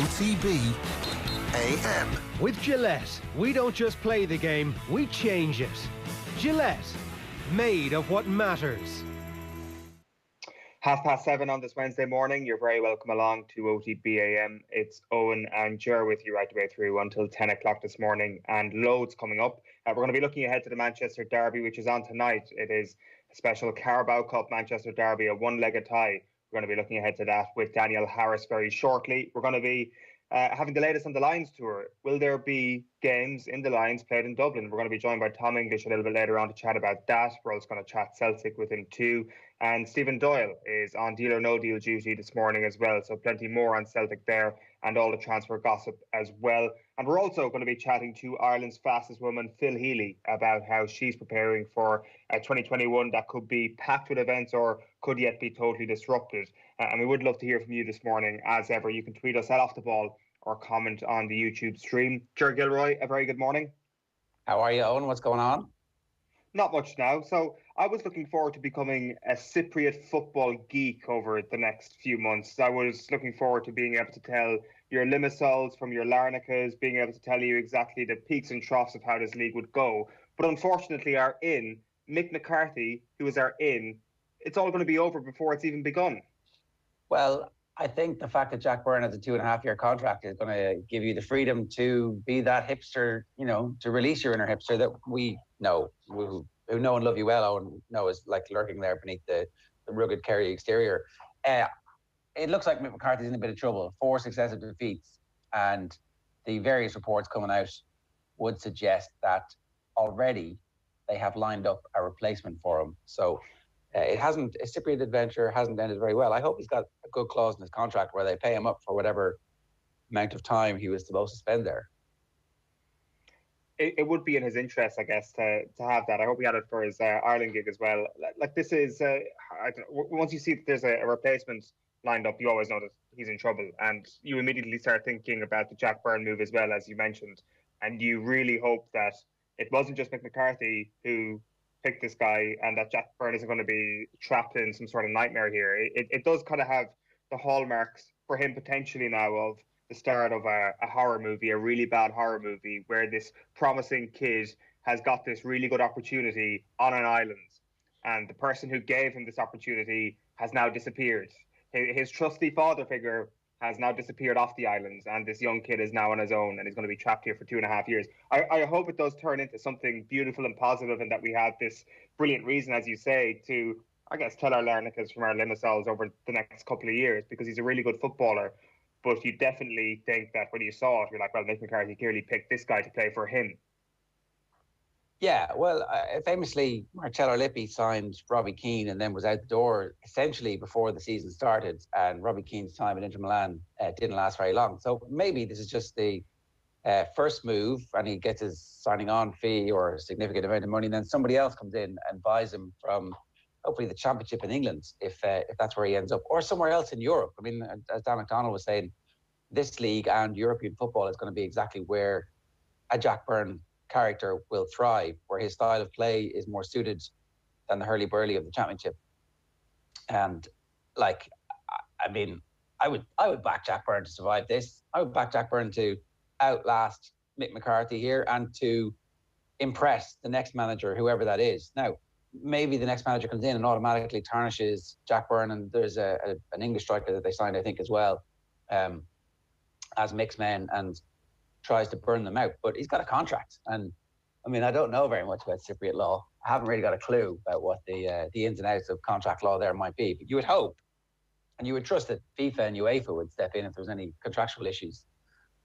OTB AM. With Gillette, we don't just play the game, we change it. Gillette, made of what matters. 7:30 on this Wednesday morning. You're very welcome along to OTB AM. It's Eoin and Gerrard with you right the way through until 10 o'clock this morning, and loads coming up. We're going to be looking ahead to the Manchester Derby, which is on tonight. It is a special Carabao Cup Manchester Derby, a one-legged tie. We're going to be looking ahead to that with Daniel Harris very shortly. We're going to be having the latest on the Lions tour. Will there be games in the Lions played in Dublin? We're going to be joined by Tom English a little bit later on to chat about that. We're also going to chat Celtic with him too. And Stephen Doyle is on deal or no deal duty this morning as well. So plenty more on Celtic there and all the transfer gossip as well. And we're also going to be chatting to Ireland's fastest woman, Phil Healy, about how she's preparing for 2021 that could be packed with events or could yet be totally disrupted. And we would love to hear from you this morning. As ever, you can tweet us at Off the Ball or comment on the YouTube stream. Gilroy, a very good morning. How are you, Eoin? What's going on? Not much now. So I was looking forward to becoming a Cypriot football geek over the next few months. I was looking forward to being able to tell your Limassols from your Larnacas, being able to tell you exactly the peaks and troughs of how this league would go. But unfortunately, our in, Mick McCarthy, who is our in, it's all going to be over before it's even begun. Well, I think the fact that Jack Byrne has a 2.5-year contract is going to give you the freedom to be that hipster, you know, to release your inner hipster that we know, who know and love you well, and know is like lurking there beneath the rugged Kerry exterior. It looks like Mick McCarthy's in a bit of trouble. 4 successive defeats, and the various reports coming out would suggest that already they have lined up a replacement for him. So a Cypriot adventure hasn't ended very well. I hope he's got a good clause in his contract where they pay him up for whatever amount of time he was supposed to spend there. It would be in his interest, I guess, to have that. I hope he had it for his Ireland gig as well. Like this is, once you see that there's a replacement lined up, you always know that he's in trouble. And you immediately start thinking about the Jack Byrne move as well, as you mentioned. And you really hope that it wasn't just Mick McCarthy who picked this guy and that Jack Byrne isn't going to be trapped in some sort of nightmare here. It does kind of have the hallmarks for him potentially now of the start of a horror movie, a really bad horror movie, where this promising kid has got this really good opportunity on an island, and the person who gave him this opportunity has now disappeared. His trusty father figure has now disappeared off the island, and this young kid is now on his own and is going to be trapped here for 2.5 years. I hope it does turn into something beautiful and positive, and that we have this brilliant reason, as you say, to, I guess, tell our Larnacas from our Limassols over the next couple of years, because he's a really good footballer. But you definitely think that when you saw it, you're like, well, Mick McCarthy clearly picked this guy to play for him. Yeah, well, famously, Marcello Lippi signed Robbie Keane and then was out the door essentially before the season started. And Robbie Keane's time at Inter Milan didn't last very long. So maybe this is just the first move, and he gets his signing on fee or a significant amount of money, and then somebody else comes in and buys him from hopefully the Championship in England, if that's where he ends up, or somewhere else in Europe. I mean, as Dan McDonnell was saying, this league and European football is going to be exactly where a Jack Byrne character will thrive, where his style of play is more suited than the hurly-burly of the Championship. And, like, I mean, I would back Jack Byrne to survive this. I would back Jack Byrne to outlast Mick McCarthy here and to impress the next manager, whoever that is. Now, maybe the next manager comes in and automatically tarnishes Jack Byrne, and there's an English striker that they signed, I think, as well, as Mick's men, and tries to burn them out. But he's got a contract, and I mean, I don't know very much about Cypriot law. I haven't really got a clue about what the ins and outs of contract law there might be. But you would hope, and you would trust that FIFA and UEFA would step in if there was any contractual issues.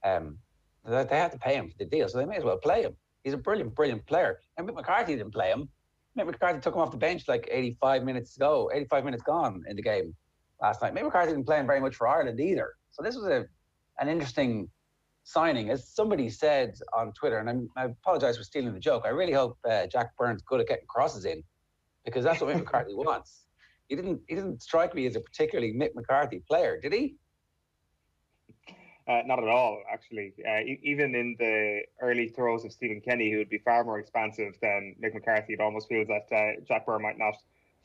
That they had to pay him for the deal, so they may as well play him. He's a brilliant, brilliant player. And Mick McCarthy didn't play him. Mick McCarthy took him off the bench like 85 minutes gone in the game last night. Mick McCarthy didn't play very much for Ireland either. So this was an interesting signing. As somebody said on Twitter, and I apologise for stealing the joke, I really hope Jack Byrne's good at getting crosses in, because that's what Mick McCarthy wants. He didn't strike me as a particularly Mick McCarthy player, did he? Not at all, actually. Even in the early throws of Stephen Kenny, who would be far more expansive than Mick McCarthy, it almost feels that Jack Byrne might not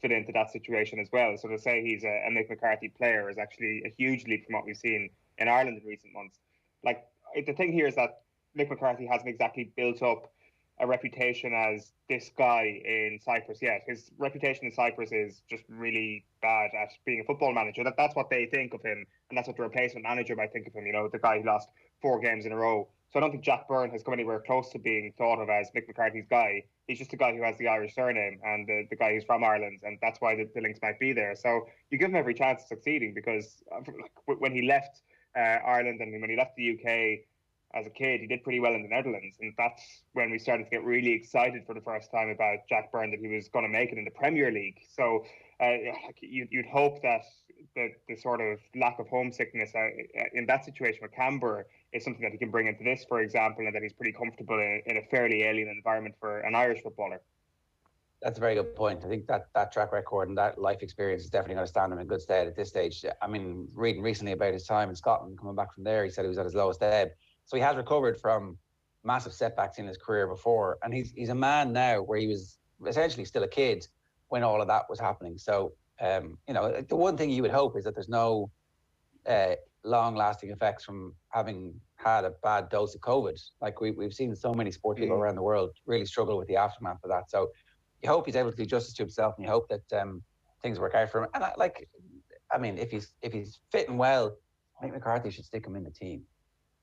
fit into that situation as well. So to say he's a Mick McCarthy player is actually a huge leap from what we've seen in Ireland in recent months. Like, the thing here is that Mick McCarthy hasn't exactly built up a reputation as this guy in Cyprus yet. His reputation in Cyprus is just really bad at being a football manager. That's what they think of him, and that's what the replacement manager might think of him. You know, the guy who lost 4 games in a row. So I don't think Jack Byrne has come anywhere close to being thought of as Mick McCarthy's guy. He's just a guy who has the Irish surname and the guy who's from Ireland, and that's why the links might be there. So you give him every chance of succeeding, because when he left Ireland and when he left the UK as a kid, he did pretty well in the Netherlands, and that's when we started to get really excited for the first time about Jack Byrne, that he was going to make it in the Premier League. So you'd hope that the sort of lack of homesickness in that situation with Canberra is something that he can bring into this, for example, and that he's pretty comfortable in a fairly alien environment for an Irish footballer. That's a very good point. I think that track record and that life experience is definitely going to stand him in good stead at this stage. I mean, reading recently about his time in Scotland, coming back from there, he said he was at his lowest ebb. So he has recovered from massive setbacks in his career before. And he's a man now where he was essentially still a kid when all of that was happening. So, the one thing you would hope is that there's no long-lasting effects from having had a bad dose of COVID. Like we've seen so many sport people around the world really struggle with the aftermath of that. So you hope he's able to do justice to himself, and you hope that things work out for him. And if he's fitting well, I think McCarthy should stick him in the team.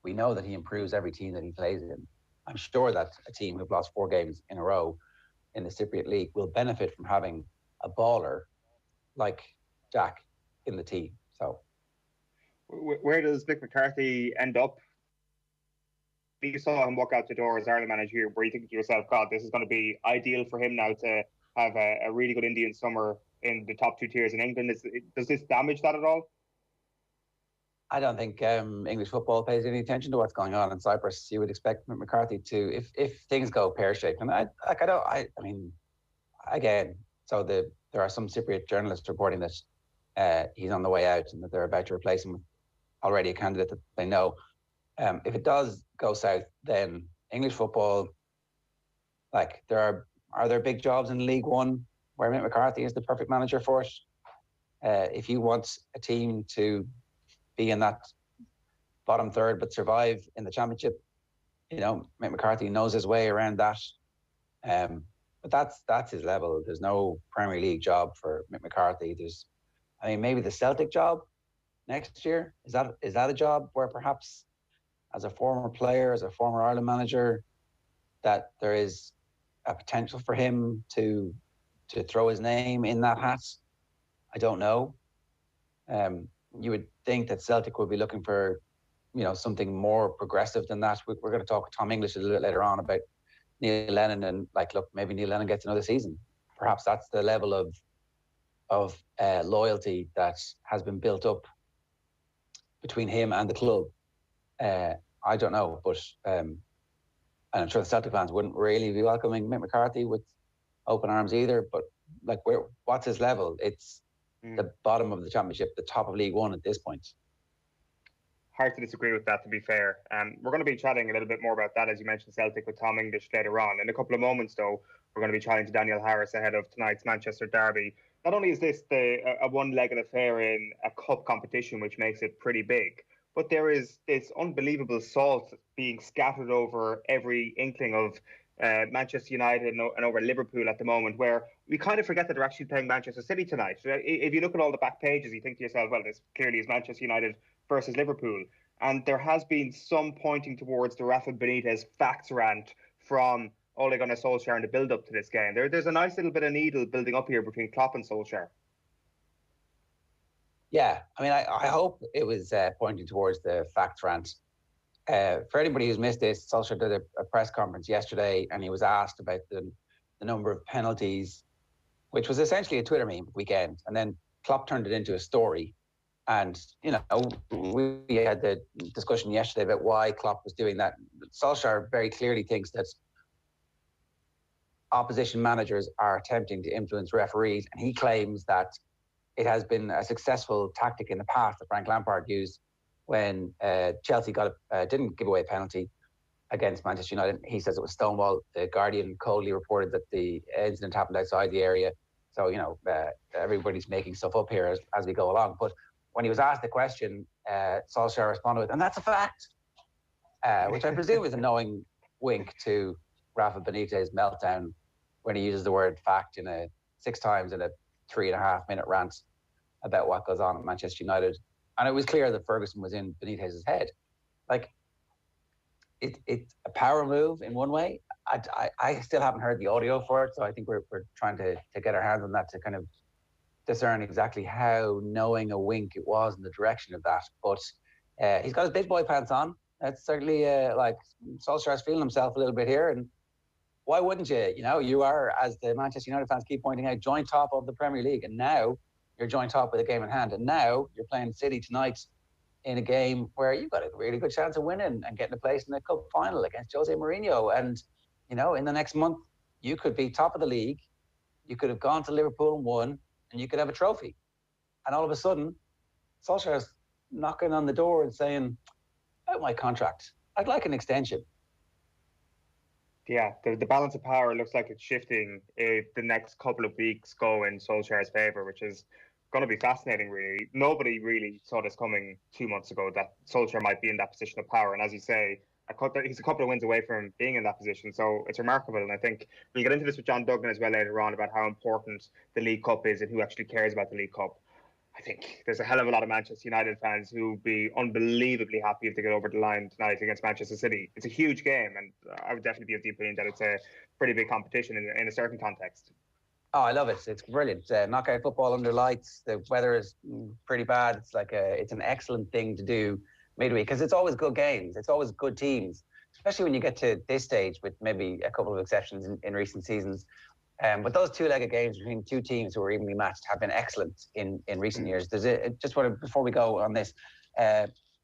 We know that he improves every team that he plays in. I'm sure that a team who've lost 4 games in a row in the Cypriot League will benefit from having a baller like Jack in the team. So, where does Mick McCarthy end up? You saw him walk out the door as Ireland manager, where you think to yourself, God, this is going to be ideal for him now to have a really good Indian summer in the top 2 tiers in England. Does this damage that at all? I don't think English football pays any attention to what's going on in Cyprus. You would expect McCarthy to, if things go pear-shaped. And there are some Cypriot journalists reporting that he's on the way out and that they're about to replace him with already a candidate that they know. If it does go south, then English football, are there big jobs in League One where Mick McCarthy is the perfect manager for it? If you want a team to be in that bottom third but survive in the championship, Mick McCarthy knows his way around that. But that's his level. There's no Premier League job for Mick McCarthy. Maybe the Celtic job next year. Is that a job where perhaps as a former player, as a former Ireland manager, that there is a potential for him to throw his name in that hat? I don't know. You would think that Celtic would be looking for, something more progressive than that. We're going to talk with Tom English a little bit later on about Neil Lennon and maybe Neil Lennon gets another season. Perhaps that's the level of loyalty that has been built up between him and the club. I don't know, but and I'm sure the Celtic fans wouldn't really be welcoming Mick McCarthy with open arms either. But what's his level? It's the bottom of the championship, the top of League One at this point. Hard to disagree with that, to be fair. We're going to be chatting a little bit more about that, as you mentioned, Celtic, with Tom English later on. In a couple of moments, though, we're going to be chatting to Daniel Harris ahead of tonight's Manchester derby. Not only is this a one-legged affair in a cup competition, which makes it pretty big, but there is this unbelievable salt being scattered over every inkling of Manchester United and over Liverpool at the moment, where we kind of forget that they're actually playing Manchester City tonight. If you look at all the back pages, you think to yourself, well, this clearly is Manchester United versus Liverpool. And there has been some pointing towards the Rafa Benitez facts rant from Ole Gunnar Solskjaer in the build-up to this game. There's a nice little bit of needle building up here between Klopp and Solskjaer. Yeah, I hope it was pointing towards the facts rant. For anybody who's missed this, Solskjaer did a press conference yesterday, and he was asked about the number of penalties, which was essentially a Twitter meme weekend. And then Klopp turned it into a story. And, we had the discussion yesterday about why Klopp was doing that. Solskjaer very clearly thinks that opposition managers are attempting to influence referees, and he claims that it has been a successful tactic in the past that Frank Lampard used when Chelsea didn't give away a penalty against Manchester United. He says it was Stonewall. The Guardian coldly reported that the incident happened outside the area. So, everybody's making stuff up here as we go along. But when he was asked the question, Solskjaer responded with, "And that's a fact," which I presume is a knowing wink to Rafa Benitez's meltdown when he uses the word fact 6 times in a 3.5-minute rant about what goes on at Manchester United. And it was clear that Ferguson was in Benitez's head. Like, it's a power move in one way. I still haven't heard the audio for it, so I think we're trying to get our hands on that to kind of discern exactly how knowing a wink it was in the direction of that. But he's got his big boy pants on. That's certainly like Solskjaer's feeling himself a little bit here. And why wouldn't you? You know, you are, as the Manchester United fans keep pointing out, joint top of the Premier League. And now you're joint top with a game in hand. And now you're playing City tonight in a game where you've got a really good chance of winning and getting a place in the cup final against Jose Mourinho. And, you know, in the next month, you could be top of the league. You could have gone to Liverpool and won, and you could have a trophy. And all of a sudden, Solskjaer's knocking on the door and saying, "About my contract, I'd like an extension." Yeah, the balance of power looks like it's shifting if the next couple of weeks go in Solskjaer's favour, which is going to be fascinating, really. Nobody really saw this coming 2 months ago, that Solskjaer might be in that position of power. And as you say, he's a couple of wins away from being in that position. So it's remarkable. And I think we'll get into this with John Duggan as well later on about how important the League Cup is and who actually cares about the League Cup. I think there's a hell of a lot of Manchester United fans who would be unbelievably happy if they get over the line tonight against Manchester City. It's a huge game, and I would definitely be of the opinion that it's a pretty big competition in a certain context. Oh, I love it. It's brilliant. Knockout football under lights. The weather is pretty bad. It's like it's an excellent thing to do midweek because it's always good games. It's always good teams, especially when you get to this stage with maybe a couple of exceptions in recent seasons. But those two-legged games between two teams who are evenly matched have been excellent in recent years. Before we go on this,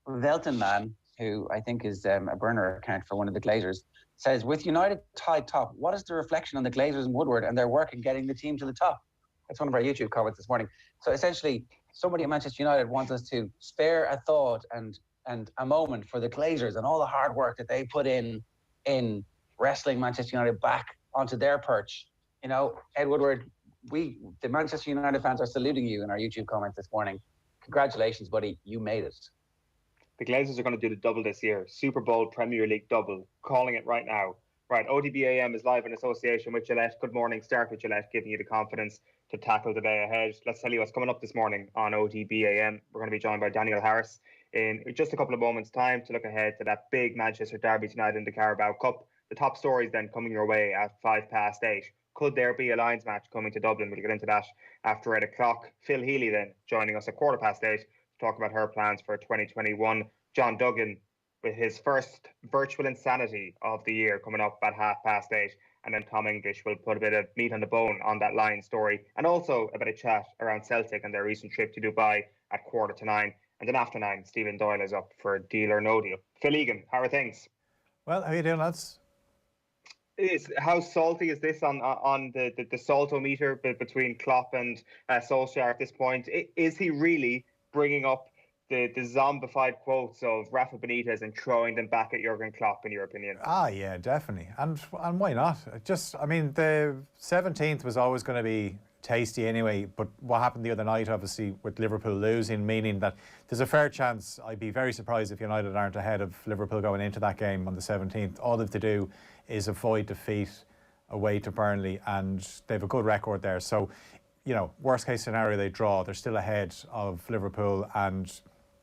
Velton Man, who I think is a burner account for one of the Glazers, says, "With United tied top, what is the reflection on the Glazers and Woodward and their work in getting the team to the top?" That's one of our YouTube comments this morning. So essentially, somebody at Manchester United wants us to spare a thought and a moment for the Glazers and all the hard work that they put in wrestling Manchester United back onto their perch. You know, Ed Woodward, the Manchester United fans are saluting you in our YouTube comments this morning. Congratulations, buddy. You made it. The Glazers are going to do the double this year. Super Bowl Premier League double. Calling it right now. Right, OTB AM is live in association with Gillette. Good morning. Start with Gillette, giving you the confidence to tackle the day ahead. Let's tell you what's coming up this morning on OTB AM. We're going to be joined by Daniel Harris in just a couple of moments' time to look ahead to that big Manchester derby tonight in the Carabao Cup. The top stories then coming your way at 8:05. Could there be a Lions match coming to Dublin? We'll get into that after 8 o'clock. Phil Healy then joining us at 8:15 to talk about her plans for 2021. John Duggan with his first virtual insanity of the year coming up at 8:30. And then Tom English will put a bit of meat on the bone on that Lions story. And also a bit of chat around Celtic and their recent trip to Dubai at 8:45. And then after 9, Stephen Doyle is up for Deal or No Deal. Phil Egan, how are things? Well, how are you doing, lads? How salty is this on the saltometer between Klopp and Solskjaer at this point? Is he really bringing up the zombified quotes of Rafa Benitez and throwing them back at Jurgen Klopp, in your opinion? Yeah, definitely. And why not? The 17th was always going to be tasty anyway, but what happened the other night, obviously, with Liverpool losing, meaning that there's a fair chance, I'd be very surprised if United aren't ahead of Liverpool going into that game on the 17th. All they have to do is avoid defeat away to Burnley, and they have a good record there. So, you know, worst case scenario, they draw. They're still ahead of Liverpool, and,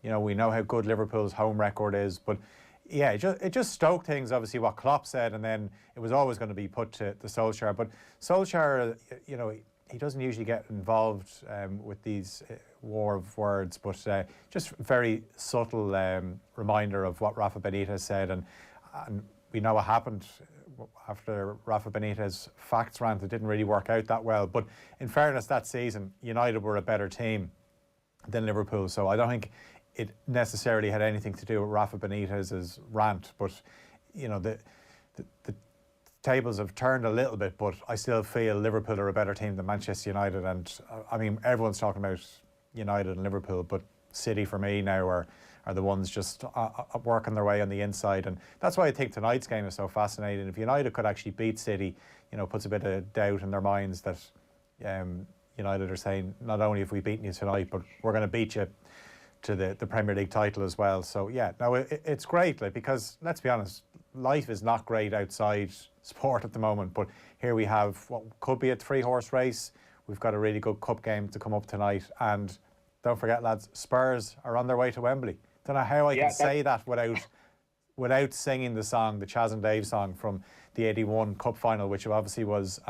you know, we know how good Liverpool's home record is, but yeah, it just stoked things, obviously, what Klopp said, and then it was always going to be put to Solskjaer. But Solskjaer, you know, he doesn't usually get involved with these war of words, but just very subtle reminder of what Rafa Benitez said, and we know what happened after Rafa Benitez facts rant. It didn't really work out that well, but in fairness, that season United were a better team than Liverpool, so I don't think it necessarily had anything to do with Rafa Benitez's rant. But you know, the tables have turned a little bit, but I still feel Liverpool are a better team than Manchester United. And I mean, everyone's talking about United and Liverpool, but City for me now are the ones just working their way on the inside. And that's why I think tonight's game is so fascinating. If United could actually beat City, you know, puts a bit of doubt in their minds that United are saying, not only have we beaten you tonight, but we're going to beat you to the Premier League title as well. So yeah, no, it's great, like, because let's be honest, life is not great outside sport at the moment. But here we have what could be a 3-horse race. We've got a really good cup game to come up tonight, and don't forget, lads, Spurs are on their way to Wembley. Don't know how I can say that without singing the song, the Chaz and Dave song from the '81 Cup final, which obviously was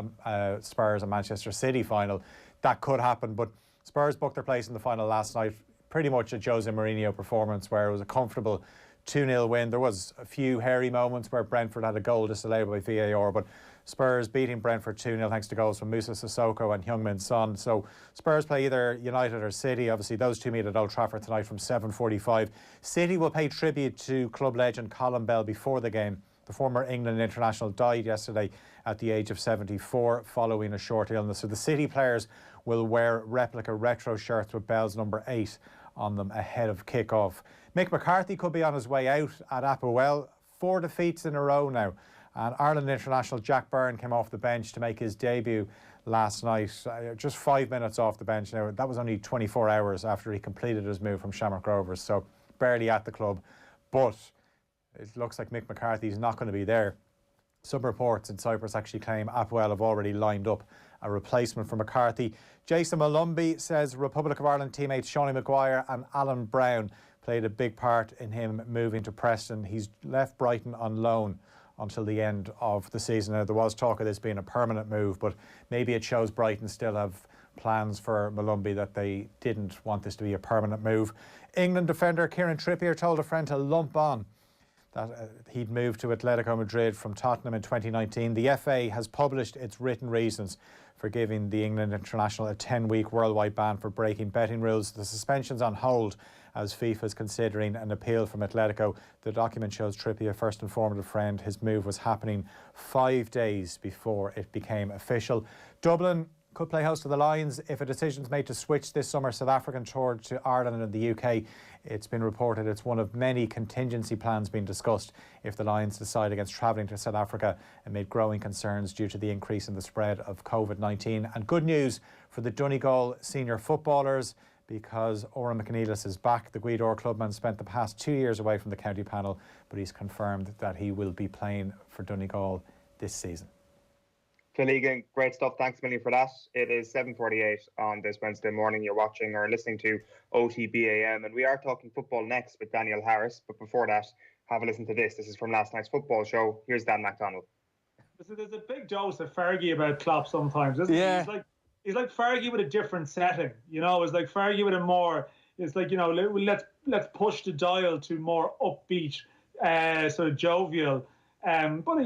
Spurs and Manchester City final. That could happen, but Spurs booked their place in the final last night. Pretty much a Jose Mourinho performance where it was a comfortable 2-0 win. There was a few hairy moments where Brentford had a goal disallowed by VAR, but Spurs beating Brentford 2-0 thanks to goals from Moussa Sissoko and Heung-min Son. So Spurs play either United or City. Obviously, those two meet at Old Trafford tonight from 7:45. City will pay tribute to club legend Colin Bell before the game. The former England international died yesterday at the age of 74 following a short illness. So the City players will wear replica retro shirts with Bell's number 8 on them ahead of kick-off. Mick McCarthy could be on his way out at Applewell. 4 defeats in a row now. And Ireland international Jack Byrne came off the bench to make his debut last night. Just 5 minutes off the bench. Now, that was only 24 hours after he completed his move from Shamrock Rovers, so barely at the club. But it looks like Mick McCarthy's not going to be there. Some reports in Cyprus actually claim Applewell have already lined up a replacement for McCarthy. Jayson Molumby says Republic of Ireland teammates Seanie Maguire and Alan Brown played a big part in him moving to Preston. He's left Brighton on loan until the end of the season. Now, there was talk of this being a permanent move, but maybe it shows Brighton still have plans for Molumby, that they didn't want this to be a permanent move. England defender Kieran Trippier told a friend to lump on that he'd moved to Atletico Madrid from Tottenham in 2019. The FA has published its written reasons for giving the England international a 10-week worldwide ban for breaking betting rules. The suspension's on hold as FIFA is considering an appeal from Atletico. The document shows Trippier first informed a friend his move was happening 5 days before it became official. Dublin could play host to the Lions if a decision is made to switch this summer's South African tour to Ireland and the UK. It's been reported it's one of many contingency plans being discussed if the Lions decide against travelling to South Africa amid growing concerns due to the increase in the spread of COVID-19. And good news for the Donegal senior footballers, because Oran McNeilis is back. The Gweedore clubman spent the past 2 years away from the county panel, but he's confirmed that he will be playing for Donegal this season. Phil Healy, great stuff. Thanks a million for that. It is 7:48 on this Wednesday morning. You're watching or listening to OTB AM, and we are talking football next with Daniel Harris. But before that, have a listen to this. This is from last night's football show. Here's Dan MacDonald. There's a big dose of Fergie about Klopp sometimes, isn't he? He's like Fergie with a different setting. You know, it's like Fergie with a more. It's like, you know, let's push the dial to more upbeat, sort of jovial. But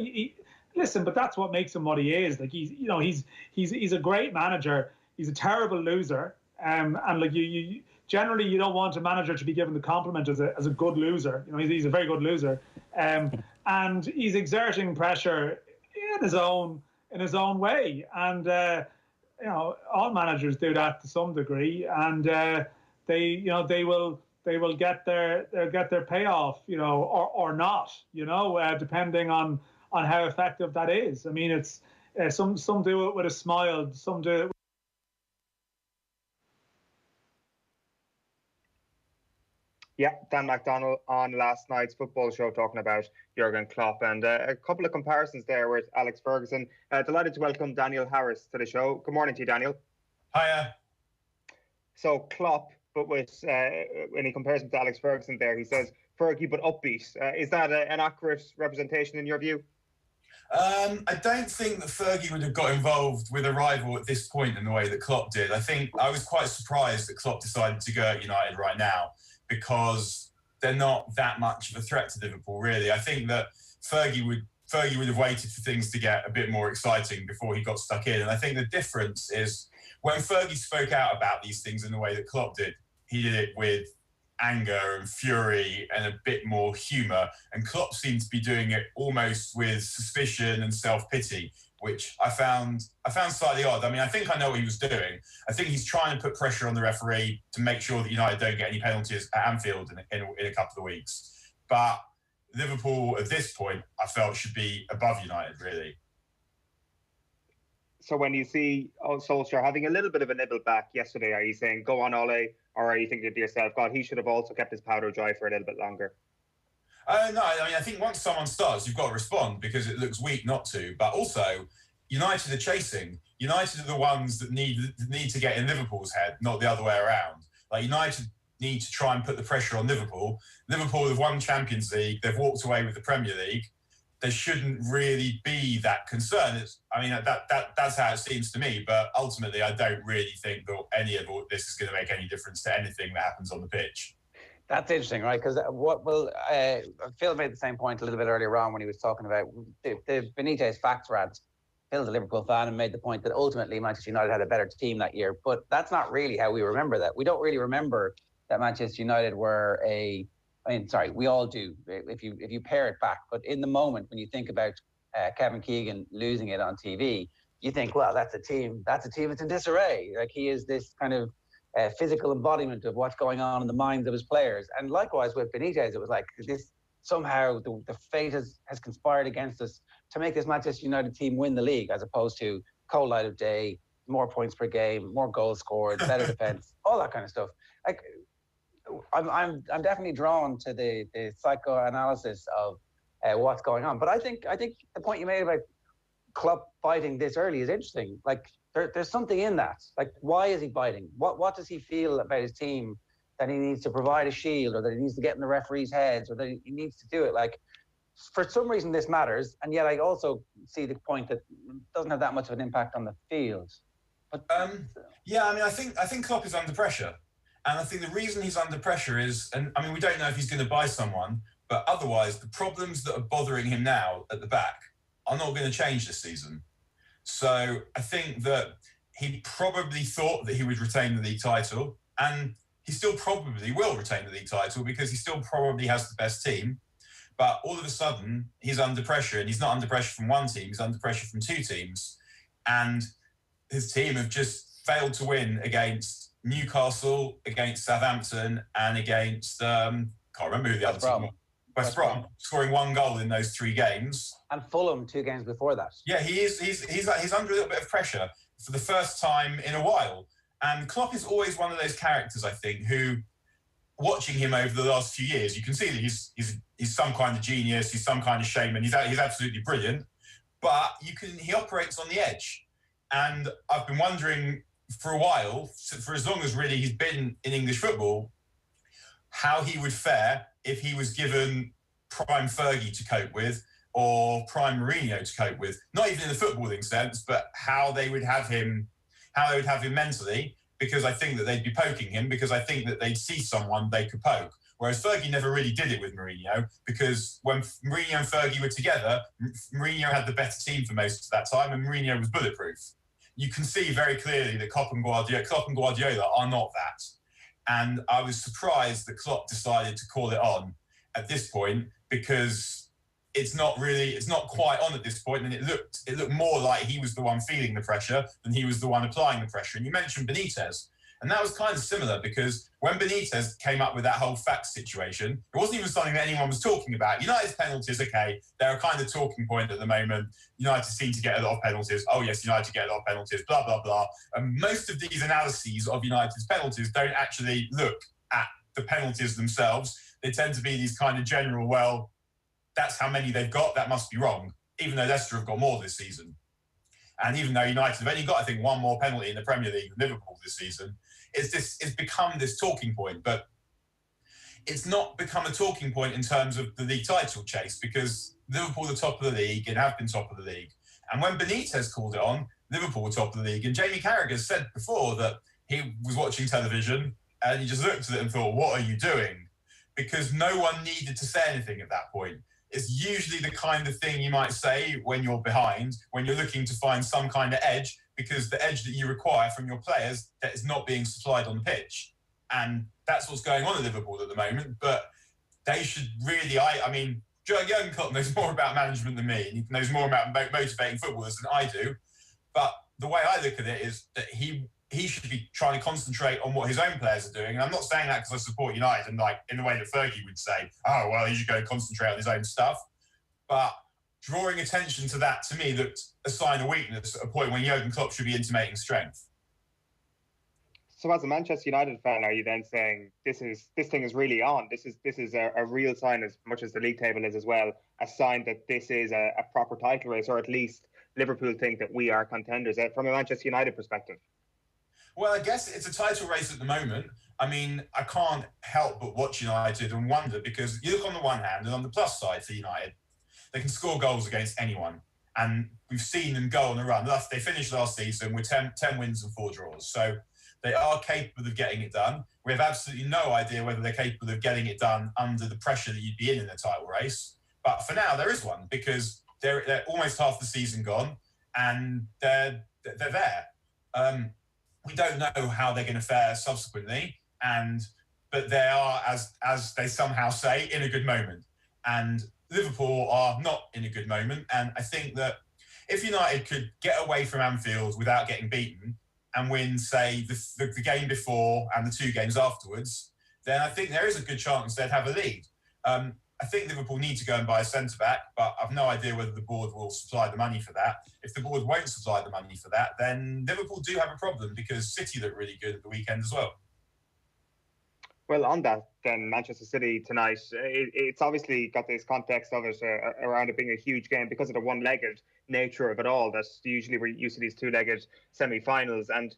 listen, but that's what makes him what he is. Like he's a great manager. He's a terrible loser. And like you generally you don't want a manager to be given the compliment as a good loser. You know, he's a very good loser. And he's exerting pressure in his own way. And you know, all managers do that to some degree. And they will get their payoff, you know, or not, you know, depending on how effective that is. I mean, it's some do it with a smile, some do it. Yeah, Dan MacDonald on last night's football show talking about Jurgen Klopp, and a couple of comparisons there with Alex Ferguson. Delighted to welcome Daniel Harris to the show. Good morning to you, Daniel. Hiya. So Klopp, but with when he compares him to Alex Ferguson there, he says Fergie but upbeat. Is that an accurate representation in your view? I don't think that Fergie would have got involved with a rival at this point in the way that Klopp did. I think I was quite surprised that Klopp decided to go at United right now, because they're not that much of a threat to Liverpool, really. I think that Fergie would have waited for things to get a bit more exciting before he got stuck in. And I think the difference is when Fergie spoke out about these things in the way that Klopp did, he did it with anger and fury and a bit more humour. And Klopp seemed to be doing it almost with suspicion and self-pity, which I found slightly odd. I mean, I think I know what he was doing. I think he's trying to put pressure on the referee to make sure that United don't get any penalties at Anfield in a couple of weeks. But Liverpool, at this point, I felt should be above United, really. So when you see Solskjaer having a little bit of a nibble back yesterday, are you saying, go on, Ole, or are you thinking to yourself, God, he should have also kept his powder dry for a little bit longer? No, I mean, I think once someone starts, you've got to respond because it looks weak not to. But also, United are chasing. United are the ones that need to get in Liverpool's head, not the other way around. Like, United need to try and put the pressure on Liverpool. Liverpool have won Champions League. They've walked away with the Premier League. There shouldn't really be that concern. That's how it seems to me. But ultimately, I don't really think that any of all this is going to make any difference to anything that happens on the pitch. That's interesting, right? Because Phil made the same point a little bit earlier on when he was talking about the Benitez facts rant. Phil's a Liverpool fan and made the point that ultimately Manchester United had a better team that year. But that's not really how we remember that. We don't really remember that Manchester United were we all do if you pair it back. But in the moment when you think about Kevin Keegan losing it on TV, you think, well, that's a team that's in disarray. Like, he is this kind of physical embodiment of what's going on in the minds of his players. And likewise with Benitez, it was like this somehow the fate has conspired against us to make this Manchester United team win the league, as opposed to cold light of day, more points per game, more goals scored, better defense, all that kind of stuff. Like, I'm definitely drawn to the psychoanalysis of what's going on. But I think the point you made about Klopp biting this early is interesting. Like, there's something in that. Like, why is he biting? What does he feel about his team that he needs to provide a shield, or that he needs to get in the referees' heads, or that he needs to do it? Like, for some reason this matters, and yet I also see the point that it doesn't have that much of an impact on the field. But yeah, I mean, I think Klopp is under pressure. And I think the reason he's under pressure is, and I mean, we don't know if he's going to buy someone, but otherwise the problems that are bothering him now at the back are not going to change this season. So I think that he probably thought that he would retain the league title, and he still probably will retain the league title because he still probably has the best team. But all of a sudden, he's under pressure, and he's not under pressure from one team, he's under pressure from two teams. And his team have just failed to win against Newcastle, against Southampton, and against, can't remember who the other team was. West Brom, scoring one goal in those 3 games. And Fulham 2 games before that. Yeah, he's under a little bit of pressure for the first time in a while. And Klopp is always one of those characters, I think, who, watching him over the last few years, you can see that he's some kind of genius, he's some kind of shaman, he's absolutely brilliant, but he operates on the edge. And I've been wondering for a while, for as long as really he's been in English football, how he would fare if he was given prime Fergie to cope with, or prime Mourinho to cope with. Not even in the footballing sense, but how they would have him mentally, because I think that they'd be poking him, because I think that they'd see someone they could poke. Whereas Fergie never really did it with Mourinho, because when Mourinho and Fergie were together, Mourinho had the better team for most of that time, and Mourinho was bulletproof. You can see very clearly that Klopp and Guardiola are not that. And I was surprised that Klopp decided to call it on at this point, because it's not quite on at this point, and it looked more like he was the one feeling the pressure than he was the one applying the pressure. And you mentioned Benitez, and that was kind of similar, because when Benitez came up with that whole fact situation, it wasn't even something that anyone was talking about. United's penalties, okay, they're a kind of talking point at the moment. United seem to get a lot of penalties. Oh yes, United get a lot of penalties, blah, blah, blah. And most of these analyses of United's penalties don't actually look at the penalties themselves. They tend to be these kind of general, well, that's how many they've got, that must be wrong, even though Leicester have got more this season. And even though United have only got, I think, 1 more penalty in the Premier League than Liverpool this season, it's become this talking point. But it's not become a talking point in terms of the league title chase, because Liverpool are top of the league and have been top of the league. And when Benitez called it on, Liverpool were top of the league. And Jamie Carragher said before that he was watching television and he just looked at it and thought, what are you doing? Because no one needed to say anything at that point. It's usually the kind of thing you might say when you're behind, when you're looking to find some kind of edge, because the edge that you require from your players that is not being supplied on the pitch. And that's what's going on at Liverpool at the moment. But they should really, I mean, Jurgen Klopp knows more about management than me. He knows more about motivating footballers than I do. But the way I look at it is that he should be trying to concentrate on what his own players are doing. And I'm not saying that because I support United and like in the way that Fergie would say, oh, well, he should go concentrate on his own stuff. But drawing attention to that, to me, looked a sign of weakness at a point when Jurgen Klopp should be intimating strength. So as a Manchester United fan, are you then saying this thing is really on? This is a real sign, as much as the league table is as well, a sign that this is a proper title race, or at least Liverpool think that we are contenders from a Manchester United perspective? Well, I guess it's a title race at the moment. I mean, I can't help but watch United and wonder, because you look on the one hand, and on the plus side for United, they can score goals against anyone. And we've seen them go on a run. They finished last season with 10 wins and 4 draws. So they are capable of getting it done. We have absolutely no idea whether they're capable of getting it done under the pressure that you'd be in a title race. But for now, there is one, because they're almost half the season gone, and they're there. We don't know how they're going to fare subsequently, but they are, as they somehow say, in a good moment. And Liverpool are not in a good moment. And I think that if United could get away from Anfield without getting beaten and win, say, the game before and the 2 games afterwards, then I think there is a good chance they'd have a lead. I think Liverpool need to go and buy a centre-back, but I've no idea whether the board will supply the money for that. If the board won't supply the money for that, then Liverpool do have a problem, because City look really good at the weekend as well. Well, on that, then, Manchester City tonight, it's obviously got this context of it around it being a huge game because of the one-legged nature of it all. That's usually we're used to these 2-legged semi-finals. And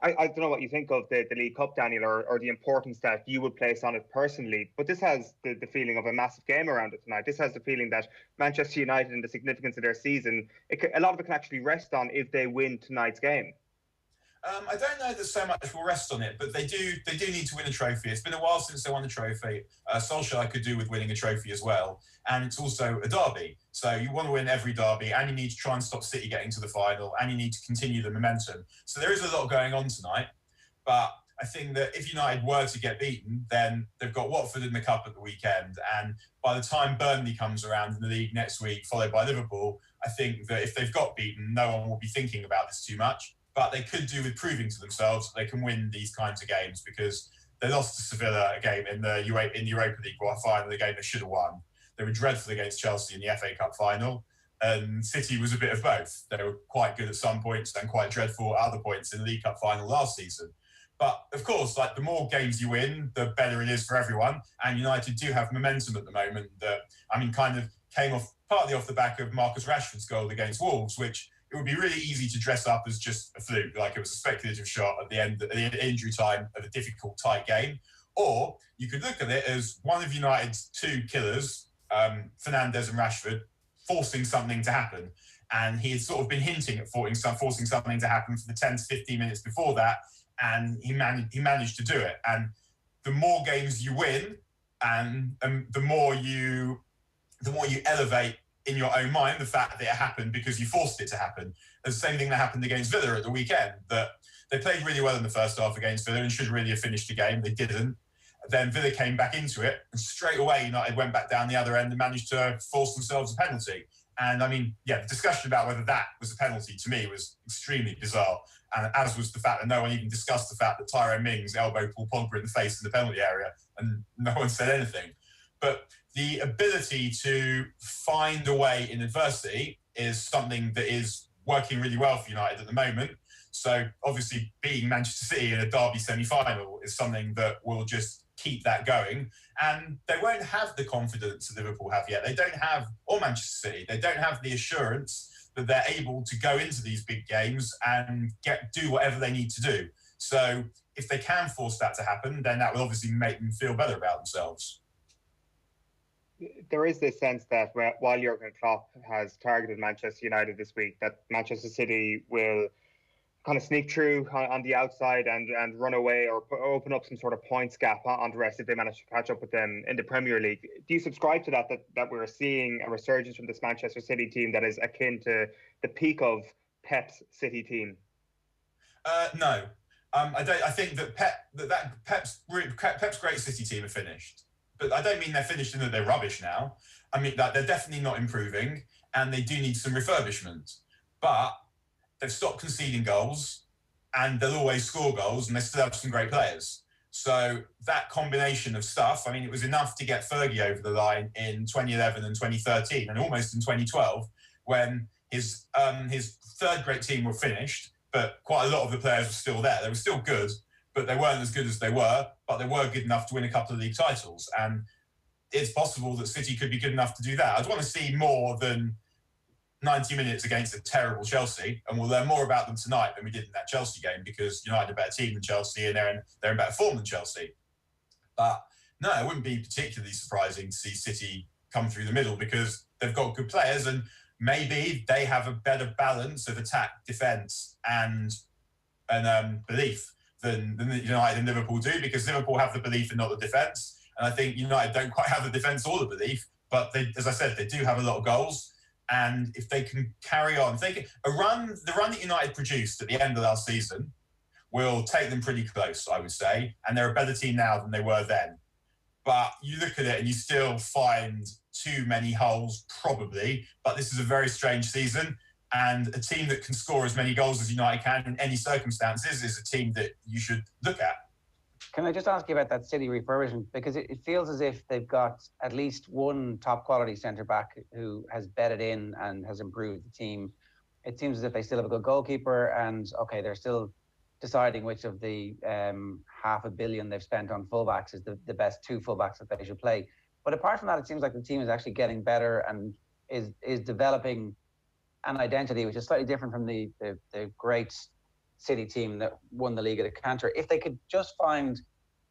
I don't know what you think of the League Cup, Daniel, or the importance that you would place on it personally, but this has the feeling of a massive game around it tonight. This has the feeling that Manchester United and the significance of their season, a lot of it can actually rest on if they win tonight's game. I don't know that so much will rest on it, but they do need to win a trophy. It's been a while since they won a trophy. Solskjaer could do with winning a trophy as well. And it's also a derby. So you want to win every derby, and you need to try and stop City getting to the final, and you need to continue the momentum. So there is a lot going on tonight. But I think that if United were to get beaten, then they've got Watford in the Cup at the weekend. And by the time Burnley comes around in the league next week, followed by Liverpool, I think that if they've got beaten, no one will be thinking about this too much. But they could do with proving to themselves that they can win these kinds of games, because they lost to Sevilla a game in the Europa League final, the game they should have won. They were dreadful against Chelsea in the FA Cup final, and City was a bit of both. They were quite good at some points and quite dreadful at other points in the League Cup final last season. But of course, like, the more games you win, the better it is for everyone. And United do have momentum at the moment that, I mean, kind of came off partly off the back of Marcus Rashford's goal against Wolves, which it would be really easy to dress up as just a fluke, like it was a speculative shot at the end, at the injury time of a difficult, tight game. Or you could look at it as one of United's 2 killers, Fernandes and Rashford, forcing something to happen. And he had sort of been hinting at forcing something to happen for the 10 to 15 minutes before that, and he managed to do it. And the more games you win, and the more you elevate in your own mind the fact that it happened because you forced it to happen. The same thing that happened against Villa at the weekend, that they played really well in the first half against Villa and should really have finished the game. They didn't. Then Villa came back into it, and straight away United went back down the other end and managed to force themselves a penalty. And I mean, yeah, the discussion about whether that was a penalty to me was extremely bizarre. And as was the fact that no one even discussed the fact that Tyrone Mings elbowed Paul Pogba in the face in the penalty area, and no one said anything. But the ability to find a way in adversity is something that is working really well for United at the moment. So obviously beating Manchester City in a derby semi-final is something that will just keep that going. And they won't have the confidence that Liverpool have yet. They don't have, or Manchester City, they don't have the assurance that they're able to go into these big games and do whatever they need to do. So if they can force that to happen, then that will obviously make them feel better about themselves. There is this sense that while Jurgen Klopp has targeted Manchester United this week, that Manchester City will kind of sneak through on the outside and run away or open up some sort of points gap on the rest if they manage to catch up with them in the Premier League. Do you subscribe to that we're seeing a resurgence from this Manchester City team that is akin to the peak of Pep's City team? No. I don't. I think that Pep's great City team are finished. But I don't mean they're finished and that they're rubbish now. I mean that they're definitely not improving, and they do need some refurbishment. But they've stopped conceding goals, and they'll always score goals, and they still have some great players. So that combination of stuff, I mean, it was enough to get Fergie over the line in 2011 and 2013, and almost in 2012, when his third great team were finished, but quite a lot of the players were still there. They were still good, but they weren't as good as they were, but they were good enough to win a couple of league titles. And it's possible that City could be good enough to do that. I'd want to see more than 90 minutes against a terrible Chelsea, and we'll learn more about them tonight than we did in that Chelsea game, because United are a better team than Chelsea, and they're in better form than Chelsea. But no, it wouldn't be particularly surprising to see City come through the middle, because they've got good players, and maybe they have a better balance of attack, defence, and belief than United and Liverpool do, because Liverpool have the belief and not the defence. And I think United don't quite have the defence or the belief, but they, as I said, they do have a lot of goals. And if they can carry on, the run that United produced at the end of last season will take them pretty close, I would say. And they're a better team now than they were then. But you look at it and you still find too many holes, probably. But this is a very strange season. And a team that can score as many goals as United can in any circumstances is a team that you should look at. Can I just ask you about that City refurbishment? Because it feels as if they've got at least one top quality centre-back who has bedded in and has improved the team. It seems as if they still have a good goalkeeper, and okay, they're still deciding which of the $500 million they've spent on fullbacks is the best two fullbacks that they should play. But apart from that, it seems like the team is actually getting better and is developing an identity which is slightly different from the great City team that won the league at a canter. If they could just find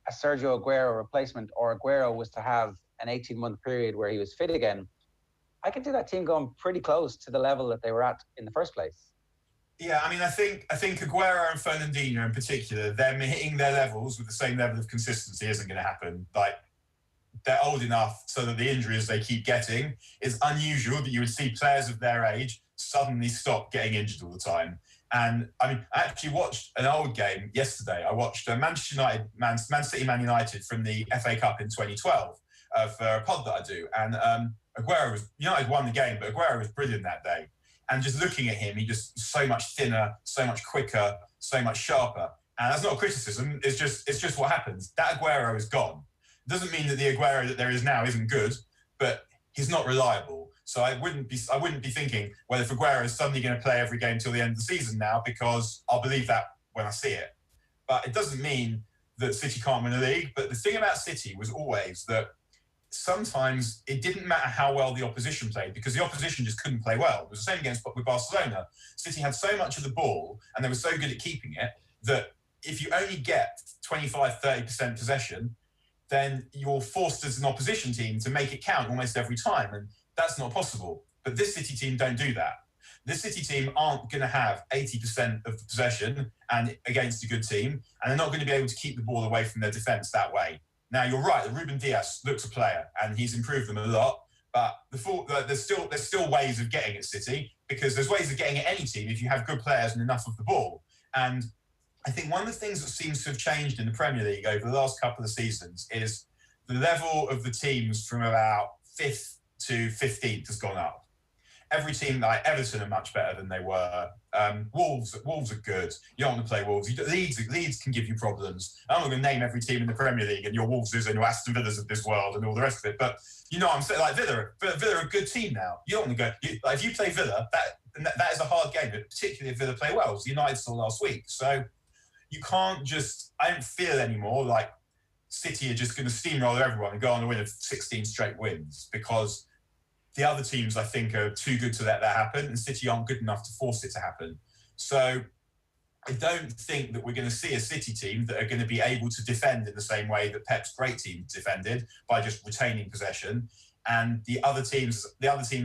a Sergio Aguero replacement, or Aguero was to have an 18-month period where he was fit again, I could see that team going pretty close to the level that they were at in the first place. Yeah, I mean, I think Aguero and Fernandinho in particular, them hitting their levels with the same level of consistency isn't going to happen. Like, they're old enough so that the injuries they keep getting is unusual, that you would see players of their age suddenly stop getting injured all the time. And I mean, I actually watched an old game yesterday. I watched Man City, Man United from the FA Cup in 2012 for a pod that I do. And United won the game, but Aguero was brilliant that day. And just looking at him, he just so much thinner, so much quicker, so much sharper. And that's not a criticism. It's just what happens. That Aguero is gone. It doesn't mean that the Aguero that there is now isn't good, but he's not reliable. So I wouldn't be thinking, well, if Aguero is suddenly going to play every game till the end of the season now, because I'll believe that when I see it. But it doesn't mean that City can't win a league. But the thing about City was always that sometimes it didn't matter how well the opposition played, because the opposition just couldn't play well. It was the same with Barcelona. City had so much of the ball and they were so good at keeping it that if you only get 25, 30% possession, then you're forced as an opposition team to make it count almost every time. And that's not possible. But this City team don't do that. This City team aren't going to have 80% of the possession and against a good team, and they're not going to be able to keep the ball away from their defence that way. Now, you're right, Ruben Dias looks a player, and he's improved them a lot, but there's still ways of getting at City, because there's ways of getting at any team if you have good players and enough of the ball. And I think one of the things that seems to have changed in the Premier League over the last couple of seasons is the level of the teams from about 5th to 15th has gone up. Every team, like Everton, are much better than they were. Wolves are good. You don't want to play Wolves. Leeds can give you problems. I'm not going to name every team in the Premier League and your Wolveses and your Aston Villas of this world and all the rest of it. But you know what I'm saying? Like Villa are a good team now. You don't want to go. If you play Villa, that is a hard game, but particularly if Villa play well. As United saw last week. So you can't just. I don't feel anymore like City are just going to steamroller everyone and go on to win 16 straight wins, because the other teams, I think, are too good to let that happen, and City aren't good enough to force it to happen. So I don't think that we're going to see a City team that are going to be able to defend in the same way that Pep's great team defended, by just retaining possession. And the other teams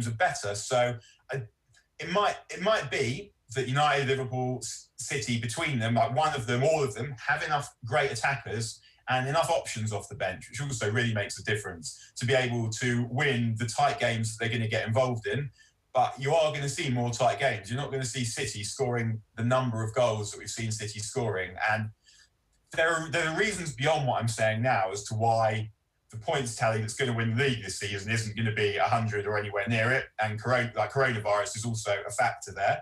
are better. So it might be that United, Liverpool, City, between them, like one of them, all of them, have enough great attackers and enough options off the bench, which also really makes a difference, to be able to win the tight games that they're going to get involved in. But you are going to see more tight games. You're not going to see City scoring the number of goals that we've seen City scoring. And there are reasons beyond what I'm saying now as to why the points tally that's going to win the league this season isn't going to be 100 or anywhere near it. And coronavirus is also a factor there.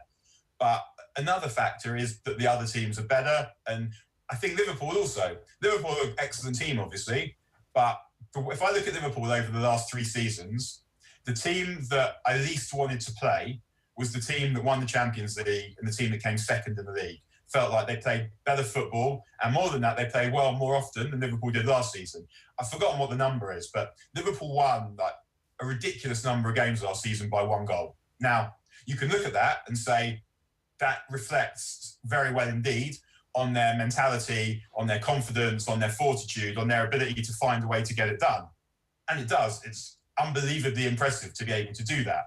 But another factor is that the other teams are better, and I think Liverpool are an excellent team, obviously, but if I look at Liverpool over the last 3 seasons, the team that I least wanted to play was the team that won the Champions League and the team that came second in the league. felt like they played better football, and more than that, they played well more often than Liverpool did last season. I've forgotten what the number is, but Liverpool won like a ridiculous number of games last season by 1 goal. Now, you can look at that and say that reflects very well indeed on their mentality, on their confidence, on their fortitude, on their ability to find a way to get it done. And it does. It's unbelievably impressive to be able to do that.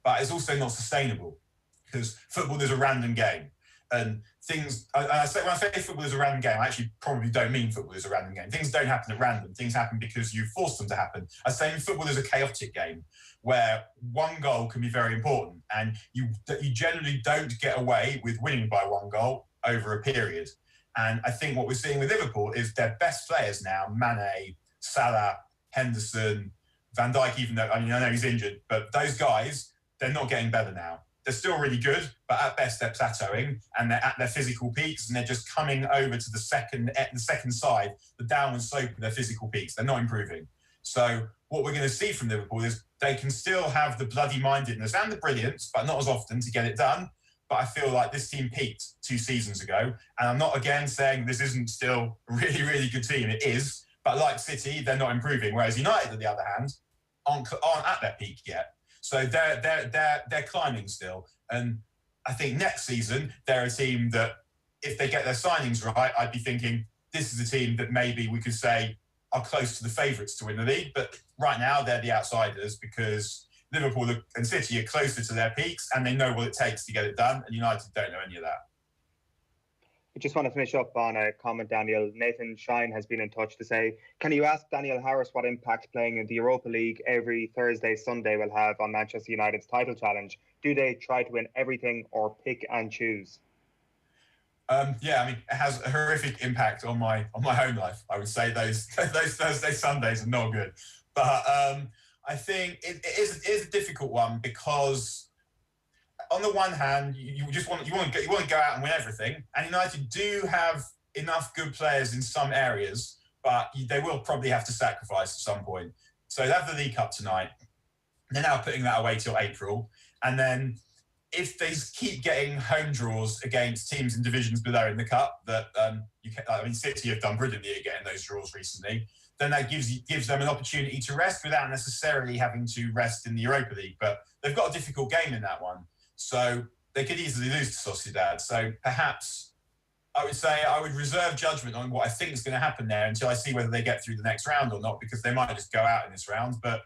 But it's also not sustainable, because football is a random game. And things, when I say football is a random game, I actually probably don't mean football is a random game. Things don't happen at random. Things happen because you force them to happen. I say football is a chaotic game where 1 goal can be very important, and you generally don't get away with winning by 1 goal over a period. And I think what we're seeing with Liverpool is their best players now, Mane, Salah, Henderson, Van Dijk, even though, I know he's injured, but those guys, they're not getting better now. They're still really good, but at best they're plateauing, and they're at their physical peaks, and they're just coming over to the second side, the downward slope of their physical peaks. They're not improving. So what we're going to see from Liverpool is they can still have the bloody mindedness and the brilliance, but not as often to get it done. But I feel like this team peaked 2 seasons ago, and I'm not again saying this isn't still a really, really good team. It is, but like City, they're not improving. Whereas United, on the other hand, aren't at their peak yet. So they're climbing still. And I think next season, they're a team that, if they get their signings right, I'd be thinking this is a team that maybe we could say are close to the favourites to win the league. But right now, they're the outsiders, because Liverpool and City are closer to their peaks and they know what it takes to get it done. And United don't know any of that. I just want to finish up on a comment, Daniel. Nathan Shine has been in touch to say, can you ask Daniel Harris what impact playing in the Europa League every Thursday, Sunday will have on Manchester United's title challenge? Do they try to win everything or pick and choose? It has a horrific impact on my home life. I would say those Thursday, Sundays are not good. But I think it is a difficult one, because on the one hand, you want to go out and win everything, and United do have enough good players in some areas, but they will probably have to sacrifice at some point. So they have the League Cup tonight. They're now putting that away till April, and then if they keep getting home draws against teams in divisions below in the cup, that City have done brilliantly at getting those draws recently, then that gives them an opportunity to rest without necessarily having to rest in the Europa League. But they've got a difficult game in that one. So they could easily lose to Sociedad. So perhaps I would say I would reserve judgment on what I think is going to happen there until I see whether they get through the next round or not, because they might just go out in this round. But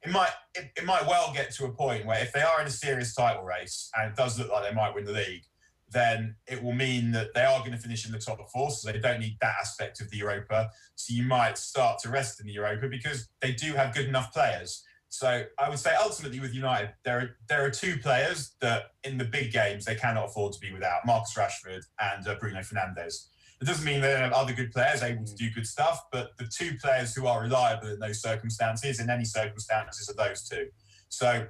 it might well get to a point where if they are in a serious title race and it does look like they might win the league, then it will mean that they are going to finish in the top 4, so they don't need that aspect of the Europa. So you might start to rest in the Europa because they do have good enough players. So I would say ultimately with United, there are 2 players that in the big games they cannot afford to be without, Marcus Rashford and Bruno Fernandes. It doesn't mean they don't have other good players able to do good stuff, but the 2 players who are reliable in those circumstances, in any circumstances, are those 2. So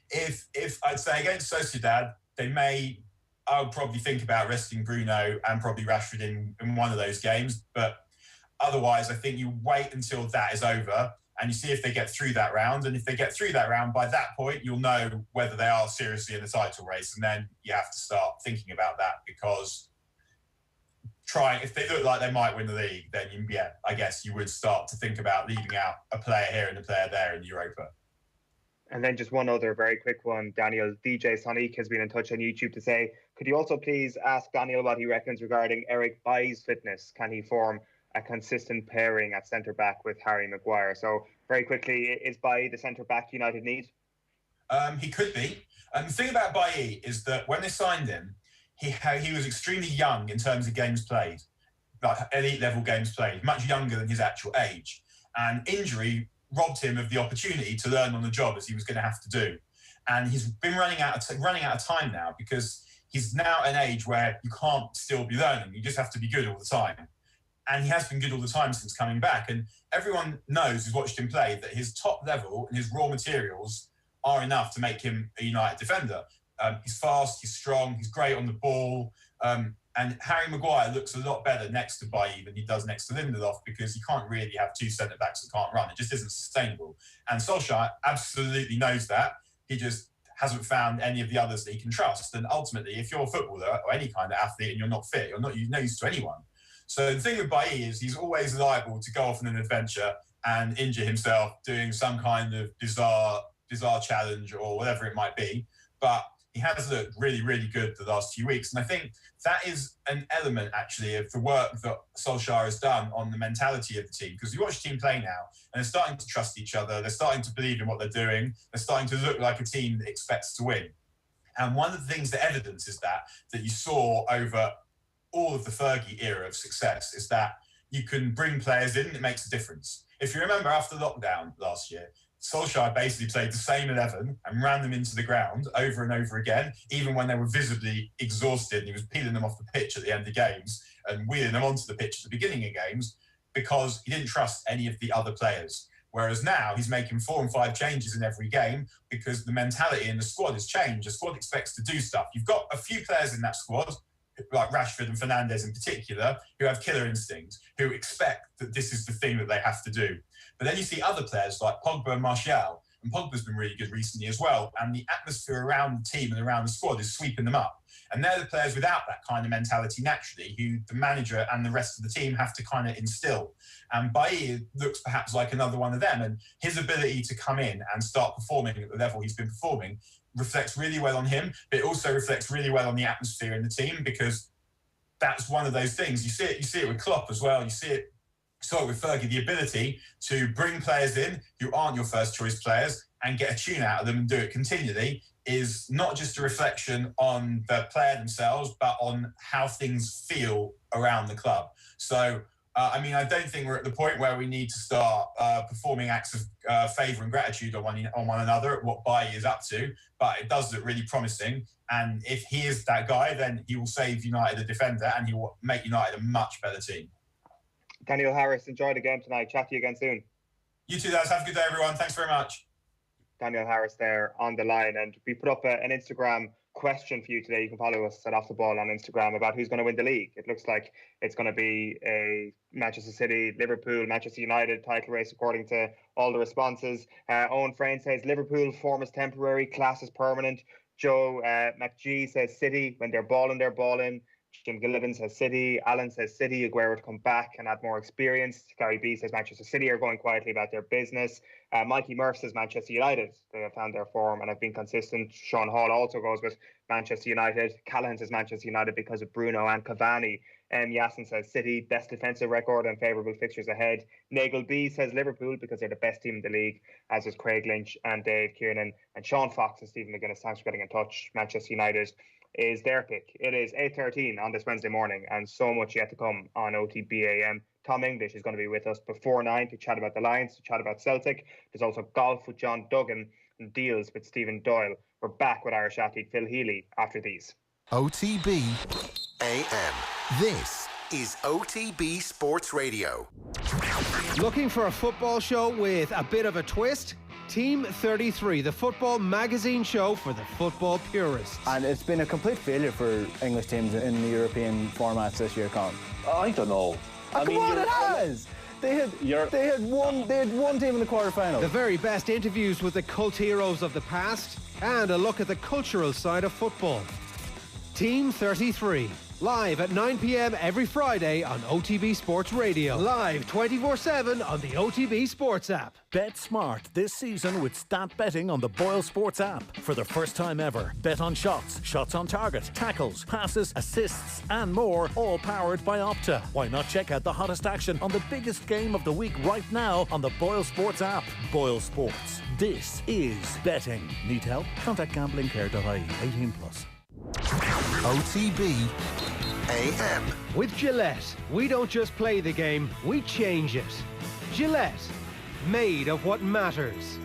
if I'd say against Sociedad, I would probably think about resting Bruno and probably Rashford in one of those games. But otherwise, I think you wait until that is over and you see if they get through that round. And if they get through that round, by that point, you'll know whether they are seriously in the title race. And then you have to start thinking about that, because if they look like they might win the league, then I guess you would start to think about leaving out a player here and a player there in Europa. And then just one other very quick one, Daniel. DJ Sonic has been in touch on YouTube to say, could you also please ask Daniel what he reckons regarding Eric Bailly's fitness? Can he form a consistent pairing at centre-back with Harry Maguire? So very quickly, is Bailly the centre-back United need? He could be. The thing about Bailly is that when they signed him, he was extremely young in terms of games played, like elite level games played, much younger than his actual age. And injury robbed him of the opportunity to learn on the job, as he was going to have to do. And he's been running out of time now, because he's now at an age where you can't still be learning. You just have to be good all the time. And he has been good all the time since coming back. And everyone knows who's watched him play that his top level and his raw materials are enough to make him a United defender. He's fast, he's strong, he's great on the ball. And Harry Maguire looks a lot better next to Bailly than he does next to Lindelof, because you can't really have 2 centre-backs that can't run. It just isn't sustainable. And Solskjaer absolutely knows that. He just hasn't found any of the others that he can trust. And ultimately, if you're a footballer or any kind of athlete and you're not fit, you're no use to anyone. So the thing with Bailly is he's always liable to go off on an adventure and injure himself doing some kind of bizarre challenge or whatever it might be. But he has looked really, really good the last few weeks. And I think that is an element, actually, of the work that Solskjaer has done on the mentality of the team. Because you watch the team play now, and they're starting to trust each other. They're starting to believe in what they're doing. They're starting to look like a team that expects to win. And one of the things that evidences that you saw over all of the Fergie era of success is that you can bring players in and it makes a difference. If you remember after lockdown last year, Solskjaer basically played the same 11 and ran them into the ground over and over again, even when they were visibly exhausted. And he was peeling them off the pitch at the end of games and wheeling them onto the pitch at the beginning of games because he didn't trust any of the other players. Whereas now he's making 4 and 5 changes in every game because the mentality in the squad has changed. The squad expects to do stuff. You've got a few players in that squad, like Rashford and Fernandes in particular, who have killer instinct, who expect that this is the thing that they have to do. But then you see other players like Pogba and Martial, and Pogba's been really good recently as well, and the atmosphere around the team and around the squad is sweeping them up. And they're the players without that kind of mentality naturally, who the manager and the rest of the team have to kind of instill. And Bailly looks perhaps like another one of them, and his ability to come in and start performing at the level he's been performing reflects really well on him, but it also reflects really well on the atmosphere in the team, because that's one of those things. You see it with Klopp as well. You saw it with Fergie, the ability to bring players in who aren't your first choice players and get a tune out of them and do it continually is not just a reflection on the player themselves, but on how things feel around the club. So, I don't think we're at the point where we need to start performing acts of favour and gratitude on one another at what Bailly is up to, but it does look really promising. And if he is that guy, then he will save United a defender and he will make United a much better team. Daniel Harris, enjoy the game tonight. Chat to you again soon. You too, guys. Have a good day, everyone. Thanks very much. Daniel Harris there on the line. And we put up an Instagram question for you today. You can follow us at Off the Ball on Instagram about who's going to win the league. It looks like it's going to be a Manchester City, Liverpool, Manchester United title race according to all the responses. Owen Frayne says Liverpool, form is temporary, class is permanent. Joe McGee says City, when they're balling. Jim Gillivan says City. Alan says City. Aguero to come back and add more experience. Gary B says Manchester City are going quietly about their business. Mikey Murph says Manchester United. They have found their form and have been consistent. Sean Hall also goes with Manchester United. Callahan says Manchester United because of Bruno and Cavani. Yasin says City. Best defensive record and favourable fixtures ahead. Nagel B says Liverpool because they're the best team in the league, as is Craig Lynch and Dave Kiernan. And Sean Fox and Stephen McGuinness, thanks for getting in touch. Manchester United is their pick. It is 8:13 on this Wednesday morning, and so much yet to come on OTB AM. Tom English is going to be with us before 9 to chat about the Lions, to chat about Celtic. There's also golf with John Duggan and deals with Stephen Doyle. We're back with Irish athlete Phil Healy after these. OTB AM. This is OTB Sports Radio. Looking for a football show with a bit of a twist? Team 33, the football magazine show for the football purists. And it's been a complete failure for English teams in the European formats this year, Colin. I don't know. Come on, it has! They had one team in the quarterfinal. The very best interviews with the cult heroes of the past and a look at the cultural side of football. Team 33. Live at 9 p.m. every Friday on OTB Sports Radio. Live 24/7 on the OTB Sports app. Bet smart this season with stat betting on the Boyle Sports app. For the first time ever, bet on shots, shots on target, tackles, passes, assists and more, all powered by Opta. Why not check out the hottest action on the biggest game of the week right now on the Boyle Sports app. Boyle Sports. This is betting. Need help? Contact gamblingcare.ie. 18+. OTB AM. With Gillette, we don't just play the game, we change it. Gillette, made of what matters.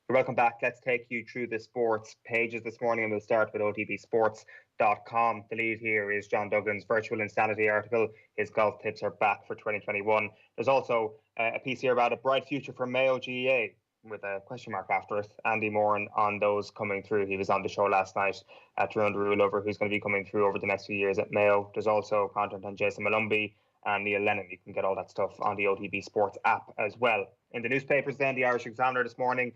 Welcome back. Let's take you through the sports pages this morning, and we'll start with OTBSports.com. The lead here is John Duggan's Virtual Insanity article. His golf tips are back for 2021. There's also a piece here about a bright future for Mayo GAA, with a question mark after it. Andy Moran on those coming through. He was on the show last night at Run the Rule Over, who's going to be coming through over the next few years at Mayo. There's also content on Jayson Molumby and Neil Lennon. You can get all that stuff on the OTB Sports app as well. In the newspapers then, the Irish Examiner this morning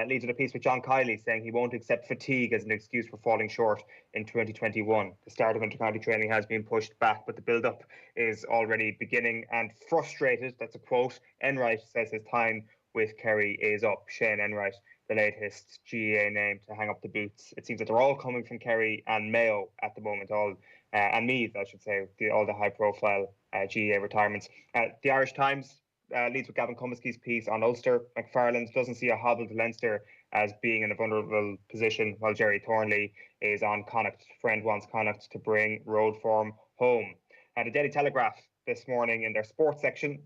leads with a piece with John Kiley saying he won't accept fatigue as an excuse for falling short in 2021. The start of inter-county training has been pushed back, but the build-up is already beginning. And frustrated, that's a quote, Enright says his time with Kerry is up. Shane Enright, the latest GAA name to hang up the boots. It seems that they're all coming from Kerry and Mayo at the moment, and Meath, I should say, all the high-profile GAA retirements. The Irish Times leads with Gavin Cummesky's piece on Ulster. McFarland doesn't see a hobble to Leinster as being in a vulnerable position, while Jerry Thornley is on Connacht. Friend wants Connacht to bring road form home. The Daily Telegraph this morning in their sports section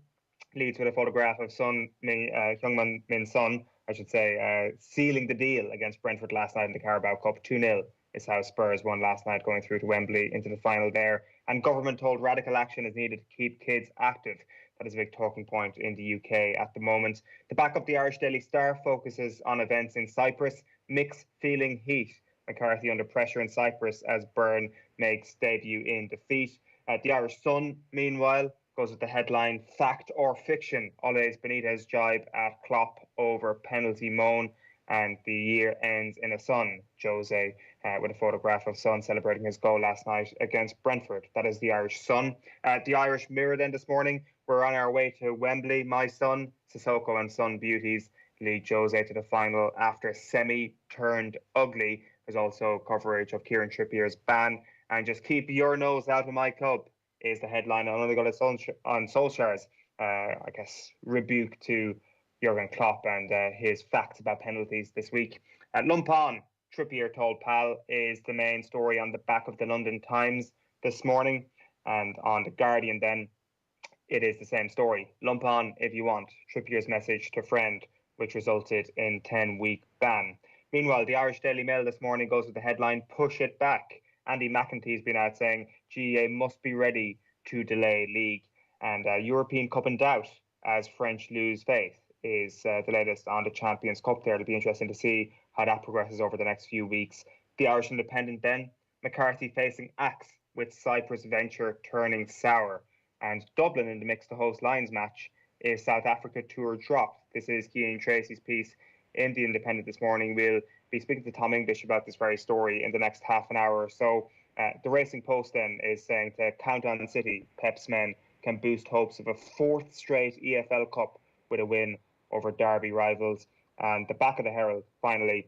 leads with a photograph of Heung-min Son, I should say, sealing the deal against Brentford last night in the Carabao Cup. 2-0 is how Spurs won last night, going through to Wembley into the final there. And government told radical action is needed to keep kids active. That is a big talking point in the UK at the moment. To back up the Irish Daily Star focuses on events in Cyprus. Mick's feeling heat. McCarthy under pressure in Cyprus as Byrne makes debut in defeat. The Irish Sun, meanwhile, goes with the headline, Fact or Fiction? Ole's Benitez jibe at Klopp over penalty moan. And the year ends in a sun. Jose with a photograph of Son celebrating his goal last night against Brentford. That is the Irish Sun. The Irish Mirror then this morning. We're on our way to Wembley. My son, Sissoko and Son Beauties lead Jose to the final after semi turned ugly. There's also coverage of Kieran Trippier's ban. And just keep your nose out of my club is the headline on Solskjaer's, I guess, rebuke to Jurgen Klopp and his facts about penalties this week. Lump on, Trippier told Pal, is the main story on the back of the London Times this morning. And on The Guardian then, it is the same story. Lump on if you want. Trippier's message to friend, which resulted in 10-week ban. Meanwhile, the Irish Daily Mail this morning goes with the headline, Push It Back. Andy McEntee's been out saying GAA must be ready to delay league. And European Cup in doubt as French lose faith is the latest on the Champions Cup there. It'll be interesting to see how that progresses over the next few weeks. The Irish Independent then, McCarthy facing axe with Cyprus venture turning sour. And Dublin in the mix to host Lions match is South Africa tour dropped. This is Cian Tracy's piece in the Independent this morning. We'll be speaking to Tom English about this very story in the next half an hour or so. The Racing Post then is saying to count on City, Pep's men can boost hopes of a fourth straight EFL Cup with a win over Derby rivals. And the back of the Herald, finally,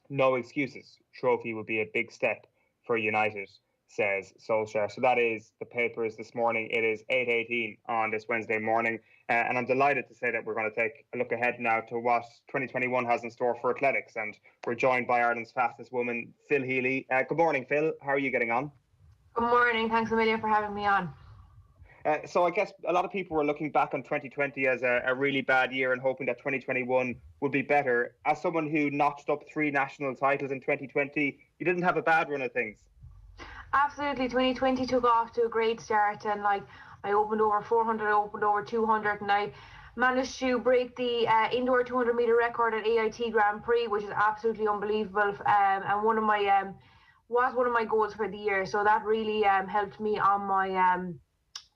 no excuses. Trophy would be a big step for United, says Solskjaer. So that is the papers this morning. It is 8:18 on this Wednesday morning. And I'm delighted to say that we're going to take a look ahead now to what 2021 has in store for athletics. And we're joined by Ireland's fastest woman, Phil Healy. Good morning, Phil. How are you getting on? Good morning. Thanks a million for having me on. So I guess a lot of people were looking back on 2020 as a really bad year and hoping that 2021 would be better. As someone who notched up 3 national titles in 2020, you didn't have a bad run of things. Absolutely. 2020 took off to a great start, and I opened over 400, I opened over 200, and I managed to break the indoor 200 metre record at AIT Grand Prix, which is absolutely unbelievable, and one of my goals for the year. So that really helped me on my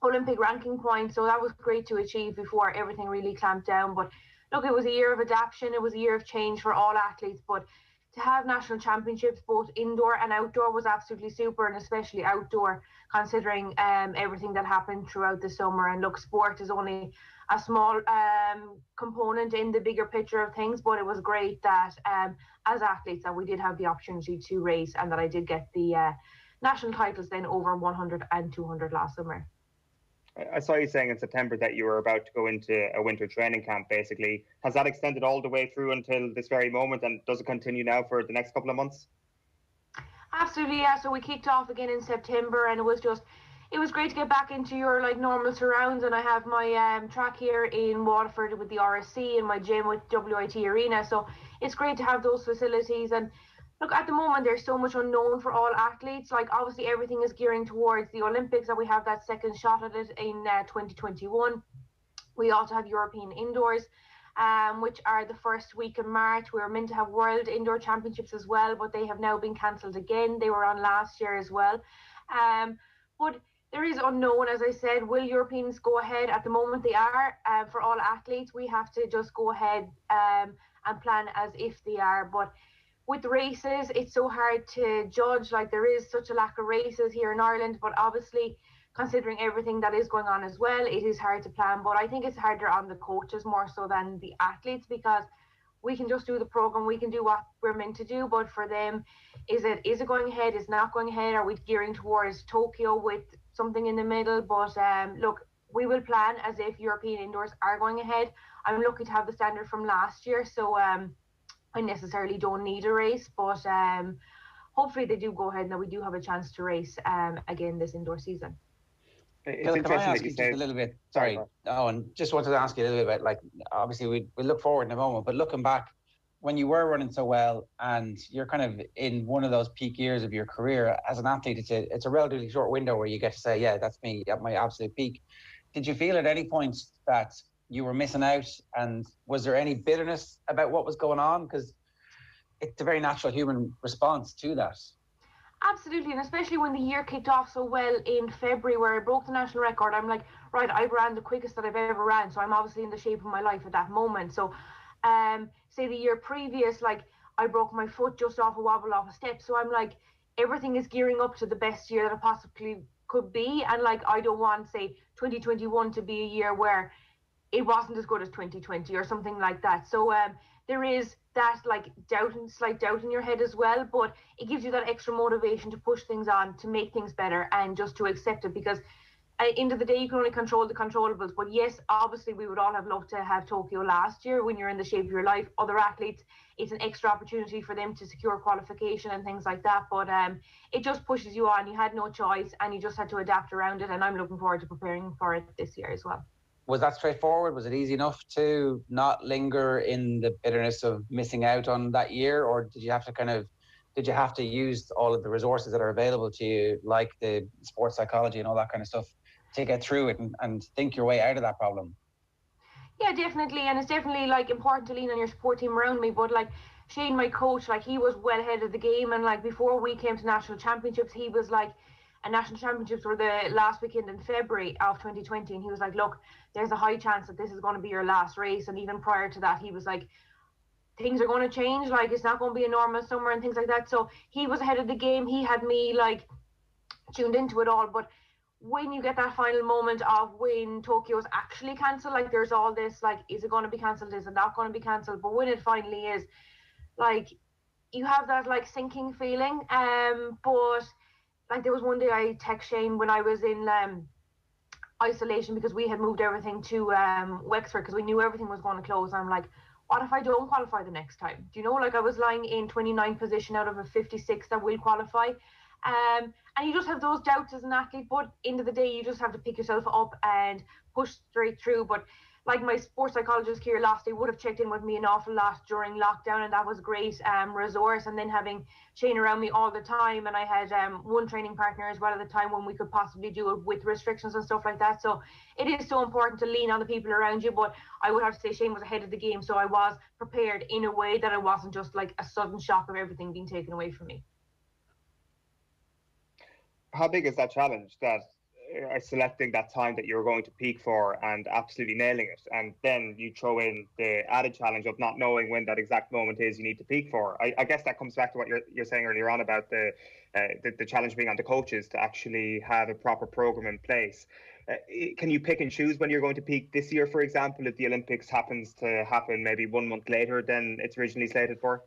Olympic ranking point. So that was great to achieve before everything really clamped down. But look, it was a year of adaptation. It was a year of change for all athletes. But to have national championships, both indoor and outdoor, was absolutely super, and especially outdoor, considering everything that happened throughout the summer. And look, sport is only a small component in the bigger picture of things, but it was great that as athletes that we did have the opportunity to race, and that I did get the national titles then over 100 and 200 last summer. I saw you saying in September that you were about to go into a winter training camp, basically. Has that extended all the way through until this very moment, and does it continue now for the next couple of months? Absolutely, yeah. So we kicked off again in September, and it was great to get back into your normal surrounds. And I have my track here in Waterford with the RSC and my gym with WIT Arena. So it's great to have those facilities. And look, at the moment, there's so much unknown for all athletes. Obviously, everything is gearing towards the Olympics, and we have that second shot at it in 2021. We also have European indoors, which are the first week in March. We were meant to have World Indoor Championships as well, but they have now been cancelled again. They were on last year as well. But There is unknown, as I said. Will Europeans go ahead? At the moment they are. For all athletes, we have to just go ahead and plan as if they are. But with the races, it's so hard to judge. Like, there is such a lack of races here in Ireland, but obviously considering everything that is going on as well, it is hard to plan. But I think it's harder on the coaches more so than the athletes, because we can just do the program, we can do what we're meant to do. But for them, is it going ahead? Is it not going ahead? Are we gearing towards Tokyo with something in the middle? But look, we will plan as if European indoors are going ahead. I'm lucky to have the standard from last year, so I necessarily don't need a race. But hopefully they do go ahead and that we do have a chance to race again this indoor season. It's interesting can I ask that you you say... just a little bit? Sorry, and just wanted to ask you a little bit. Like, obviously, we look forward in a moment, but looking back, when you were running so well, and you're kind of in one of those peak years of your career as an athlete, it's a relatively short window where you get to say, yeah, that's me at my absolute peak. Did you feel at any point that you were missing out, and was there any bitterness about what was going on? Because it's a very natural human response to that. Absolutely, and especially when the year kicked off so well in February, where I broke the national record. I'm like, right, I ran the quickest that I've ever ran, so I'm obviously in the shape of my life at that moment. So, say the year previous, like, I broke my foot just off a wobble off a step. So I'm like, everything is gearing up to the best year that it possibly could be. And like, I don't want, say, 2021 to be a year where it wasn't as good as 2020 or something like that. So there is that like slight doubt in your head as well, but it gives you that extra motivation to push things on, to make things better, and just to accept it, because at the end of the day, you can only control the controllables. But yes, obviously we would all have loved to have Tokyo last year when you're in the shape of your life. Other athletes, it's an extra opportunity for them to secure qualification and things like that, but it just pushes you on. You had no choice and you just had to adapt around it, and I'm looking forward to preparing for it this year as well. Was that straightforward? Was it easy enough to not linger in the bitterness of missing out on that year, or did you have to use all of the resources that are available to you, like the sports psychology and all that kind of stuff, to get through it and think your way out of that problem? Yeah, definitely, and it's definitely like important to lean on your support team around me. But like Shane, my coach, like, he was well ahead of the game, and like before we came to national championships, he was like, and national championships were the last weekend in February of 2020, and he was like, look, there's a high chance that this is going to be your last race. And even prior to that, he was like, things are going to change, like, it's not going to be a normal summer and things like that. So he was ahead of the game. He had me like tuned into it all. But when you get that final moment of when Tokyo's actually cancelled, like, there's all this like, is it going to be cancelled, is it not going to be cancelled? But when it finally is, like, you have that like sinking feeling. But like, there was one day I text Shane when I was in isolation, because we had moved everything to Wexford because we knew everything was going to close. I'm like, what if I don't qualify the next time? Do you know, like, I was lying in 29th position out of a 56 that will qualify. And you just have those doubts as an athlete, but end of the day, you just have to pick yourself up and push straight through. But like, my sports psychologist here last day would have checked in with me an awful lot during lockdown, and that was great resource. And then having Shane around me all the time, and I had one training partner as well at the time when we could possibly do it with restrictions and stuff like that. So it is so important to lean on the people around you. But I would have to say Shane was ahead of the game, so I was prepared in a way that it wasn't just like a sudden shock of everything being taken away from me. How big is that challenge, that selecting that time that you're going to peak for and absolutely nailing it, and then you throw in the added challenge of not knowing when that exact moment is you need to peak for? I guess that comes back to what you're saying earlier on about the challenge being on the coaches to actually have a proper program in place. Can you pick and choose when you're going to peak this year, for example, if the Olympics happens to happen maybe 1 month later than it's originally slated for?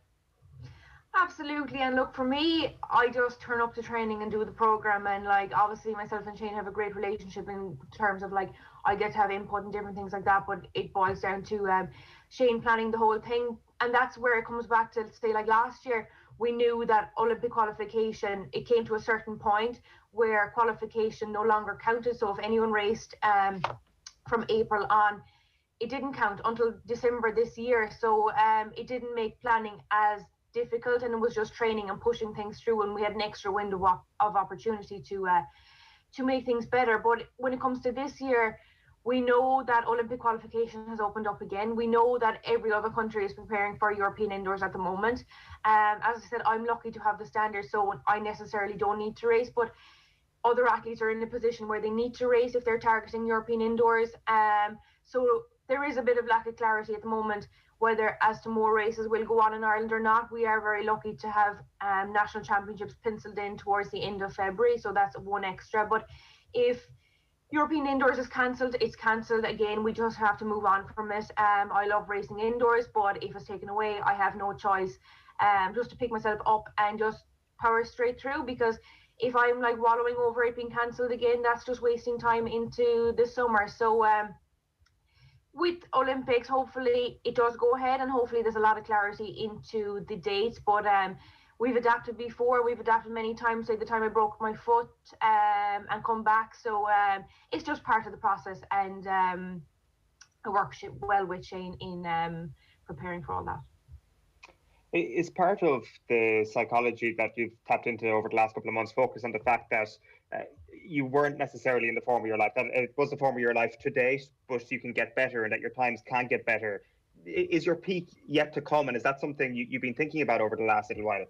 Absolutely. And look, for me, I just turn up to training and do the program, and like, obviously myself and Shane have a great relationship in terms of like, I get to have input and different things like that, but it boils down to Shane planning the whole thing. And that's where it comes back to, say, like last year, we knew that Olympic qualification, it came to a certain point where qualification no longer counted. So if anyone raced from April on, it didn't count until December this year. So it didn't make planning as difficult, and it was just training and pushing things through, and we had an extra window of opportunity to make things better. But when it comes to this year, we know that Olympic qualification has opened up again. We know that every other country is preparing for European indoors at the moment. As I said, I'm lucky to have the standard, so I necessarily don't need to race. But other athletes are in a position where they need to race if they're targeting European indoors. So there is a bit of lack of clarity at the moment whether as to more races will go on in Ireland or not. We are very lucky to have national championships penciled in towards the end of February, so that's one extra. But if European indoors is cancelled, it's cancelled again. We just have to move on from it. I love racing indoors, but if it's taken away, I have no choice just to pick myself up and just power straight through, because if I'm like wallowing over it being cancelled again, that's just wasting time into the summer. So with Olympics, hopefully it does go ahead, and hopefully there's a lot of clarity into the dates. But we've adapted before. We've adapted many times, say the time I broke my foot and come back. So it's just part of the process, and I work well with Shane in preparing for all that. Is part of the psychology that you've tapped into over the last couple of months focus on the fact that you weren't necessarily in the form of your life, that it was the form of your life to date, but you can get better and that your times can get better? Is your peak yet to come, and is that something you've been thinking about over the last little while?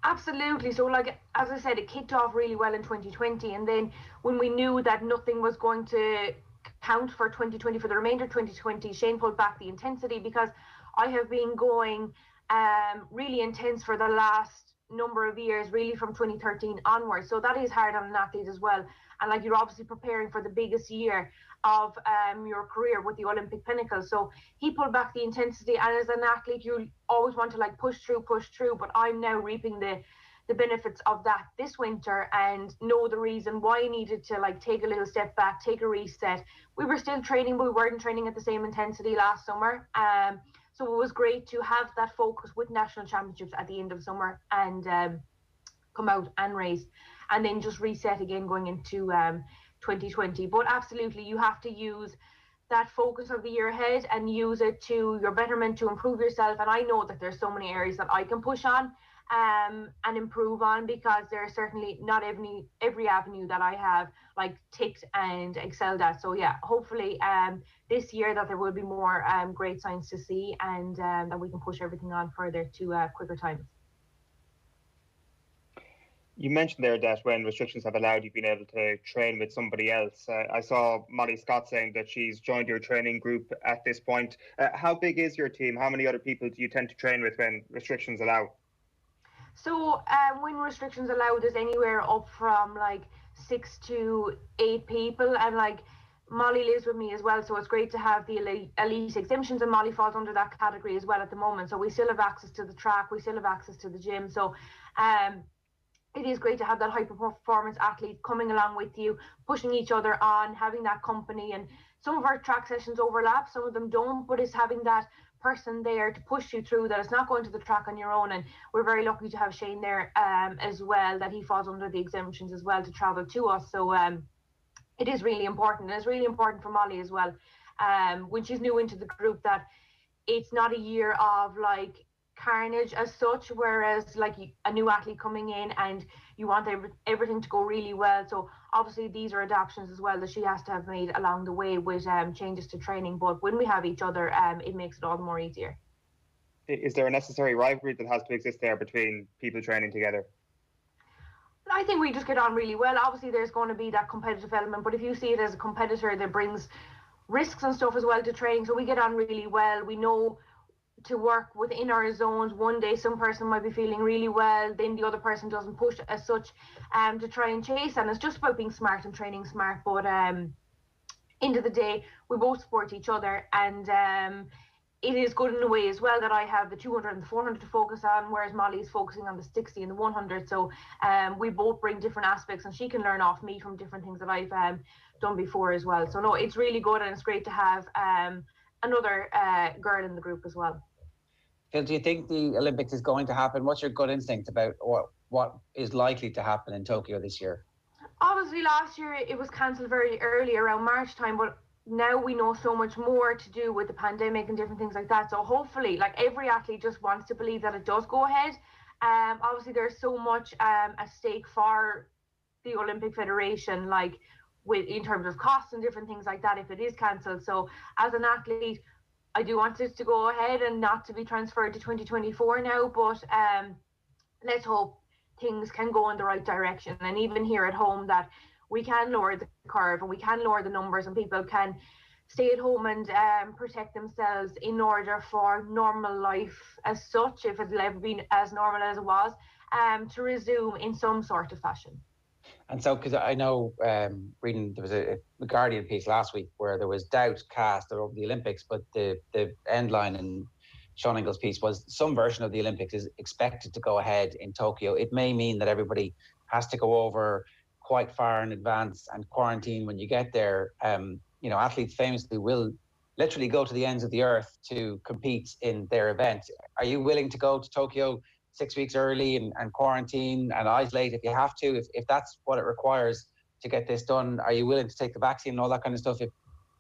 Absolutely. So like, as I said, it kicked off really well in 2020, and then when we knew that nothing was going to count for 2020, for the remainder of 2020, Shane pulled back the intensity, because I have been going really intense for the last number of years, really from 2013 onwards. So that is hard on an athlete as well. And like, you're obviously preparing for the biggest year of your career with the Olympic pinnacle. So he pulled back the intensity, and as an athlete, you always want to like push through. But I'm now reaping the benefits of that this winter, and know the reason why I needed to like take a little step back, take a reset. We were still training, but we weren't training at the same intensity last summer. So it was great to have that focus with national championships at the end of summer and come out and race, and then just reset again going into 2020. But absolutely, you have to use that focus of the year ahead and use it to your betterment, to improve yourself. And I know that there's so many areas that I can push on and improve on, because there's certainly not every avenue that I have like ticked and excelled at. So yeah, hopefully this year that there will be more great signs to see, and that we can push everything on further to quicker times. You mentioned there that when restrictions have allowed, you've been able to train with somebody else. I saw Molly Scott saying that she's joined your training group at this point. How big is your team? How many other people do you tend to train with when restrictions allow? So when restrictions allow, there's anywhere up from like 6 to 8 people, and like Molly lives with me as well, so it's great to have the elite exemptions, and Molly falls under that category as well at the moment. So we still have access to the track, we still have access to the gym. So it is great to have that high performance athlete coming along with you, pushing each other on, having that company. And some of our track sessions overlap, some of them don't, but it's having that person there to push you through, that it's not going to the track on your own. And we're very lucky to have Shane there as well, that he falls under the exemptions as well to travel to us. So it is really important, and it's really important for Molly as well when she's new into the group, that it's not a year of like carnage as such, whereas like a new athlete coming in and you want everything to go really well. So obviously these are adaptations as well that she has to have made along the way with changes to training, but when we have each other, it makes it all the more easier. Is there a necessary rivalry that has to exist there between people training together? I think we just get on really well. Obviously there's going to be that competitive element, but if you see it as a competitor, that brings risks and stuff as well to training. So we get on really well. We know to work within our zones. One day some person might be feeling really well, then the other person doesn't push as such to try and chase, and it's just about being smart and training smart. But end of the day, we both support each other, and it is good in a way as well that I have the 200 and the 400 to focus on, whereas Molly is focusing on the 60 and the 100. So we both bring different aspects, and she can learn off me from different things that I've done before as well. So no, it's really good, and it's great to have another girl in the group as well. Phil, do you think the Olympics is going to happen? What's your gut instinct about what is likely to happen in Tokyo this year? Obviously last year it was cancelled very early around March time, but now we know so much more to do with the pandemic and different things like that. So hopefully, like, every athlete just wants to believe that it does go ahead. Obviously there's so much at stake for the Olympic Federation, like in terms of costs and different things like that if it is cancelled. So as an athlete, I do want it to go ahead and not to be transferred to 2024 now, but let's hope things can go in the right direction. And even here at home, that we can lower the curve and we can lower the numbers, and people can stay at home and protect themselves in order for normal life as such, if it'll ever be as normal as it was, to resume in some sort of fashion. And so, because I know, reading, there was a Guardian piece last week where there was doubt cast over the Olympics, but the end line in Sean Ingall's piece was some version of the Olympics is expected to go ahead in Tokyo. It may mean that everybody has to go over quite far in advance and quarantine when you get there. Athletes famously will literally go to the ends of the earth to compete in their event. Are you willing to go to Tokyo 6 weeks early and quarantine and isolate if you have to, if that's what it requires to get this done? Are you willing to take the vaccine and all that kind of stuff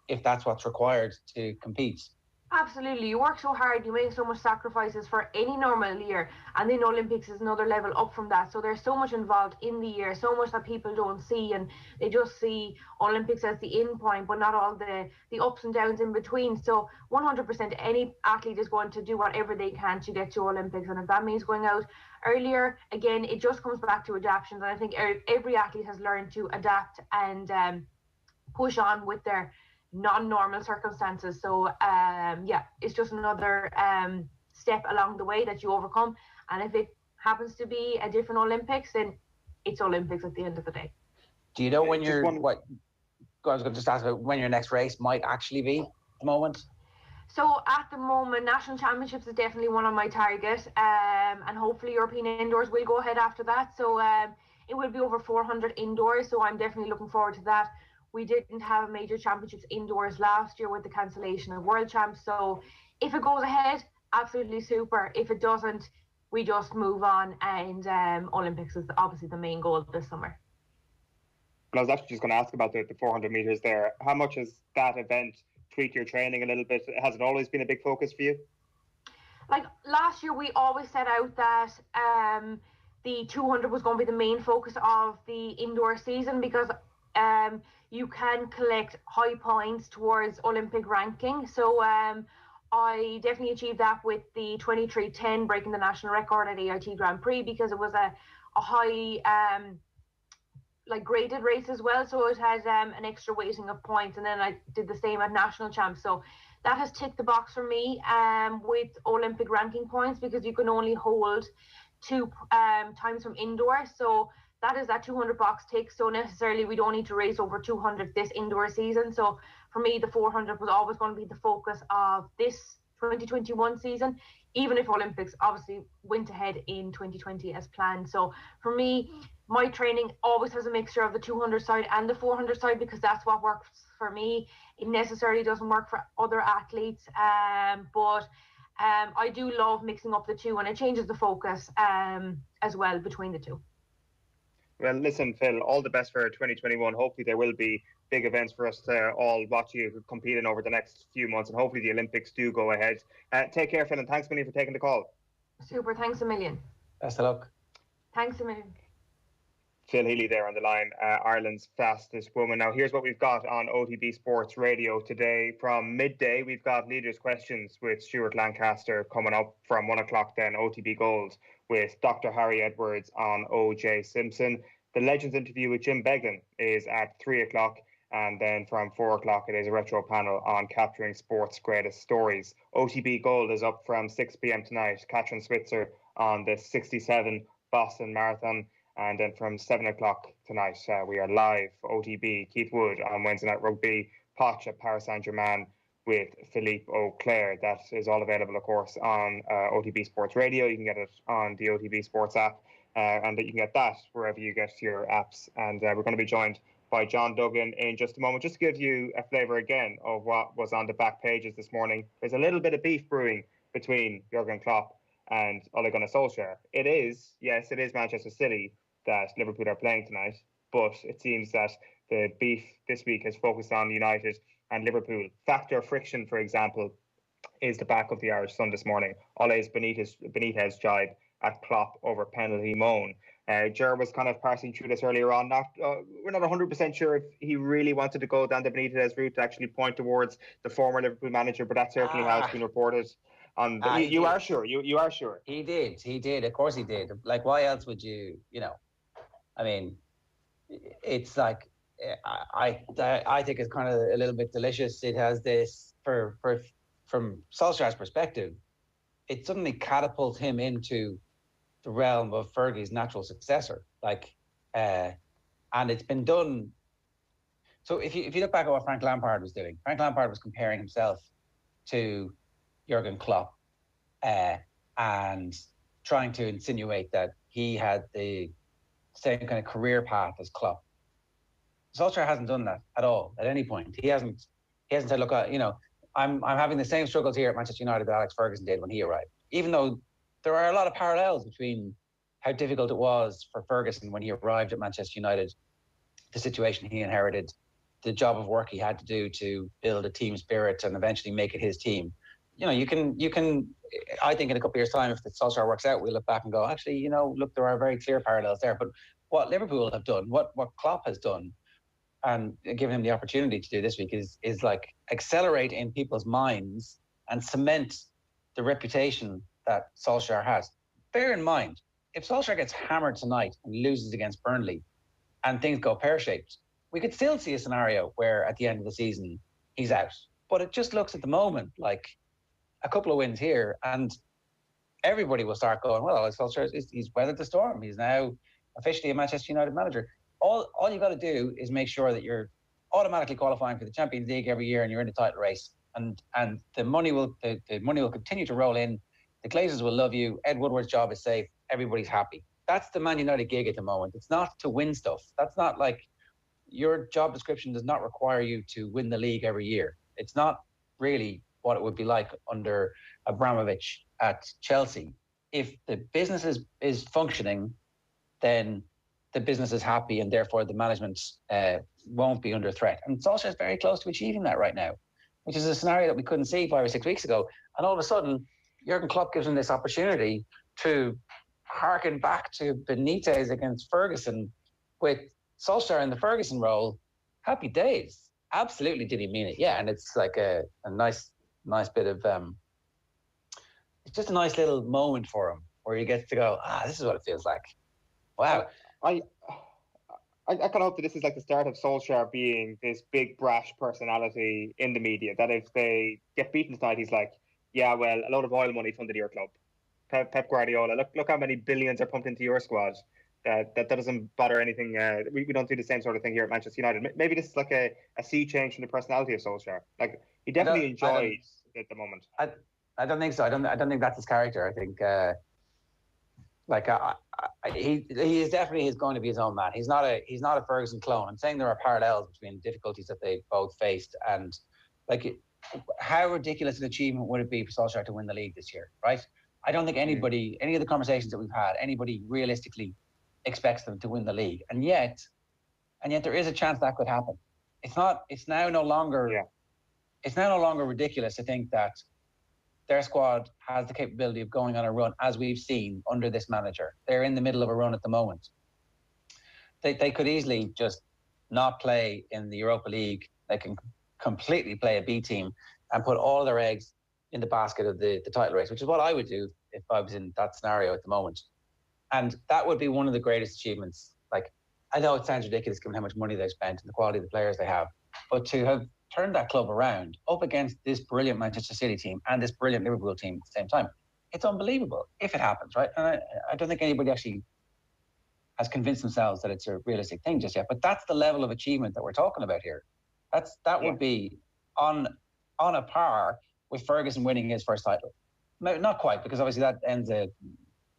if that's what's required to compete? Absolutely. You work so hard, you make so much sacrifices for any normal year, and then Olympics is another level up from that. So there's so much involved in the year, so much that people don't see, and they just see Olympics as the end point, but not all the ups and downs in between. So 100% any athlete is going to do whatever they can to get to Olympics, and if that means going out earlier, again, it just comes back to adaptations. And I think every athlete has learned to adapt and push on with their non-normal circumstances. So it's just another step along the way that you overcome, and if it happens to be a different Olympics, then it's Olympics at the end of the day. Do you know when I was going to just ask about when your next race might actually be at the moment? So at the moment, National Championships is definitely one on my target, and hopefully European Indoors will go ahead after that. So it will be over 400 indoors, so I'm definitely looking forward to that. We didn't have major championships indoors last year with the cancellation of World Champs. So if it goes ahead, absolutely super. If it doesn't, we just move on. And Olympics is obviously the main goal this summer. I was actually just going to ask about the 400 metres there. How much has that event tweaked your training a little bit? Has it always been a big focus for you? Like last year, we always set out that the 200 was going to be the main focus of the indoor season, because you can collect high points towards Olympic ranking. So I definitely achieved that with the 23:10, breaking the national record at AIT Grand Prix, because it was a high graded race as well. So it had an extra weighting of points, and then I did the same at national champs. So that has ticked the box for me with Olympic ranking points, because you can only hold 2 times from indoor. So that is that 200 box tick. So necessarily we don't need to race over 200 this indoor season. So for me, the 400 was always going to be the focus of this 2021 season, even if Olympics obviously went ahead in 2020 as planned. So for me, my training always has a mixture of the 200 side and the 400 side, because that's what works for me. It necessarily doesn't work for other athletes, but I do love mixing up the two, and it changes the focus as well between the two. Well, listen, Phil, all the best for 2021. Hopefully there will be big events for us to all watch you compete in over the next few months, and hopefully the Olympics do go ahead. Take care, Phil, and thanks a million for taking the call. Super, thanks a million. Best of luck. Thanks a million. Phil Healy there on the line, Ireland's fastest woman. Now, here's what we've got on OTB Sports Radio today. From midday, we've got Leaders' Questions with Stuart Lancaster coming up. From 1 o'clock then, OTB Gold with Dr. Harry Edwards on O.J. Simpson. The Legends interview with Jim Beglin is at 3 o'clock. And then from 4 o'clock, it is a retro panel on capturing sports' greatest stories. OTB Gold is up from 6 p.m. tonight. Catherine Switzer on the 67 Boston Marathon. And then from 7 o'clock tonight, we are live. OTB Keith Wood on Wednesday Night Rugby. Poch at Paris Saint-Germain with Philippe Auclair. That is all available, of course, on OTB Sports Radio. You can get it on the OTB Sports app, and you can get that wherever you get your apps. And we're going to be joined by John Duggan in just a moment, just to give you a flavour again of what was on the back pages this morning. There's a little bit of beef brewing between Jurgen Klopp and Ole Gunnar Solskjaer. It is Manchester City that Liverpool are playing tonight, but it seems that the beef this week has focused on United and Liverpool. Factor friction, for example, is the back of the Irish Sun this morning. Ole's Benitez jibe at Klopp over penalty moan. Gerrard was kind of parsing through this earlier on. We're not 100% sure if he really wanted to go down the Benitez route to actually point towards the former Liverpool manager, but that certainly has been reported. on the, you are sure. You are sure. He did. Of course he did. Like, why else would you? I mean, it's like I think it's kind of a little bit delicious. It has this from Solskjaer's perspective, it suddenly catapults him into the realm of Fergie's natural successor. Like, and it's been done. So if you look back at what Frank Lampard was doing, Frank Lampard was comparing himself to Jurgen Klopp, and trying to insinuate that he had the same kind of career path as Klopp. Solskjaer hasn't done that at all at any point. He hasn't said, look, I'm having the same struggles here at Manchester United that Alex Ferguson did when he arrived. Even though there are a lot of parallels between how difficult it was for Ferguson when he arrived at Manchester United, the situation he inherited, the job of work he had to do to build a team spirit and eventually make it his team. You can. I think in a couple of years' time, if the Solskjaer works out, we'll look back and go, actually, look, there are very clear parallels there. But what Liverpool have done, what Klopp has done, and given him the opportunity to do this week is like accelerate in people's minds and cement the reputation that Solskjaer has. Bear in mind, if Solskjaer gets hammered tonight and loses against Burnley and things go pear-shaped, we could still see a scenario where at the end of the season he's out. But it just looks at the moment like a couple of wins here and everybody will start going, well, Solskjaer, he's weathered the storm. He's now officially a Manchester United manager. All you got to do is make sure that you're automatically qualifying for the Champions League every year and you're in the title race. And the money will continue to roll in. The Glazers will love you. Ed Woodward's job is safe. Everybody's happy. That's the Man United gig at the moment. It's not to win stuff. That's not like your job description does not require you to win the league every year. It's not really what it would be like under Abramovich at Chelsea. If the business is functioning, then the business is happy and therefore the management won't be under threat. And Solskjaer is very close to achieving that right now, which is a scenario that we couldn't see 5 or 6 weeks ago. And all of a sudden, Jurgen Klopp gives him this opportunity to harken back to Benitez against Ferguson with Solskjaer in the Ferguson role. Happy days. Absolutely did he mean it. Yeah, and it's like a nice bit of... it's just a nice little moment for him where he gets to go, this is what it feels like. Wow. I kind of hope that this is like the start of Solskjaer being this big brash personality in the media, that if they get beaten tonight, he's like, yeah, well, a load of oil money funded your club. Pep Guardiola, look how many billions are pumped into your squad. That doesn't bother anything. We don't do the same sort of thing here at Manchester United. Maybe this is like a sea change from the personality of Solskjaer. Like, he definitely enjoys it at the moment. I don't think so. I don't think that's his character. I think he is definitely going to be his own man. He's not a Ferguson clone. I'm saying there are parallels between difficulties that they both faced, and like how ridiculous an achievement would it be for Solskjaer to win the league this year, right? I don't think anybody, any of the conversations that we've had, anybody realistically expects them to win the league, and yet there is a chance that could happen. It's now no longer ridiculous to think that their squad has the capability of going on a run, as we've seen under this manager. They're in the middle of a run at the moment. They could easily just not play in the Europa League. They can completely play a B team and put all their eggs in the basket of the title race, which is what I would do if I was in that scenario at the moment. And that would be one of the greatest achievements. Like, I know it sounds ridiculous given how much money they've spent and the quality of the players they have, but to have turned that club around up against this brilliant Manchester City team and this brilliant Liverpool team at the same time, it's unbelievable if it happens, right? And I don't think anybody actually has convinced themselves that it's a realistic thing just yet, but that's the level of achievement that we're talking about here. That would be on a par with Ferguson winning his first title. Not quite, because obviously that ends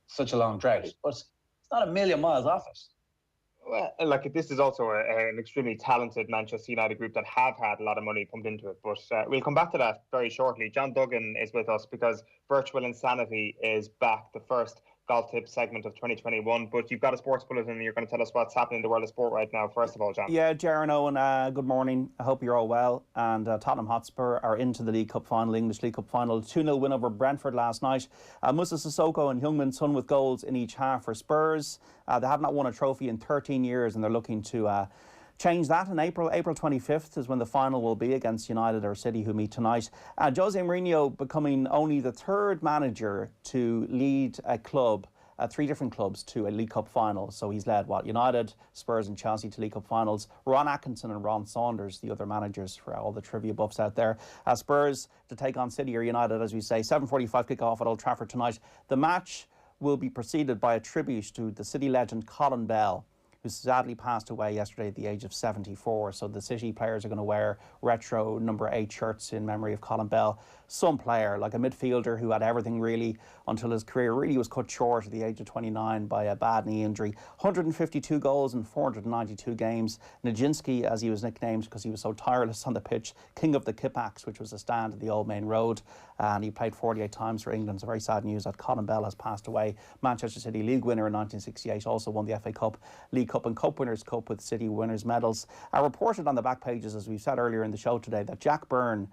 such a long drought, but it's not a million miles off it. Well, like, this is also an extremely talented Manchester United group that have had a lot of money pumped into it. But we'll come back to that very shortly. John Duggan is with us because Virtual Insanity is back, the first golf tip segment of 2021. But you've got a sports bulletin and you're going to tell us what's happening in the world of sport right now. First of all, John. Yeah, Gerrard and Eoin, good morning. I hope you're all well. And Tottenham Hotspur are into the League Cup final, English League Cup final. 2-0 win over Brentford last night. Musa Sissoko and Heung-min Son with goals in each half for Spurs. They have not won a trophy in 13 years and they're looking to change that in April. April 25th is when the final will be against United or City, who meet tonight. Jose Mourinho becoming only the third manager to lead a club, 3 different clubs, to a League Cup final. So he's led, United, Spurs and Chelsea to League Cup finals. Ron Atkinson and Ron Saunders, the other managers, for all the trivia buffs out there. Spurs to take on City or United, as we say. 7:45 kick-off at Old Trafford tonight. The match will be preceded by a tribute to the City legend Colin Bell, who sadly passed away yesterday at the age of 74. So the City players are going to wear retro number 8 shirts in memory of Colin Bell. Some player, like a midfielder who had everything really until his career really was cut short at the age of 29 by a bad knee injury. 152 goals in 492 games. Nijinsky, as he was nicknamed because he was so tireless on the pitch, king of the kipaks, which was a stand at the Old Main Road. And he played 48 times for England. It's very sad news that Colin Bell has passed away. Manchester City League winner in 1968, also won the FA Cup, League Cup and Cup Winners' Cup with City winners' medals. I reported on the back pages, as we said earlier in the show today, that Jack Byrne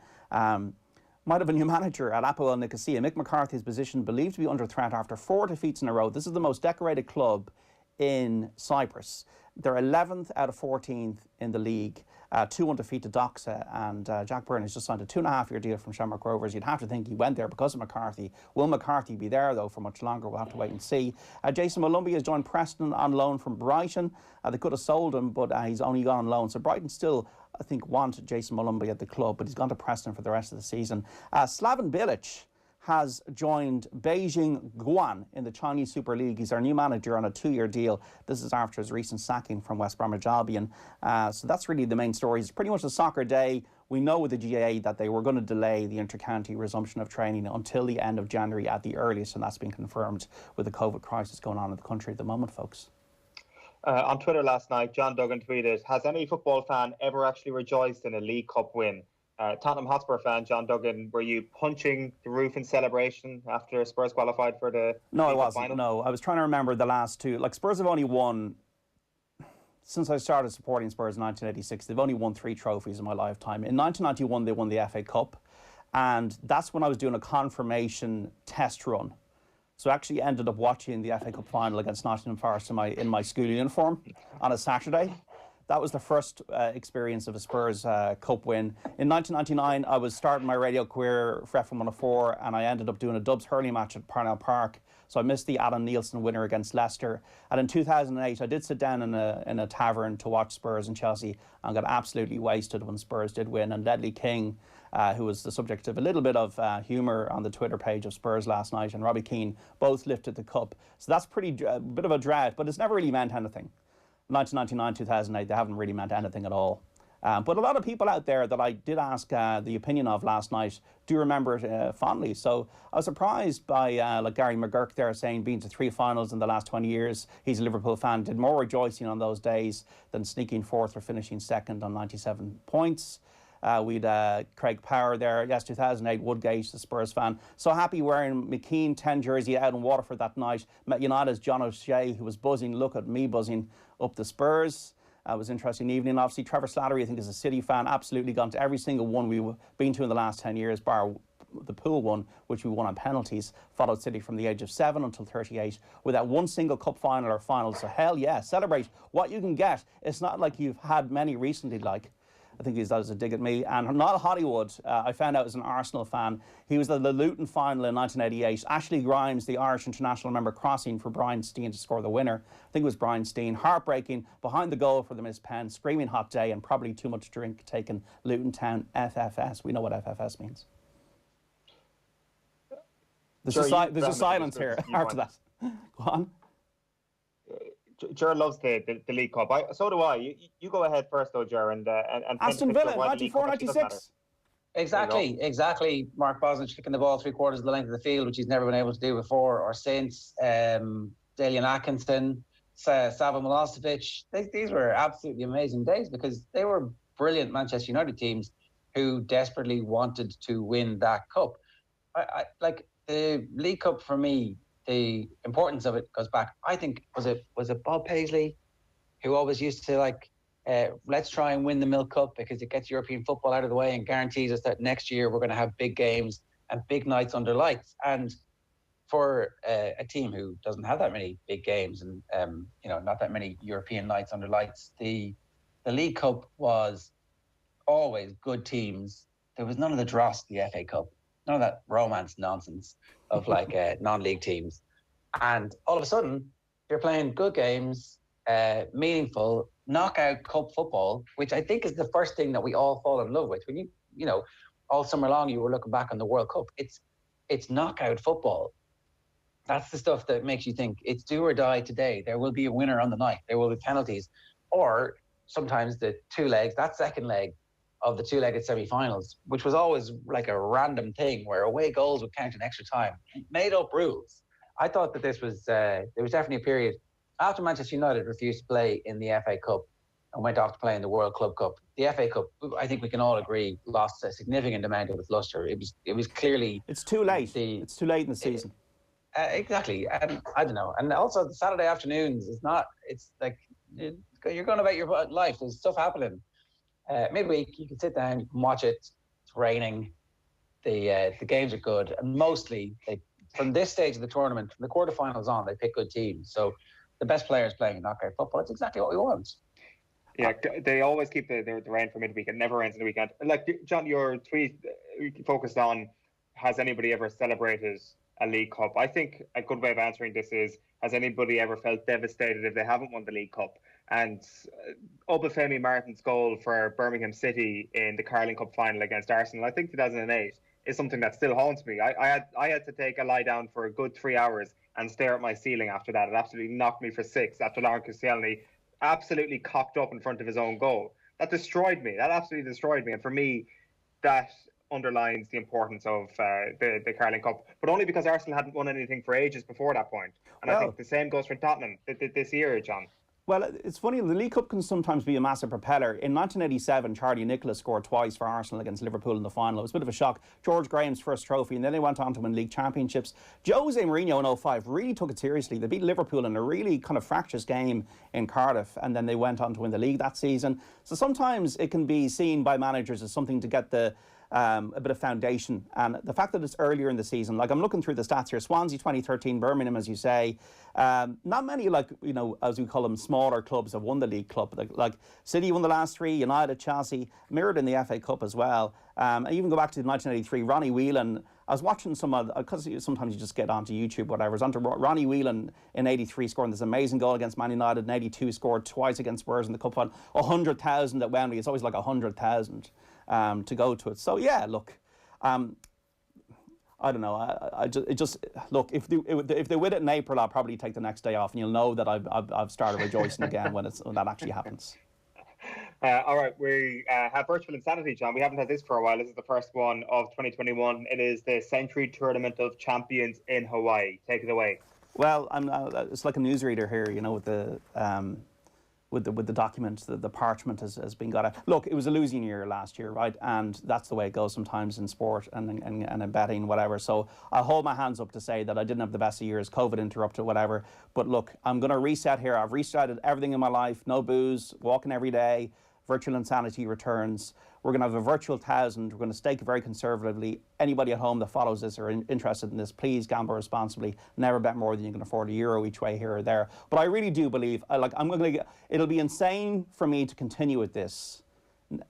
might have a new manager at Apoel Nicosia. Mick McCarthy's position believed to be under threat after 4 defeats in a row. This is the most decorated club in Cyprus. They're 11th out of 14th in the league. 2 undefeated Doxa, and Jack Byrne has just signed a 2.5-year deal from Shamrock Rovers. You'd have to think he went there because of McCarthy. Will McCarthy be there, though, for much longer? We'll have to wait and see. Jayson Molumby has joined Preston on loan from Brighton. They could have sold him, but he's only gone on loan. So Brighton still, I think, want Jayson Molumby at the club, but he's gone to Preston for the rest of the season. Slaven Bilic has joined Beijing Guan in the Chinese Super League. He's our new manager on a 2-year deal. This is after his recent sacking from West Bromwich Albion. So that's really the main story. It's pretty much a soccer day. We know with the GAA that they were going to delay the inter-county resumption of training until the end of January at the earliest, and that's been confirmed with the COVID crisis going on in the country at the moment, folks. On Twitter last night, John Duggan tweeted, "Has any football fan ever actually rejoiced in a League Cup win?" Tottenham Hotspur fan John Duggan, were you punching the roof in celebration after Spurs qualified for the No, I League Cup wasn't. final? No, I was trying to remember the last 2. Like, Spurs have only won, since I started supporting Spurs in 1986, they've only won 3 trophies in my lifetime. In 1991, they won the FA Cup, and that's when I was doing a confirmation test run. So I actually ended up watching the FA Cup final against Nottingham Forest in my school uniform on a Saturday. That was the first experience of a Spurs Cup win. In 1999, I was starting my radio career for FM 104, and I ended up doing a Dubs hurling match at Parnell Park. So I missed the Alan Nielsen winner against Leicester. And in 2008, I did sit down in a tavern to watch Spurs and Chelsea and got absolutely wasted when Spurs did win. And Ledley King, who was the subject of a little bit of humour on the Twitter page of Spurs last night, and Robbie Keane both lifted the cup. So that's a bit of a drought, but it's never really meant anything. 1999, 2008, they haven't really meant anything at all. But a lot of people out there that I did ask the opinion of last night do remember it fondly. So I was surprised by like Gary McGurk there saying been to 3 finals in the last 20 years. He's a Liverpool fan, did more rejoicing on those days than sneaking 4th or finishing 2nd on 97 points. We'd Craig Power there. Yes, 2008, Woodgate, the Spurs fan. So happy wearing McKean 10 jersey out in Waterford that night. Met United's John O'Shea, who was buzzing. Look at me buzzing up the Spurs. It was an interesting evening. Obviously, Trevor Slattery, I think, is a City fan. Absolutely gone to every single one we've been to in the last 10 years, bar the pool one, which we won on penalties. Followed City from the age of 7 until 38 without one single cup final or final. So hell yeah, celebrate what you can get. It's not like you've had many recently, like. I think that was a dig at me. And Niall Hollywood, I found out as an Arsenal fan. He was at the Luton final in 1988. Ashley Grimes, the Irish international member, crossing for Brian Steen to score the winner. I think it was Brian Steen. Heartbreaking, behind the goal for the missed pen, screaming hot day, and probably too much drink taken. Luton Town FFS. We know what FFS means. There's a silence here after that. Go on. Ger loves the League Cup. So do I. You go ahead first, though, Ger. And Aston Villa, 94, 96. Exactly. Mark Bosnich kicking the ball 3/4 of the length of the field, which he's never been able to do before or since. Dalian Atkinson, Savo Milosevic. These were absolutely amazing days because they were brilliant Manchester United teams who desperately wanted to win that cup. I like the League Cup for me. The importance of it goes back. I think was it Bob Paisley, who always used to let's try and win the Milk Cup because it gets European football out of the way and guarantees us that next year we're going to have big games and big nights under lights. And for a team who doesn't have that many big games and not that many European nights under lights, the the League Cup was always good teams. There was none of the dross in the FA Cup, none of that romance nonsense of like non-league teams. And all of a sudden, you're playing good games, meaningful knockout cup football, which I think is the first thing that we all fall in love with. When you know, all summer long you were looking back on the World Cup. It's knockout football. That's the stuff that makes you think it's do or die today. There will be a winner on the night. There will be penalties, or sometimes the two legs. That second leg of the two-legged semi-finals, which was always like a random thing where away goals would count in extra time. Made up rules. I thought that this was there was definitely a period after Manchester United refused to play in the FA Cup and went off to play in the World Club Cup. The FA Cup, I think we can all agree, lost a significant amount of its luster. It was clearly it's too late. It's too late in the season. Exactly, and I don't know. And also the Saturday afternoons is not. It's like you're going about your life. There's stuff happening. Midweek, you can sit down, you can watch it. It's raining. The games are good, and mostly from this stage of the tournament, from the quarterfinals on, they pick good teams. So the best players playing knockout football. It's exactly what we want. Yeah, they always keep the rain for midweek. It never rains in the weekend. Like, John, your tweet focused on, has anybody ever celebrated a League Cup? I think a good way of answering this is, has anybody ever felt devastated if they haven't won the League Cup? And Obafemi Martin's goal for Birmingham City in the Carling Cup final against Arsenal, I think 2008, is something that still haunts me. I had to take a lie down for a good 3 hours and stare at my ceiling after that. It absolutely knocked me for six after Lauren Koscielny absolutely cocked up in front of his own goal. That destroyed me. That absolutely destroyed me. And for me, that underlines the importance of the Carling Cup, but only because Arsenal hadn't won anything for ages before that point. And I think the same goes for Tottenham this year, John. Well, it's funny, the League Cup can sometimes be a massive propeller. In 1987, Charlie Nicholas scored twice for Arsenal against Liverpool in the final. It was a bit of a shock. George Graham's first trophy, and then they went on to win league championships. Jose Mourinho in 05 really took it seriously. They beat Liverpool in a really kind of fractious game in Cardiff, and then they went on to win the league that season. So sometimes it can be seen by managers as something to get a bit of foundation. And the fact that it's earlier in the season, like I'm looking through the stats here, Swansea 2013, Birmingham, as you say, not many, like, you know, as we call them, smaller clubs have won the League Cup. Like City won the last three, United, Chelsea, mirrored in the FA Cup as well. I even go back to 1983, Ronnie Whelan. I was watching because sometimes you just get onto YouTube, whatever. I was onto Ronnie Whelan in 83 scoring this amazing goal against Man United. In 82 scored twice against Spurs in the cup final. 100,000 at Wembley. It's always like 100,000 to go to it. So yeah, look, I don't know. Look, if they win it in April, I'll probably take the next day off, and you'll know that I've started rejoicing again when that actually happens. All right, we have virtual insanity, John. We haven't had this for a while. This is the first one of 2021. It is the Century Tournament of Champions in Hawaii. Take it away. Well, it's like a newsreader here, you know, with the document, the parchment has been got out. Look, it was a losing year last year, right? And that's the way it goes sometimes in sport and in betting, whatever. So I'll hold my hands up to say that I didn't have the best of years, COVID interrupted, whatever. But look, I'm going to reset here. I've restarted everything in my life. No booze, walking every day. Virtual insanity returns. We're going to have a virtual 1,000. We're going to stake it very conservatively. Anybody at home that follows this or interested in this, please gamble responsibly. Never bet more than you can afford, €1 each way here or there. But I really do believe, it'll be insane for me to continue with this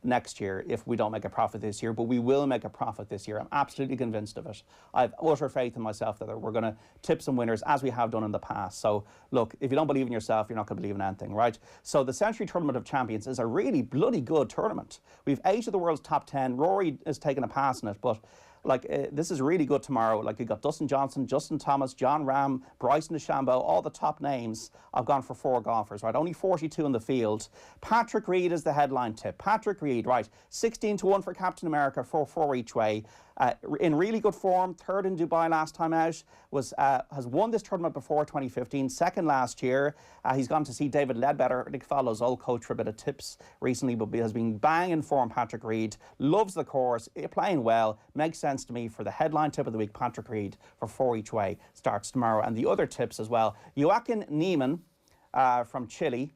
next year if we don't make a profit this year, but we will make a profit this year. I'm absolutely convinced of it. I have utter faith in myself that we're going to tip some winners as we have done in the past. So look, if you don't believe in yourself, you're not going to believe in anything, right? So the Century Tournament of Champions is a really bloody good tournament. We've 8 of the world's top 10. Rory has taken a pass in it, but this is really good tomorrow. Like, you've got Dustin Johnson, Justin Thomas, John Ram, Bryson DeChambeau, all the top names. I've gone for 4 golfers, right? Only 42 in the field. Patrick Reed is the headline tip. Patrick Reed, right? 16-1 for Captain America, 4 each way. In really good form, 3rd in Dubai last time out, has won this tournament before 2015, 2nd last year. He's gone to see David Ledbetter, Nick Fallow's old coach, for a bit of tips recently, but has been bang in form. Patrick Reed loves the course, playing well. Makes sense to me for the headline tip of the week. Patrick Reed for 4 each way starts tomorrow. And the other tips as well. Joaquin Niemann from Chile,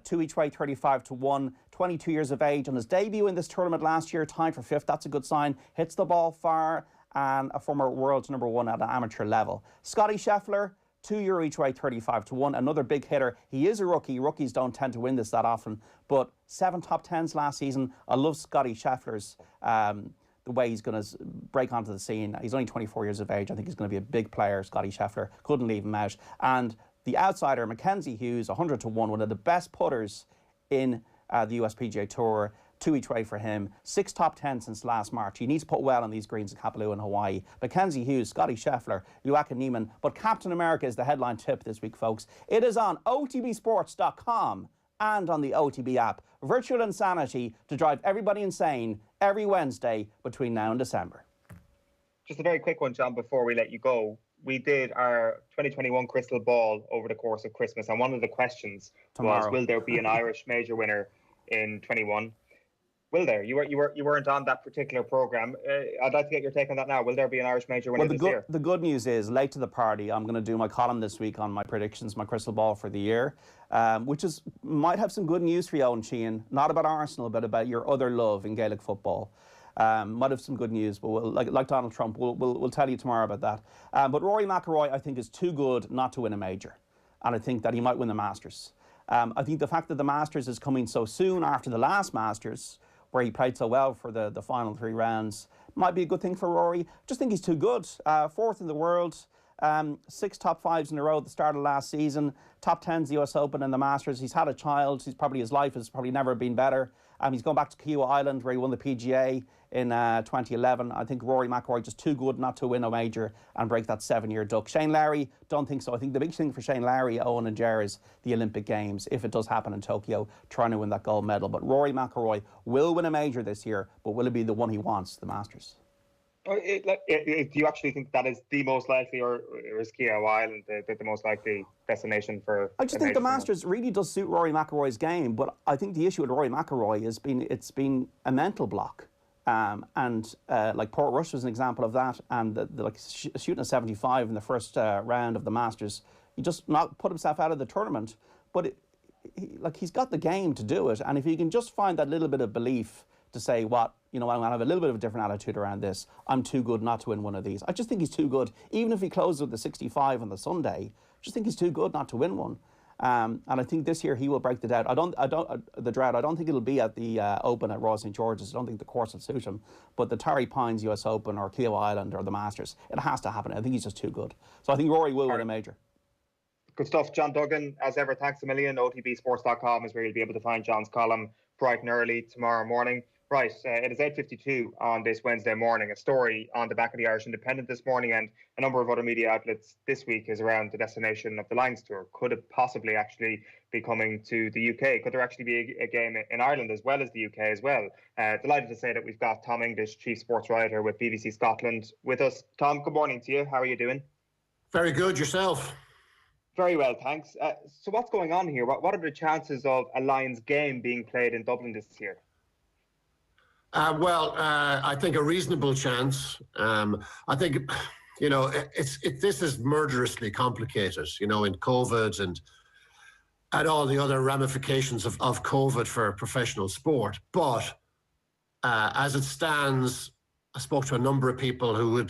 2 each way, 35-1, 22 years of age. On his debut in this tournament last year, tied for 5th. That's a good sign. Hits the ball far, and a former world's #1 at an amateur level. Scotty Scheffler, €2 each way, 35-1. Another big hitter. He is a rookie. Rookies don't tend to win this that often. But 7 top 10s last season. I love Scotty Scheffler's the way he's going to break onto the scene. He's only 24 years of age. I think he's going to be a big player, Scotty Scheffler. Couldn't leave him out. And the outsider, Mackenzie Hughes, 100-1, one of the best putters in the USPGA Tour. 2 each way for him. 6 top 10 since last March. He needs to put well on these greens in Kapalua in Hawaii. Mackenzie Hughes, Scotty Scheffler, Joaquin Niemann. But Captain America is the headline tip this week, folks. It is on otbsports.com and on the OTB app. Virtual insanity to drive everybody insane every Wednesday between now and December. Just a very quick one, John, before we let you go. We did our 2021 crystal ball over the course of Christmas, and one of the questions was, will there be an Irish major winner in 21? Will there? You weren't on that particular programme. I'd like to get your take on that now. Will there be an Irish major winner this year? The good news is, late to the party, I'm going to do my column this week on my predictions, my crystal ball for the year, which might have some good news for you, Eoin Sheahan. Not about Arsenal, but about your other love in Gaelic football. Might have some good news, but like Donald Trump, we'll tell you tomorrow about that. But Rory McIlroy, I think, is too good not to win a major. And I think that he might win the Masters. I think the fact that the Masters is coming so soon after the last Masters, where he played so well for the final 3 rounds, might be a good thing for Rory. Just think he's too good. 4th in the world, 6 top 5s in a row at the start of last season, top 10s the US Open and the Masters. He's had a child. His life has probably never been better. He's gone back to Kiawah Island where he won the PGA in 2011. I think Rory McIlroy just too good not to win a major and break that 7-year duck. Shane Lowry, don't think so. I think the big thing for Shane Lowry, Eoin and Ger, is the Olympic Games, if it does happen in Tokyo, trying to win that gold medal. But Rory McIlroy will win a major this year, but will it be the one he wants, the Masters? Do you actually think that is the most likely, or is Kiawah Island the most likely destination for? I just think the Masters really does suit Rory McIlroy's game, but I think the issue with Rory McIlroy has been a mental block. Like Port Rush was an example of that, and shooting a 75 in the first round of the Masters, he just not put himself out of the tournament. But he's got the game to do it, and if he can just find that little bit of belief to say, I'm going to have a little bit of a different attitude around this. I'm too good not to win one of these. I just think he's too good. Even if he closes with the 65 on the Sunday, I just think he's too good not to win one. And I think this year he will break the drought. I don't think it'll be at the Open at Royal St George's. I don't think the course will suit him. But the Torrey Pines US Open or Kiawah Island or the Masters, it has to happen. I think he's just too good. So I think Rory will win a major. Good stuff. John Duggan, as ever, thanks a million. OTBSports.com is where you'll be able to find John's column bright and early tomorrow morning. Right, it is 8:52 on this Wednesday morning. A story on the back of the Irish Independent this morning, and a number of other media outlets this week is around the destination of the Lions Tour. Could it possibly actually be coming to the UK? Could there actually be a game in Ireland as well as the UK as well? Delighted to say that we've got Tom English, Chief Sports Writer with BBC Scotland, with us. Tom, good morning to you. How are you doing? Very good. Yourself? Very well, thanks. So what's going on here? What are the chances of a Lions game being played in Dublin this year? I think a reasonable chance. I think, this is murderously complicated, in COVID and all the other ramifications of COVID for professional sport. But as it stands, I spoke to a number of people who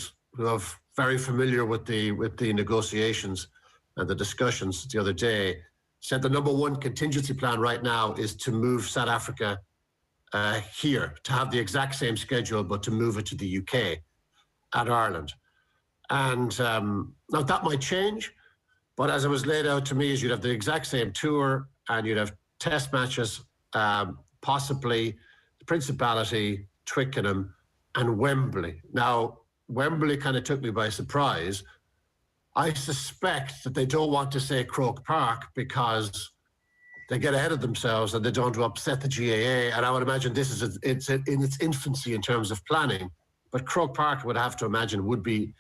are very familiar with the negotiations and the discussions the other day, said the number one contingency plan right now is to move South Africa here, to have the exact same schedule, but to move it to the UK and Ireland. And now that might change, but as it was laid out to me, is you'd have the exact same tour and you'd have test matches, possibly the Principality, Twickenham and Wembley. Now, Wembley kind of took me by surprise. I suspect that they don't want to say Croke Park because they get ahead of themselves and they don't want to upset the GAA. And I would imagine it's in its infancy in terms of planning. But Croke Park, I would have to imagine, would be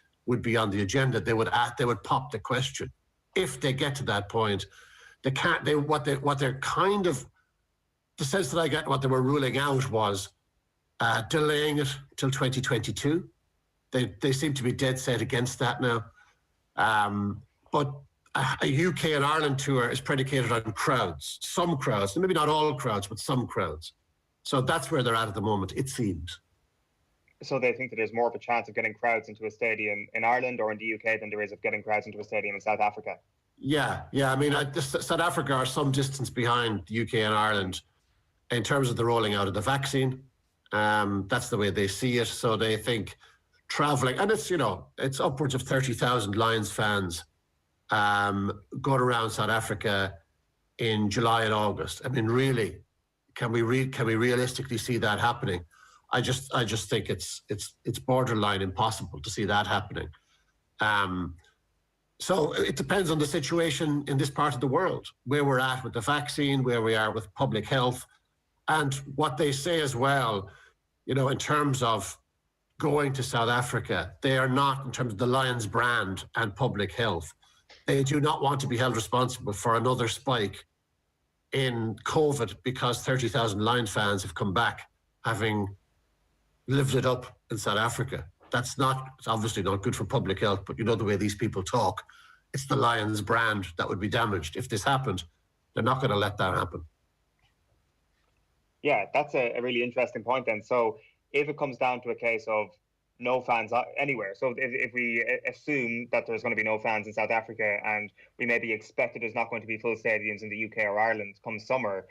on the agenda. They would pop the question if they get to that point. The sense that I get, what they were ruling out was delaying it till 2022. They seem to be dead set against that now. But a UK and Ireland tour is predicated on crowds, some crowds, maybe not all crowds, but some crowds. So that's where they're at the moment, it seems. So they think that there's more of a chance of getting crowds into a stadium in Ireland or in the UK than there is of getting crowds into a stadium in South Africa. Yeah. I mean, South Africa are some distance behind the UK and Ireland in terms of the rolling out of the vaccine. That's the way they see it. So they think travelling, and it's upwards of 30,000 Lions fans going around South Africa in July and August. I mean, really, can we realistically see that happening? I just think it's borderline impossible to see that happening. So it depends on the situation in this part of the world, where we're at with the vaccine, where we are with public health, and what they say as well, in terms of going to South Africa, they are not, in terms of the Lions brand and public health, they do not want to be held responsible for another spike in COVID because 30,000 Lions fans have come back having lived it up in South Africa. It's obviously not good for public health, but the way these people talk, it's the Lions brand that would be damaged. If this happened, they're not going to let that happen. Yeah, that's a really interesting point then. So if it comes down to a case of no fans anywhere, so if we assume that there's going to be no fans in South Africa and we maybe expect that there's not going to be full stadiums in the UK or Ireland come summer,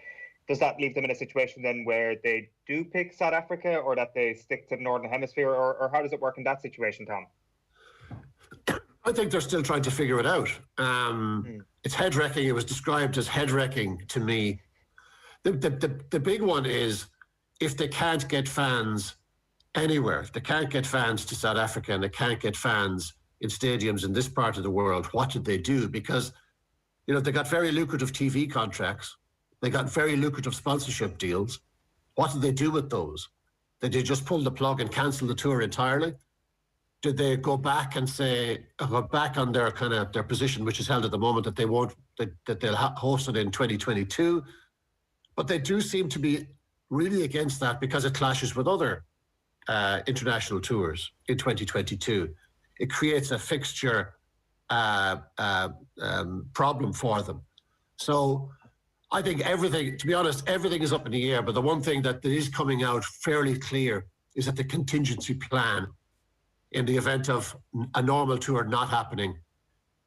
does that leave them in a situation then where they do pick South Africa or that they stick to the Northern Hemisphere, or how does it work in that situation, Tom? I think they're still trying to figure it out. It's head-wrecking. It was described as head-wrecking to me. The big one is if they can't get fans anywhere, if they can't get fans to South Africa and they can't get fans in stadiums in this part of the world, what did they do? Because, they got very lucrative TV contracts. They got very lucrative sponsorship deals. What did they do with those? Did they just pull the plug and cancel the tour entirely? Did they go back and go back on their their position, which is held at the moment, that they'll host it in 2022? But they do seem to be really against that because it clashes with other international tours in 2022. It creates a fixture problem for them. So I think everything, to be honest, everything is up in the air. But the one thing that is coming out fairly clear is that the contingency plan in the event of a normal tour not happening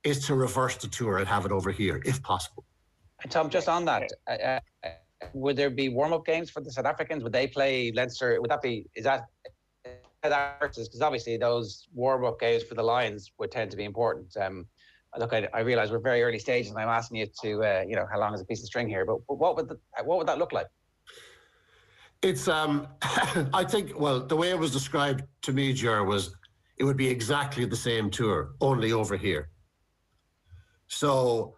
is to reverse the tour and have it over here, if possible. And Tom, just on that, would there be warm-up games for the South Africans? Would they play Leinster? Because obviously those warm-up games for the Lions would tend to be important. Look, I realise we're very early stages, and I'm asking you to, how long is a piece of string here? But what would that look like? It's, I think, well, the way it was described to me, Ger, was it would be exactly the same tour, only over here. So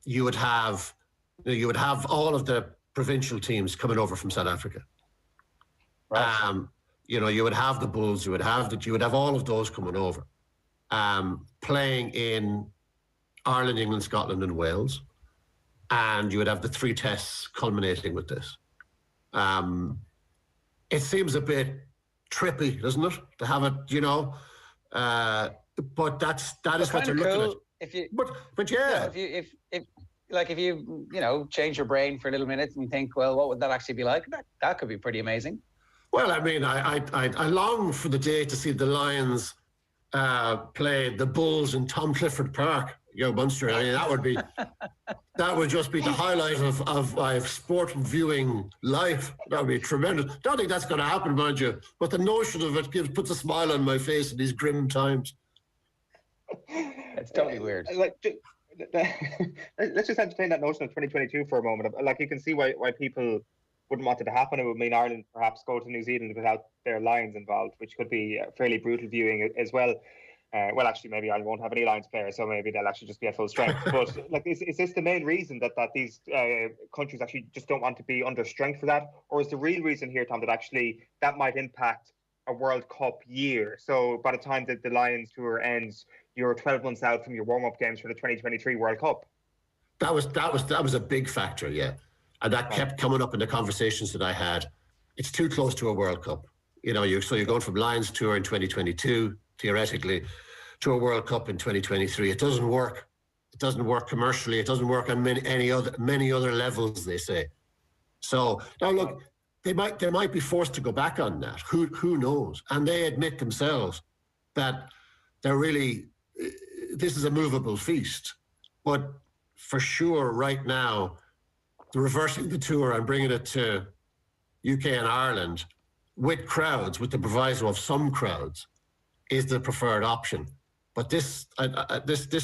you would have all of the provincial teams coming over from South Africa. Right. You would have the Bulls, you would have all of those coming over. Playing in Ireland, England, Scotland and Wales, and you would have the 3 tests culminating with this. It seems a bit trippy, doesn't it, to have it, but that is what they're looking at. But yeah. If you change your brain for a little minute and think, well, what would that actually be like? That could be pretty amazing. Well, I mean, I long for the day to see the Lions play the Bulls in Tom Clifford Park, Munster. I mean, that would just be the highlight of my sport viewing life. That would be tremendous. Don't think that's going to happen, mind you, but the notion of it puts a smile on my face in these grim times. It's totally weird. Let's just entertain that notion of 2022 for a moment. Like, you can see why people wouldn't want it to happen. It would mean Ireland perhaps go to New Zealand without their Lions involved, which could be fairly brutal viewing as well. Well, actually, maybe Ireland won't have any Lions players, so maybe they'll actually just be at full strength. But is this the main reason that these countries actually just don't want to be under strength for that? Or is the real reason here, Tom, that actually that might impact a World Cup year? So by the time that the Lions tour ends, you're 12 months out from your warm-up games for the 2023 World Cup. That was a big factor, yeah. And that kept coming up in the conversations that I had. It's too close to a World Cup. So you're going from Lions tour in 2022, theoretically, to a World Cup in 2023. It doesn't work. It doesn't work commercially. It doesn't work on many other levels, they say. So now look, they might be forced to go back on that. Who knows? And they admit themselves that this is a movable feast. But for sure, right now, reversing the tour and bringing it to UK and Ireland with crowds, with the proviso of some crowds, is the preferred option. But this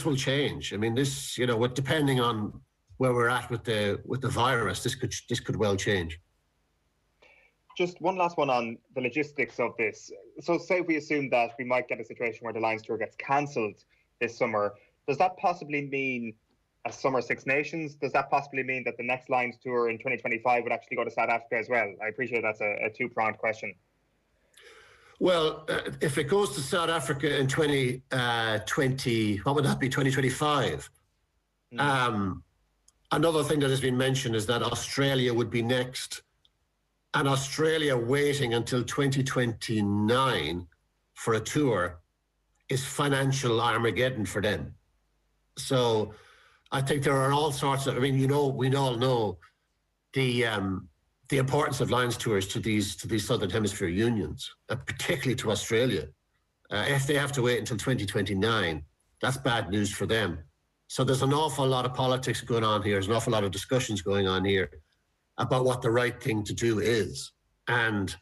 will change. I mean, this, depending on where we're at with the virus, this could well change. Just one last one on the logistics of this. So say we assume that we might get a situation where the Lions Tour gets cancelled this summer. Does that possibly mean a Summer Six Nations? Does that possibly mean that the next Lions Tour in 2025 would actually go to South Africa as well? I appreciate that's a two-pronged question. Well, if it goes to South Africa in 2020, what would that be, 2025? Another thing that has been mentioned is that Australia would be next. And Australia waiting until 2029 for a tour is financial Armageddon for them. So I think there are all sorts of, we all know the importance of Lions tours to these Southern Hemisphere unions, particularly to Australia. If they have to wait until 2029, that's bad news for them. So there's an awful lot of politics going on here. There's an awful lot of discussions going on here about what the right thing to do is. And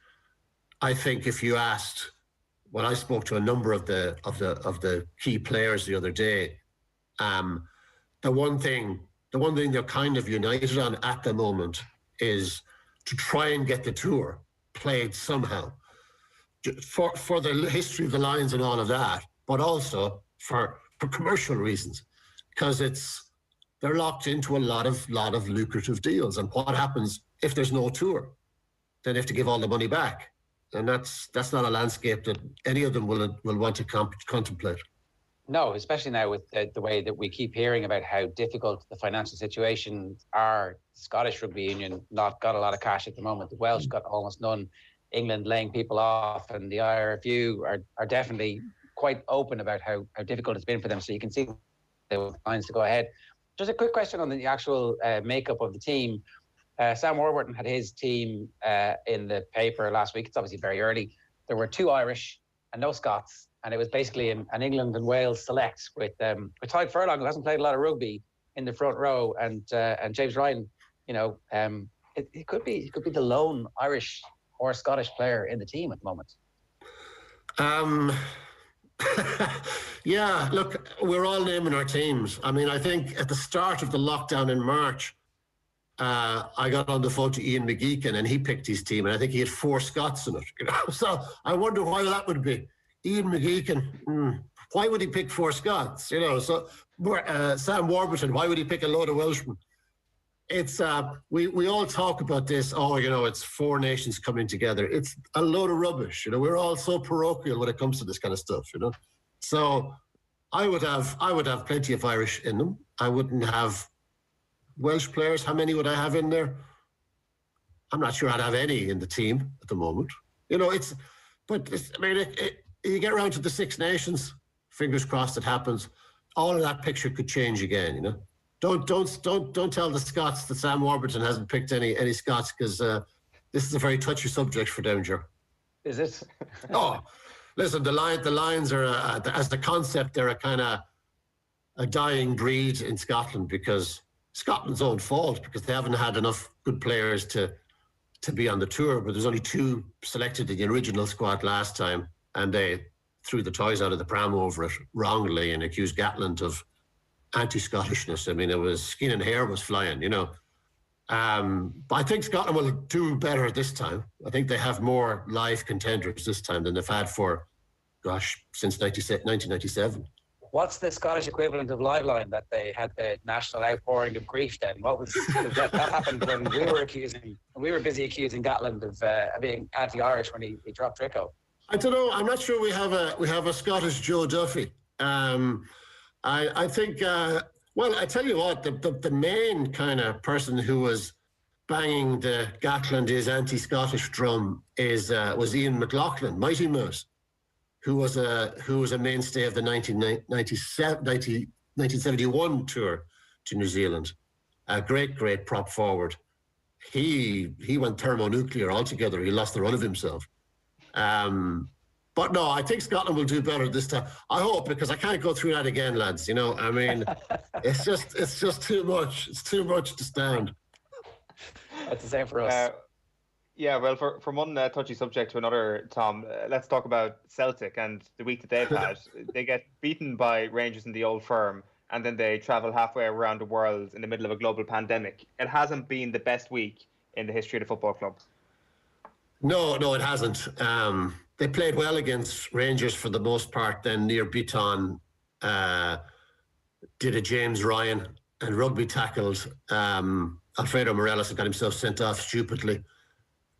I think if you asked, when I spoke to a number of the key players the other day, the one thing they're kind of united on at the moment is to try and get the tour played somehow for the history of the Lions and all of that, but also for commercial reasons, because they're locked into a lot of lucrative deals. And what happens if there's no tour? Then they have to give all the money back. And that's not a landscape that any of them will want to contemplate. No, especially now with the way that we keep hearing about how difficult the financial situations are. Scottish Rugby Union not got a lot of cash at the moment. The Welsh got almost none. England laying people off, and the IRFU are definitely quite open about how difficult it's been for them. So you can see the lines to go ahead. Just a quick question on the actual makeup of the team. Sam Warburton had his team in the paper last week. It's obviously very early. There were 2 Irish and no Scots, and it was basically an England and Wales select with Tadhg Furlong, who hasn't played a lot of rugby, in the front row, and James Ryan. It could be the lone Irish or Scottish player in the team at the moment. Yeah, look, we're all naming our teams. I mean, I think at the start of the lockdown in March, I got on the phone to Ian McGeechan and he picked his team, and I think he had 4 Scots in it. So I wonder why that would be. Ian McGeechan, why would he pick 4 Scots? So Sam Warburton, why would he pick a load of Welshmen? It's we all talk about this. It's 4 nations coming together. It's a load of rubbish. We're all so parochial when it comes to this kind of stuff. So I would have plenty of Irish in them. I wouldn't have Welsh players. How many would I have in there? I'm not sure I'd have any in the team at the moment. You get around to the Six Nations. Fingers crossed it happens. All of that picture could change again. Don't tell the Scots that Sam Warburton hasn't picked any Scots, because this is a very touchy subject for them, Joe. Is it? Oh, listen, the Lions are, as the concept, they're a kind of a dying breed in Scotland, because Scotland's own fault, because they haven't had enough good players to be on the tour. But there's only 2 selected in the original squad last time, and they threw the toys out of the pram over it wrongly and accused Gatland of anti-Scottishness. I mean, it was skin and hair was flying, But I think Scotland will do better this time. I think they have more live contenders this time than they've had since 1997. What's the Scottish equivalent of Liveline that they had the national outpouring of grief then? What was that happened when we were busy accusing Gatland of being anti-Irish when he dropped Trico? I don't know. I'm not sure we have a Scottish Joe Duffy. I think. Well, I tell you what, the main kind of person who was banging the Gatland is anti-Scottish drum was Ian McLaughlin, Mighty Mouse, who was a mainstay of the 1971 tour to New Zealand. A great prop forward. he went thermonuclear altogether. He lost the run of himself. But no, I think Scotland will do better this time. I hope, because I can't go through that again, lads. You know, I mean, it's just too much. It's too much to stand. That's the same for us. Yeah, well, from one touchy subject to another, Tom, let's talk about Celtic and the week that they've had. They get beaten by Rangers in the Old Firm, and then they travel halfway around the world in the middle of a global pandemic. It hasn't been the best week in the history of the football club. No, it hasn't. They played well against Rangers for the most part. Then Near Beaton did a James Ryan, and rugby tackled Alfredo Morelos and got himself sent off stupidly.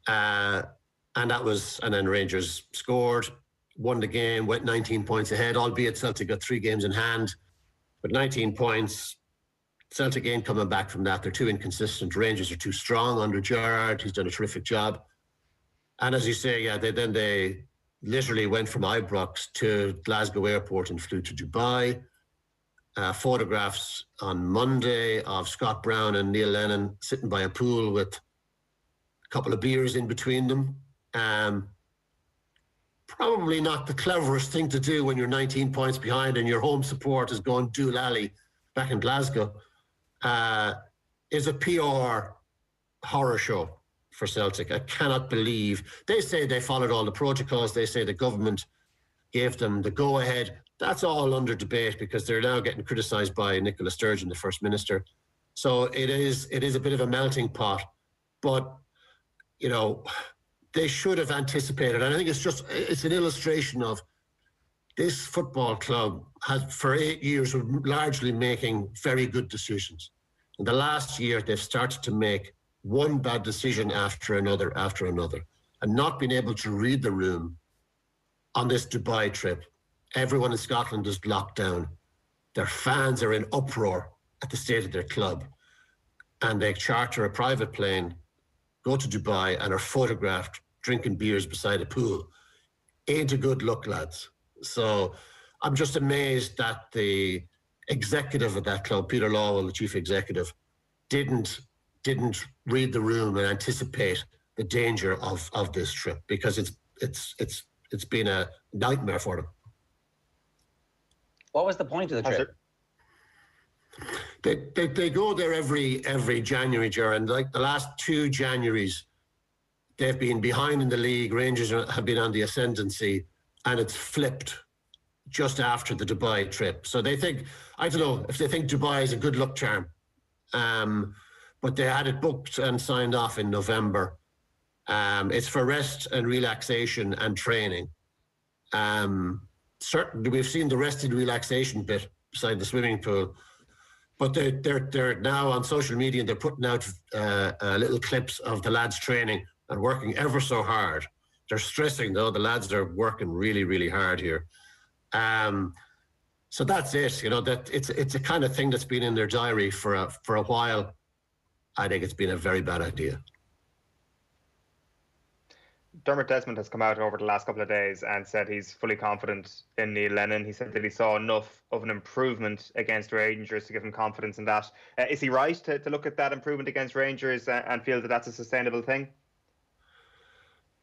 And then Rangers scored, won the game, went 19 points ahead, albeit Celtic got 3 games in hand. But 19 points, Celtic ain't coming back from that. They're too inconsistent. Rangers are too strong under Gerrard. He's done a terrific job. And as you say, yeah, they literally went from Ibrox to Glasgow Airport and flew to Dubai. Photographs on Monday of Scott Brown and Neil Lennon sitting by a pool with a couple of beers in between them. Probably not the cleverest thing to do when you're 19 points behind and your home support is going Dool Alley back in Glasgow. Is a PR horror show for Celtic. I cannot believe. They say they followed all the protocols. They say the government gave them the go-ahead. That's all under debate because they're now getting criticised by Nicola Sturgeon, the First Minister. So it is a bit of a melting pot. But, you know, they should have anticipated. And I think it's an illustration of this football club has, for 8 years, were largely making very good decisions. In the last year, they've started to make one bad decision after another, and not being able to read the room on this Dubai trip. Everyone in Scotland is locked down. Their fans are in uproar at the state of their club. And they charter a private plane, go to Dubai, and are photographed drinking beers beside a pool. Ain't a good look, lads. So I'm just amazed that the executive of that club, Peter Lawwell, the chief executive, didn't read the room and anticipate the danger of this trip, because it's been a nightmare for them. What was the point of the trip? They go there every January, Gerrard, and like the last 2 Januaries, they've been behind in the league. Rangers have been on the ascendancy, and it's flipped just after the Dubai trip. So they think, I don't know if they think Dubai is a good luck charm. But they had it booked and signed off in November. It's for rest and relaxation and training. Certainly, we've seen the rest and relaxation bit beside the swimming pool. But they're now on social media and they're putting out little clips of the lads training and working ever so hard. They're stressing, though, the lads are working really, really hard here. So that's it. You know, that it's a kind of thing that's been in their diary for a while. I think it's been a very bad idea. Dermot Desmond has come out over the last couple of days and said he's fully confident in Neil Lennon. He said that he saw enough of an improvement against Rangers to give him confidence in that. Is he right to look at that improvement against Rangers and feel that that's a sustainable thing?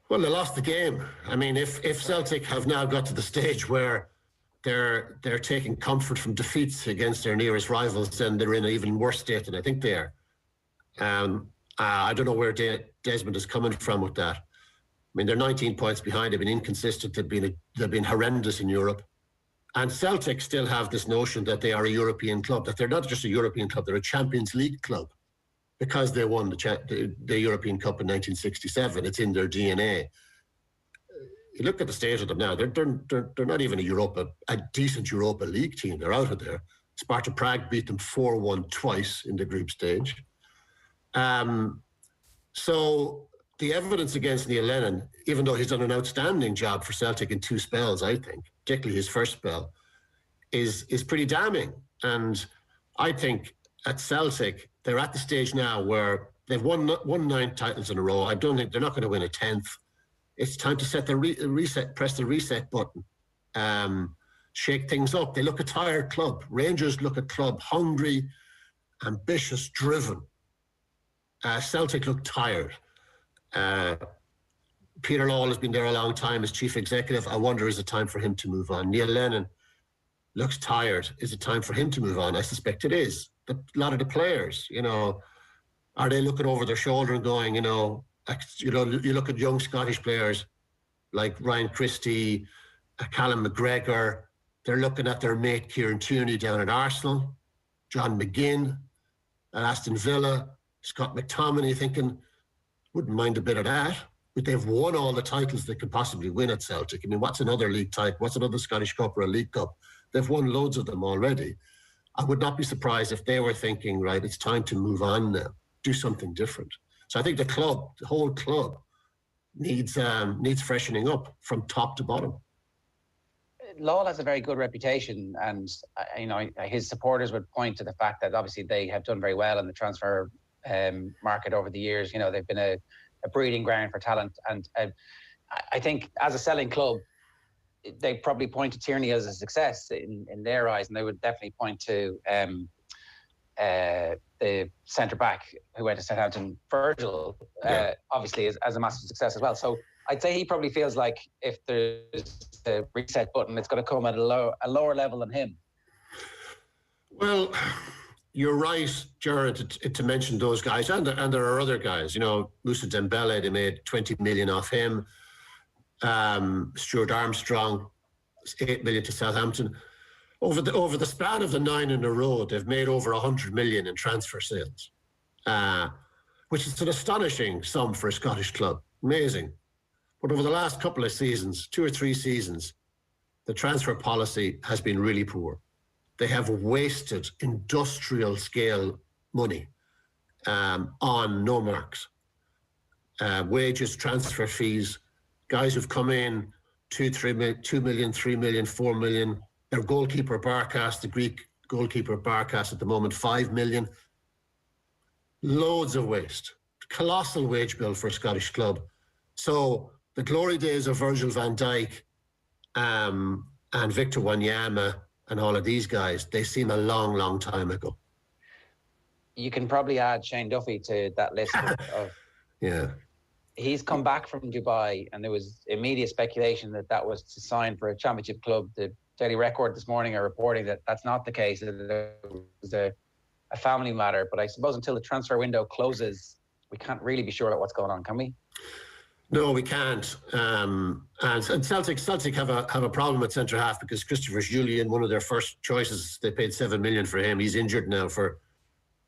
Well, they lost the game. I mean, if Celtic have now got to the stage where they're taking comfort from defeats against their nearest rivals, then they're in an even worse state than I think they are. I don't know where Desmond is coming from with that. I mean, they're 19 points behind. They've been inconsistent. They've been horrendous in Europe. And Celtic still have this notion that they are a European club, that they're not just a European club, they're a Champions League club because they won the European Cup in 1967. It's in their DNA. You look at the state of them now, they're not even a decent Europa League team. They're out of there. Sparta Prague beat them 4-1 twice in the group stage. So the evidence against Neil Lennon, even though he's done an outstanding job for Celtic in 2 spells, I think, particularly his first spell, is pretty damning. And I think at Celtic, they're at the stage now where they've won 9 titles in a row. I don't think they're not going to win a 10th. It's time to set the press the reset button, shake things up. They look a tired club. Rangers look a club hungry, ambitious, driven. Celtic look tired. Peter Lawwell has been there a long time as chief executive. I wonder, is it time for him to move on? Neil Lennon looks tired. Is it time for him to move on? I suspect it is. A lot of the players, are they looking over their shoulder and going, you look at young Scottish players like Ryan Christie, Callum McGregor. They're looking at their mate Kieran Tierney down at Arsenal, John McGinn at Aston Villa, Scott McTominay thinking, wouldn't mind a bit of that. But they've won all the titles they could possibly win at Celtic. I mean, what's another league title? What's another Scottish Cup or a League Cup? They've won loads of them already. I would not be surprised if they were thinking, right, it's time to move on now, do something different. So I think the whole club needs freshening up from top to bottom. Lawwell has a very good reputation, and his supporters would point to the fact that obviously they have done very well in the transfer market over the years. They've been a breeding ground for talent, and I think as a selling club, they probably point to Tierney as a success in their eyes, and they would definitely point to the centre back who went to Southampton, Virgil, obviously as a massive success as well. So I'd say he probably feels like if there's a reset button, it's going to come at a lower level than him. Well, you're right, Gerrard, to mention those guys, and there are other guys. Moussa Dembele, they made 20 million off him. Stuart Armstrong, 8 million to Southampton. Over the span of the 9 in a row, they've made over 100 million in transfer sales, which is an astonishing sum for a Scottish club. Amazing. But over the last couple of seasons, 2 or 3 seasons, the transfer policy has been really poor. They have wasted industrial scale money on no marks. Wages, transfer fees, guys who've come in 2 million, 3 million, 4 million. Their goalkeeper Barkas, the Greek goalkeeper Barkas at the moment, 5 million. Loads of waste. Colossal wage bill for a Scottish club. So the glory days of Virgil van Dijk and Victor Wanyama and all of these guys, they seem a long, long time ago. You can probably add Shane Duffy to that list of yeah. He's come back from Dubai, and there was immediate speculation that was to sign for a championship club. The Daily Record this morning are reporting that that's not the case. It was a family matter. But I suppose until the transfer window closes, we can't really be sure about what's going on, can we? No, we can't. And Celtic have a problem at centre half because Christopher Julian, one of their first choices, they paid 7 million for him. He's injured now for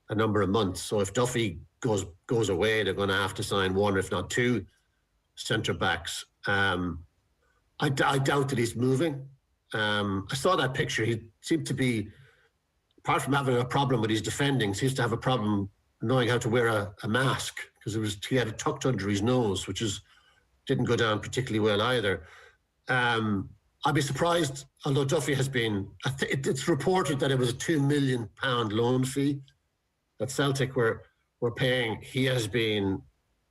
a number of months. So if Duffy goes away, they're going to have to sign 1, if not 2, centre backs. I doubt that he's moving. I saw that picture. He seemed to be, apart from having a problem with his defending, seems to have a problem knowing how to wear a mask, because he had it tucked under his nose, which didn't go down particularly well either. I'd be surprised, although Duffy has been, it's reported that it was a £2 million loan fee that Celtic were paying. He has been,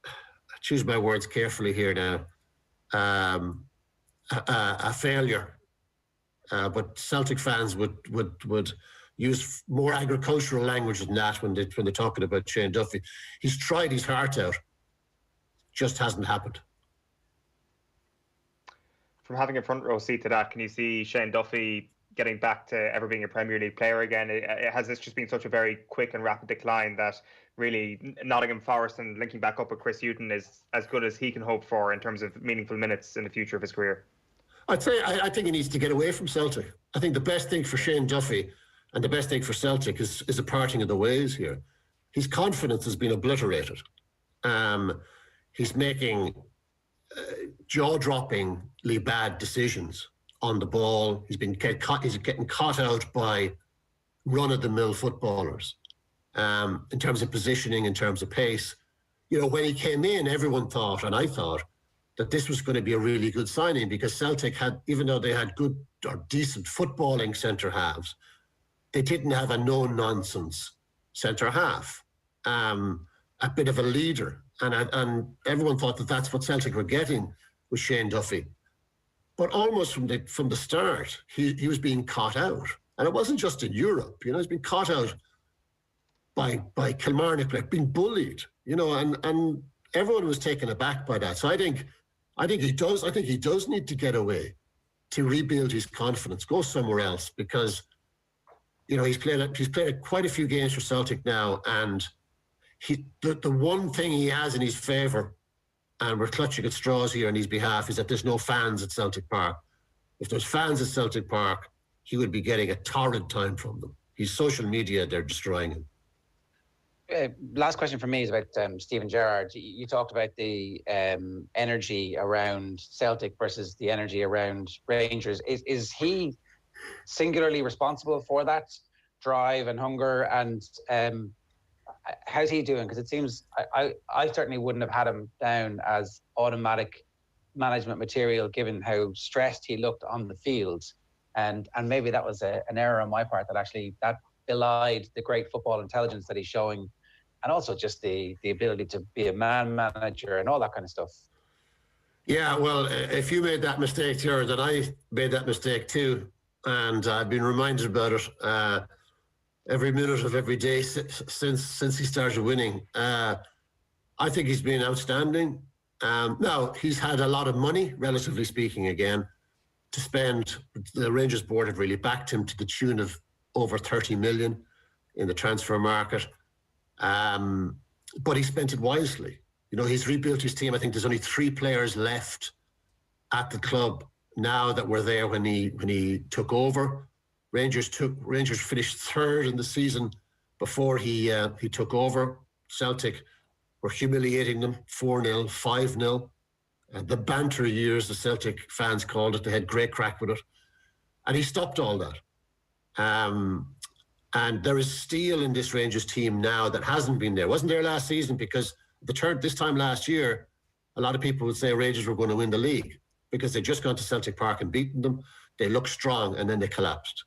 I choose my words carefully here now, a failure. But Celtic fans would use more agricultural language than that when they're talking about Shane Duffy. He's tried his heart out, just hasn't happened. From having a front row seat to that, can you see Shane Duffy getting back to ever being a Premier League player again? Has this just been such a very quick and rapid decline that really Nottingham Forest and linking back up with Chris Hughton is as good as he can hope for in terms of meaningful minutes in the future of his career? I'd say I think he needs to get away from Celtic. I think the best thing for Shane Duffy and the best thing for Celtic is a parting of the ways here. His confidence has been obliterated. He's making jaw-droppingly bad decisions on the ball. He's getting caught out by run-of-the-mill footballers in terms of positioning, in terms of pace. When he came in, everyone thought, and I thought, that this was going to be a really good signing because Celtic had, even though they had good or decent footballing centre halves, they didn't have a no-nonsense centre half, a bit of a leader. And everyone thought that that's what Celtic were getting with Shane Duffy. But almost from the start, he was being caught out. And it wasn't just in Europe, he's been caught out by Kilmarnock, being bullied, you know, and everyone was taken aback by that. So I think he does need to get away to rebuild his confidence, go somewhere else, because, you know, he's played quite a few games for Celtic now, and the one thing he has in his favour, and we're clutching at straws here on his behalf, is that there's no fans at Celtic Park. If there's fans at Celtic Park, he would be getting a torrid time from them. His social media, they're destroying him. Last question for me is about Stephen Gerrard. You talked about the energy around Celtic versus the energy around Rangers. Is he singularly responsible for that drive and hunger? And how's he doing? Because it seems I certainly wouldn't have had him down as automatic management material, given how stressed he looked on the field. And maybe that was an error on my part, that belied the great football intelligence that he's showing, and also just the ability to be a man manager and all that kind of stuff. Yeah, well, if you made that mistake, Gerrard, then I made that mistake too. And I've been reminded about it every minute of every day since he started winning. I think he's been outstanding. Now, he's had a lot of money, relatively speaking, again, to spend. The Rangers board have really backed him to the tune of over 30 million in the transfer market. But he spent it wisely. You know, he's rebuilt his team. I think there's only 3 players left at the club now that were there when he took over. Rangers finished 3rd in the season before he took over. Celtic were humiliating them 4-0, 5-0. The banter years, the Celtic fans called it. They had great crack with it. And he stopped all that. And there is steel in this Rangers team now that hasn't been there. Wasn't there last season, because this time last year, a lot of people would say Rangers were going to win the league because they'd just gone to Celtic Park and beaten them. They looked strong, and then they collapsed.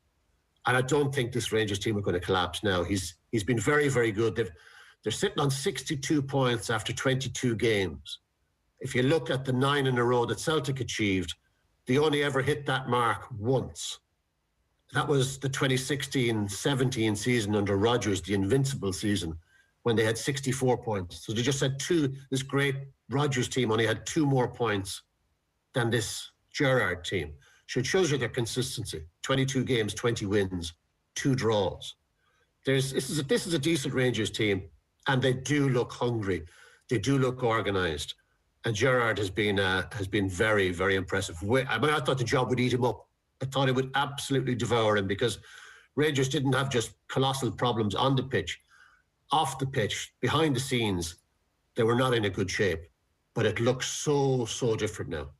And I don't think this Rangers team are going to collapse now. He's been very, very good. They're sitting on 62 points after 22 games. If you look at the 9 in a row that Celtic achieved, they only ever hit that mark once. That was the 2016-17 season under Rodgers, the invincible season, when they had 64 points. So they just had this great Rodgers team only had 2 more points than this Gerrard team. So it shows you their consistency. 22 games, 20 wins, 2 draws. This is a decent Rangers team, and they do look hungry. They do look organised. And Gerrard has been very, very impressive. I thought the job would eat him up. I thought it would absolutely devour him, because Rangers didn't have just colossal problems on the pitch. Off the pitch, behind the scenes, they were not in a good shape. But it looks so, so different now.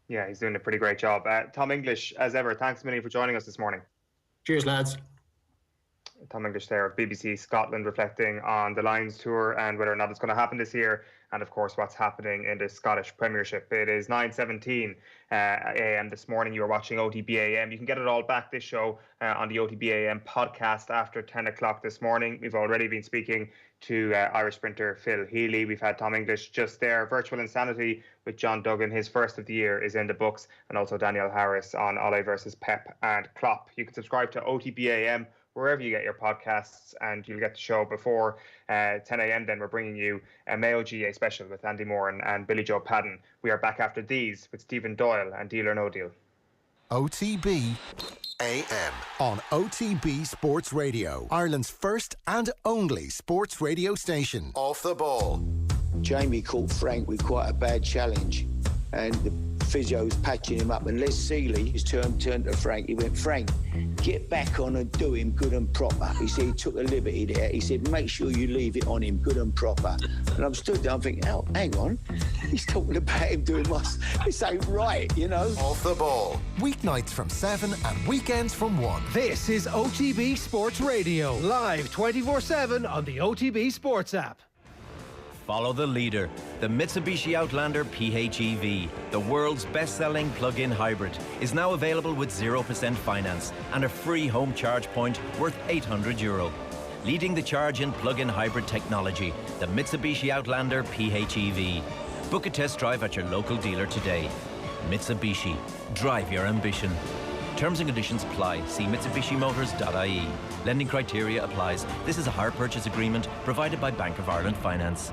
Yeah, he's doing a pretty great job. Tom English, as ever, thanks a million for joining us this morning. Cheers, lads. Tom English there of BBC Scotland, reflecting on the Lions tour and whether or not it's going to happen this year, and of course what's happening in the Scottish Premiership. It is 9:17 a.m. this morning. You are watching OTB AM. You can get it all back, this show, on the OTB AM podcast after 10 o'clock this morning. We've already been speaking to Irish sprinter Phil Healy. We've had Tom English just there. Virtual Insanity with John Duggan, his first of the year, is in the books, and also Daniel Harris on Ole versus Pep and Klopp. You can subscribe to OTB AM wherever you get your podcasts, and you'll get the show before 10 a.m. Then we're bringing you a Mayo GAA special with Andy Moran and Billy Joe Padden. We are back after these with Stephen Doyle and Deal or No Deal. OTB AM on OTB Sports Radio, Ireland's first and only sports radio station. Off the ball. Jamie caught Frank with quite a bad challenge, and the physio was patching him up, and Les Seeley, his turned to Frank. He went, "Frank, get back on and do him good and proper." He said he took a liberty there. He said, "Make sure you leave it on him good and proper." And I'm stood there, I'm thinking, oh, hang on, he's talking about him doing this ain't right, you know. Off the ball. Weeknights from 7 and weekends from 1. This is OTB Sports Radio, live 24/7 on the OTB Sports app. Follow the leader, the Mitsubishi Outlander PHEV, the world's best-selling plug-in hybrid, is now available with 0% finance and a free home charge point worth €800. Leading the charge in plug-in hybrid technology, the Mitsubishi Outlander PHEV. Book a test drive at your local dealer today. Mitsubishi, drive your ambition. Terms and conditions apply. See mitsubishimotors.ie. Lending criteria applies. This is a hire purchase agreement provided by Bank of Ireland Finance.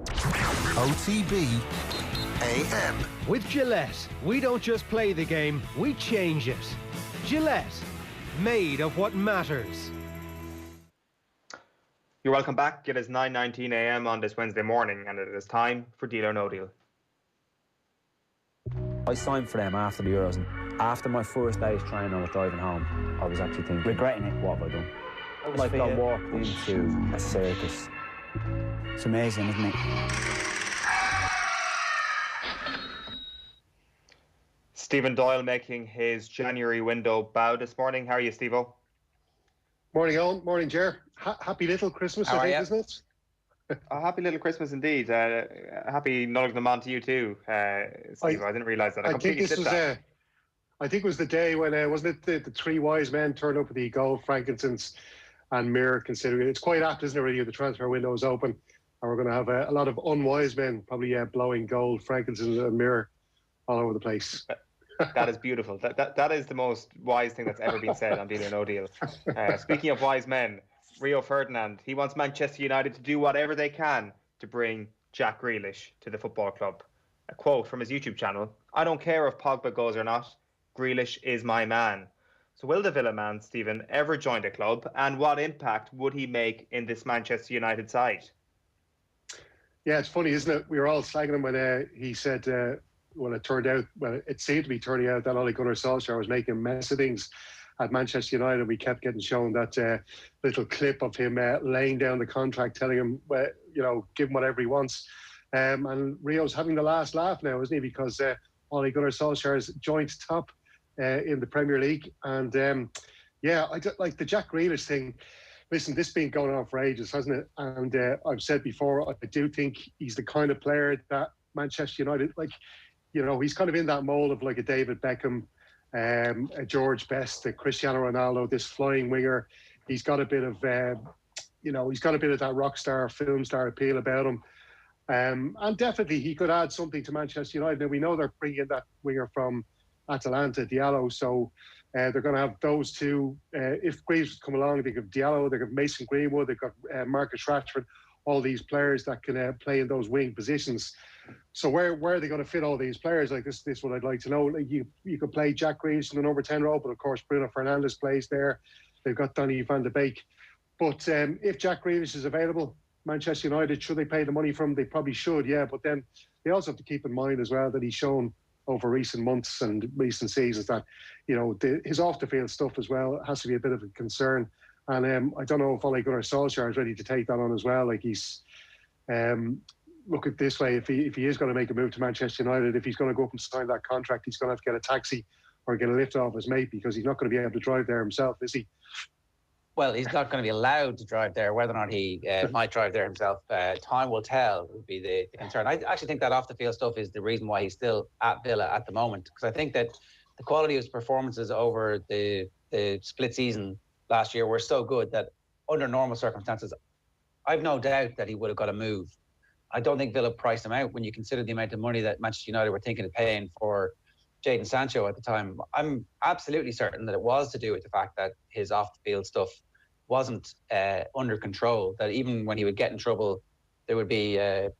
OTB AM. With Gillette, we don't just play the game, we change it. Gillette, made of what matters. You're welcome back. It is 9:19 AM on this Wednesday morning, and it is time for Deal or No Deal. I signed for them after the Euros, and after my first day's training, I was driving home. I was actually thinking, regretting it. What have I done? Like I walked into a circus. It's amazing, isn't it? Stephen Doyle making his January window bow this morning. How are you, Steve-O? Morning, Eoin. Morning, Ger. Happy little Christmas, I think, isn't it? A happy little Christmas indeed. Happy nulling them on to you too, Steve. I didn't realise that. I think it was the day when, wasn't it, the three wise men turned up with the gold, frankincense and myrrh, considering it's quite apt, isn't it, really, the transfer window is open. And we're going to have a lot of unwise men probably blowing gold, frankincense and myrrh all over the place. That is beautiful. That is the most wise thing that's ever been said on Deal or No Deal. Speaking of wise men, Rio Ferdinand, he wants Manchester United to do whatever they can to bring Jack Grealish to the football club. A quote from his YouTube channel: "I don't care if Pogba goes or not, Grealish is my man." So will the Villa man, Stephen, ever join the club, and what impact would he make in this Manchester United side? Yeah, it's funny, isn't it? We were all slagging him when he said, it seemed to be turning out that Ole Gunnar Solskjaer was making a mess of things at Manchester United. We kept getting shown that little clip of him laying down the contract, telling him, give him whatever he wants. And Rio's having the last laugh now, isn't he? Because Ole Gunnar Solskjaer is joint top in the Premier League. And I like the Jack Grealish thing. Listen, this has been going on for ages, hasn't it? And I've said before, I do think he's the kind of player that Manchester United, he's kind of in that mold of like a David Beckham, a George Best, a Cristiano Ronaldo, this flying winger. He's got a bit of, that rock star, film star appeal about him. And definitely he could add something to Manchester United. Now, we know they're bringing that winger from Atalanta, Diallo, so they're going to have those two. If Greaves come along, they got Diallo, they got Mason Greenwood, they've got Marcus Rashford, all these players that can play in those wing positions. So where are they going to fit all these players? Like this is what I'd like to know. Like you could play Jack Greaves in the number 10 role, but of course Bruno Fernandes plays there. They've got Donny van de Beek. But if Jack Greaves is available, Manchester United, should they pay the money for him? They probably should, yeah. But then they also have to keep in mind as well that he's shown over recent months and recent seasons that, his off-the-field stuff as well has to be a bit of a concern. And I don't know if Ole Gunnar Solskjaer is ready to take that on as well. Like he's, look at it this way, if he is going to make a move to Manchester United, if he's going to go up and sign that contract, he's going to have to get a taxi or get a lift off his mate, because he's not going to be able to drive there himself, is he? Well, he's not going to be allowed to drive there. Whether or not he might drive there himself, time will tell, would be the concern. I actually think that off-the-field stuff is the reason why he's still at Villa at the moment, because I think that the quality of his performances over the split season last year were so good that under normal circumstances, I've no doubt that he would have got a move. I don't think Villa priced him out when you consider the amount of money that Manchester United were thinking of paying for Jadon Sancho at the time. I'm absolutely certain that it was to do with the fact that his off-the-field stuff wasn't under control, that even when he would get in trouble, there would be a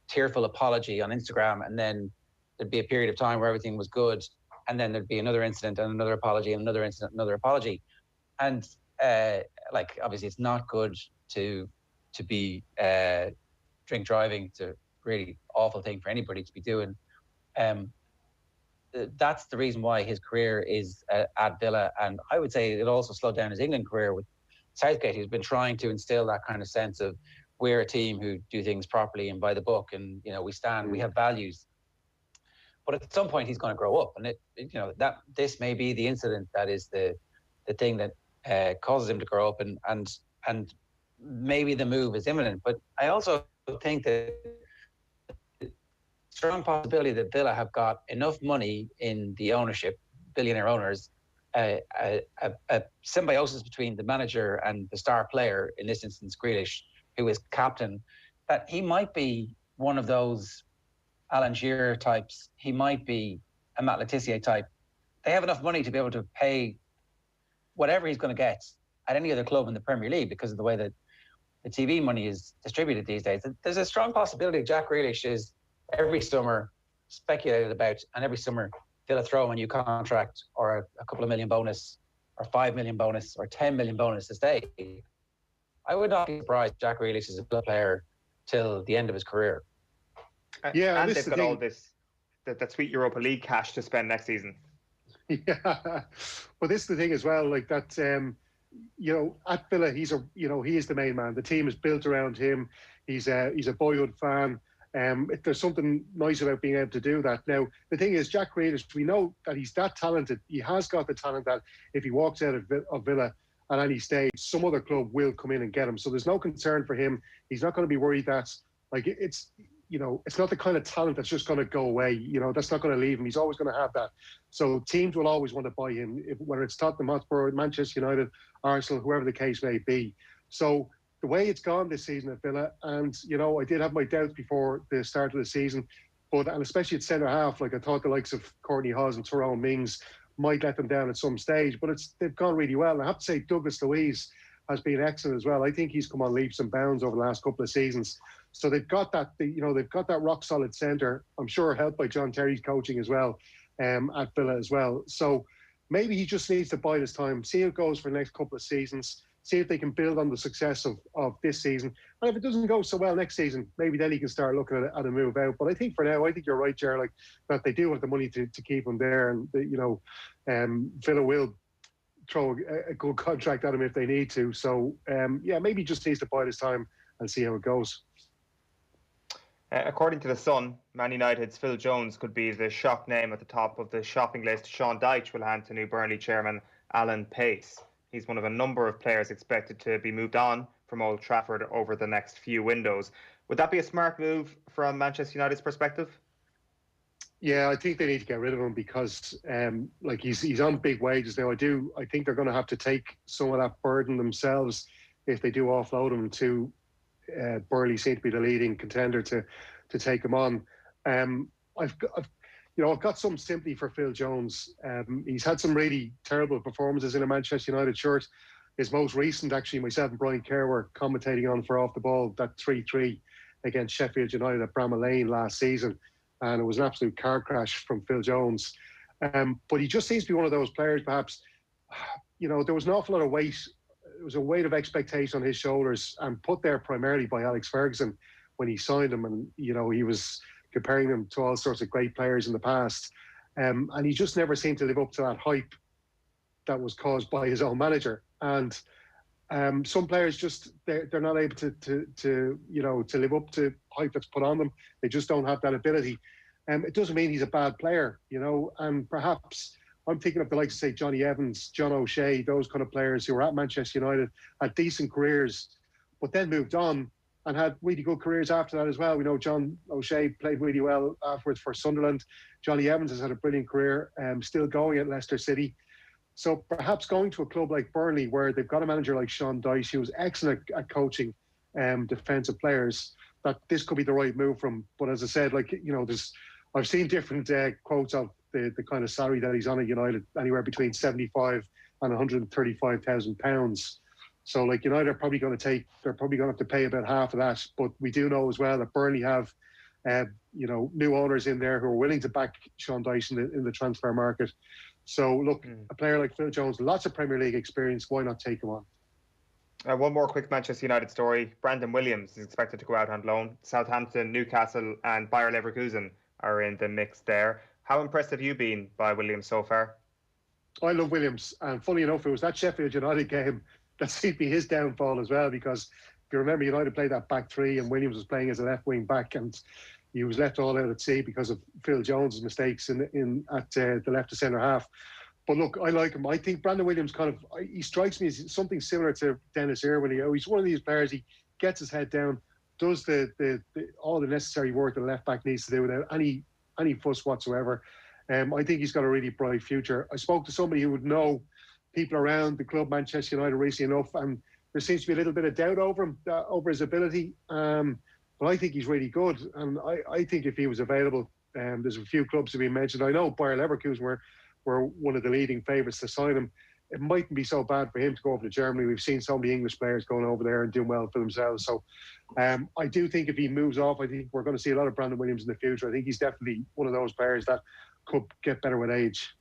tearful apology on Instagram, and then there'd be a period of time where everything was good, and then there'd be another incident and another apology and another incident, another apology. And obviously it's not good to be drink driving. It's a really awful thing for anybody to be doing. That's the reason why his career is at Villa. And I would say it also slowed down his England career with Southgate. He's been trying to instill that kind of sense of we're a team who do things properly and by the book, and we have values. But at some point he's going to grow up, and that this may be the incident that is the thing that causes him to grow up, and maybe the move is imminent. But I also think that strong possibility that Villa have got enough money in the ownership, billionaire owners, a symbiosis between the manager and the star player, in this instance Grealish, who is captain, that he might be one of those Alan Shearer types. He might be a Matt Letizia type they have enough money to be able to pay whatever he's going to get at any other club in the Premier League because of the way that the TV money is distributed these days. There's a strong possibility Jack Grealish is every summer speculated about, and every summer they'll throw him a new contract or a couple of million bonus or 5 million bonus or 10 million bonus to stay. I would not be surprised if Jack Grealish is a good player till the end of his career. Yeah, and they've got all this, that sweet Europa League cash to spend next season. Yeah, well, this is the thing as well. Like that, you know, at Villa, he is the main man. The team is built around him. He's a boyhood fan. There's something nice about being able to do that. Now, the thing is, Jack Grealish, we know that he's that talented. He has got the talent that if he walks out of Villa at any stage, some other club will come in and get him. So there's no concern for him. He's not going to be worried that, like, it's not the kind of talent that's just going to go away. You know, that's not going to leave him. He's always going to have that. So teams will always want to buy him, whether it's Tottenham Hotspur, Manchester United, Arsenal, whoever the case may be. So the way it's gone this season at Villa, and, you know, I did have my doubts before the start of the season, and especially at centre-half, like I thought the likes of Courtney Hawes and Tyrone Mings might let them down at some stage, but they've gone really well. And I have to say, Douglas Luiz has been excellent as well. I think he's come on leaps and bounds over the last couple of seasons. So they've got that, they've got that rock solid centre. I'm sure helped by John Terry's coaching as well, at Villa as well. So maybe he just needs to bide his time, see how it goes for the next couple of seasons, see if they can build on the success of this season. And if it doesn't go so well next season, maybe then he can start looking at a move out. But I think for now, I think you're right, Gerrard, like that they do have the money to keep him there, and Villa will throw a good contract at him if they need to. So maybe he just needs to bide his time and see how it goes. According to The Sun, Man United's Phil Jones could be the shock name at the top of the shopping list Sean Dyche will hand to new Burnley chairman Alan Pace. He's one of a number of players expected to be moved on from Old Trafford over the next few windows. Would that be a smart move from Manchester United's perspective? Yeah, I think they need to get rid of him because he's on big wages now. I think they're going to have to take some of that burden themselves if they do offload him to Burnley. Seem to be the leading contender to take him on. I've got some sympathy for Phil Jones. He's had some really terrible performances in a Manchester United shirt. His most recent, actually, myself and Brian Kerr were commentating on for Off the Ball, that 3-3 against Sheffield United at Bramall Lane last season. And it was an absolute car crash from Phil Jones. But he just seems to be one of those players, perhaps, there was an awful lot of weight. It was a weight of expectation on his shoulders and put there primarily by Alex Ferguson when he signed him. And, he was comparing them to all sorts of great players in the past. And he just never seemed to live up to that hype that was caused by his own manager. And some players just, they're not able to live up to hype that's put on them. They just don't have that ability. It doesn't mean he's a bad player, and perhaps I'm thinking of the likes of, say, Johnny Evans, John O'Shea, those kind of players who were at Manchester United, had decent careers, but then moved on and had really good careers after that as well. We know John O'Shea played really well afterwards for Sunderland. Johnny Evans has had a brilliant career, still going at Leicester City. So perhaps going to a club like Burnley, where they've got a manager like Sean Dyche, who's excellent at coaching defensive players, that this could be the right move from. But as I said, I've seen different quotes of the kind of salary that he's on at United, anywhere between 75 and 135,000 pounds. So United are probably going to have to pay about half of that. But we do know as well that Burnley have new owners in there who are willing to back Sean Dyche in the transfer market. So look, a player like Phil Jones, lots of Premier League experience, why not take him on? One more quick Manchester United story. Brandon Williams is expected to go out on loan. Southampton, Newcastle and Bayer Leverkusen are in the mix there. How impressed have you been by Williams so far? I love Williams, and funny enough, it was that Sheffield United game that seemed to be his downfall as well, because if you remember, United played that back three and Williams was playing as a left wing back, and he was left all out at sea because of Phil Jones' mistakes at the left of centre half. But look, I like him. I think Brandon Williams he strikes me as something similar to Dennis Irwin. He's one of these players, he gets his head down, does all the necessary work that a left back needs to do without any fuss whatsoever. I think he's got a really bright future. I spoke to somebody who would know people around the club, Manchester United, recently enough, and there seems to be a little bit of doubt over him, over his ability. But I think he's really good, and I think if he was available, there's a few clubs to be mentioned. I know Bayer Leverkusen were we're one of the leading favourites to sign him. It mightn't be so bad for him to go over to Germany. We've seen so many English players going over there and doing well for themselves. So I do think if he moves off, I think we're going to see a lot of Brandon Williams in the future. I think he's definitely one of those players that could get better with age.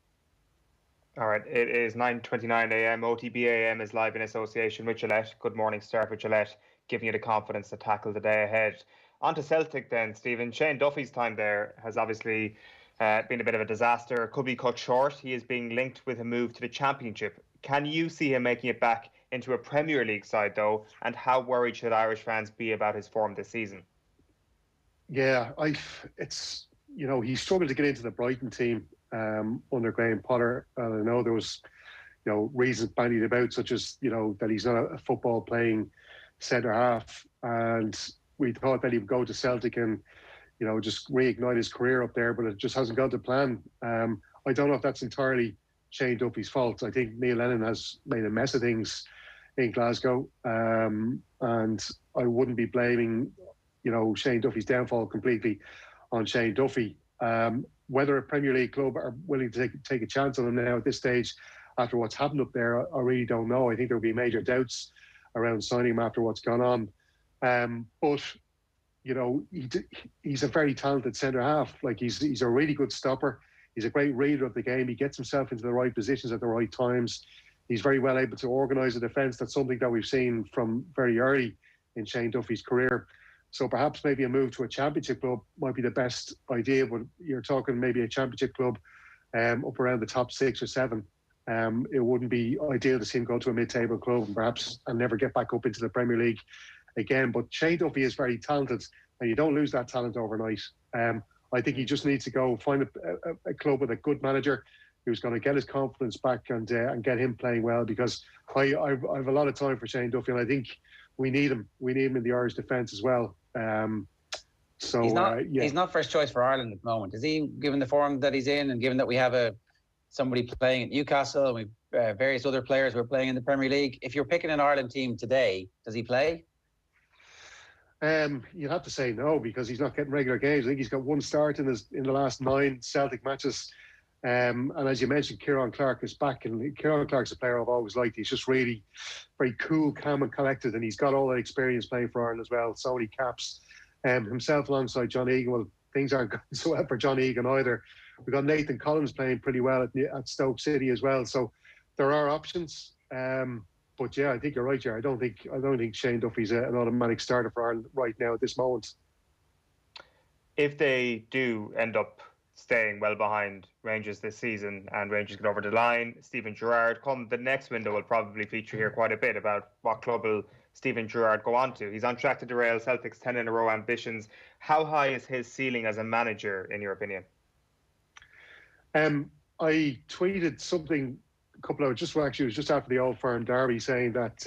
All right, it is 9:29 a.m. OTB AM is live in association with Gillette. Good morning, start with Gillette, giving you the confidence to tackle the day ahead. On to Celtic then, Stephen. Shane Duffy's time there has obviously been a bit of a disaster. Could be cut short. He is being linked with a move to the Championship. Can you see him making it back into a Premier League side, though? And how worried should Irish fans be about his form this season? Yeah, he struggled to get into the Brighton team under Graham Potter. And I know there was, reasons bandied about, such as, that he's not a football playing centre half. And we thought that he would go to Celtic and, just reignite his career up there, but it just hasn't gone to plan. I don't know if that's entirely Shane Duffy's fault. I think Neil Lennon has made a mess of things in Glasgow. And I wouldn't be blaming, Shane Duffy's downfall completely on Shane Duffy. Whether a Premier League club are willing to take a chance on him now at this stage after what's happened up there, I really don't know. I think there will be major doubts around signing him after what's gone on. But he's a very talented centre half. Like he's a really good stopper. He's a great reader of the game. He gets himself into the right positions at the right times. He's very well able to organise a defence. That's something that we've seen from very early in Shane Duffy's career. So perhaps maybe a move to a Championship club might be the best idea, but you're talking maybe a Championship club up around the top 6 or 7. It wouldn't be ideal to see him go to a mid-table club and never get back up into the Premier League again. But Shane Duffy is very talented, and you don't lose that talent overnight. I think he just needs to go find a club with a good manager who's going to get his confidence back and get him playing well, because I have a lot of time for Shane Duffy, and I think we need him. We need him in the Irish defence as well. So he's not first choice for Ireland at the moment, is he? Given the form that he's in, and given that we have somebody playing at Newcastle, and we've various other players who are playing in the Premier League. If you're picking an Ireland team today, does he play? You'd have to say no, because he's not getting regular games. I think he's got one start in the last 9 Celtic matches. And as you mentioned, Kieran Clark is back, and Kieran Clark's a player I've always liked. He's just really very cool, calm and collected, and he's got all that experience playing for Ireland as well. So many caps. Himself alongside John Egan. Well, things aren't going so well for John Egan either. We've got Nathan Collins playing pretty well at Stoke City as well. So there are options. But yeah, I think you're right, Jerry. I don't think Shane Duffy's an automatic starter for Ireland right now at this moment. If they do end up staying well behind Rangers this season and Rangers get over the line, Stephen Gerrard, come the next window, will probably feature here quite a bit about what club will Stephen Gerrard go on to. He's on track to derail Celtic's 10 in a row ambitions. How high is his ceiling as a manager, in your opinion? I tweeted something a couple of hours, it was just after the Old Firm derby, saying that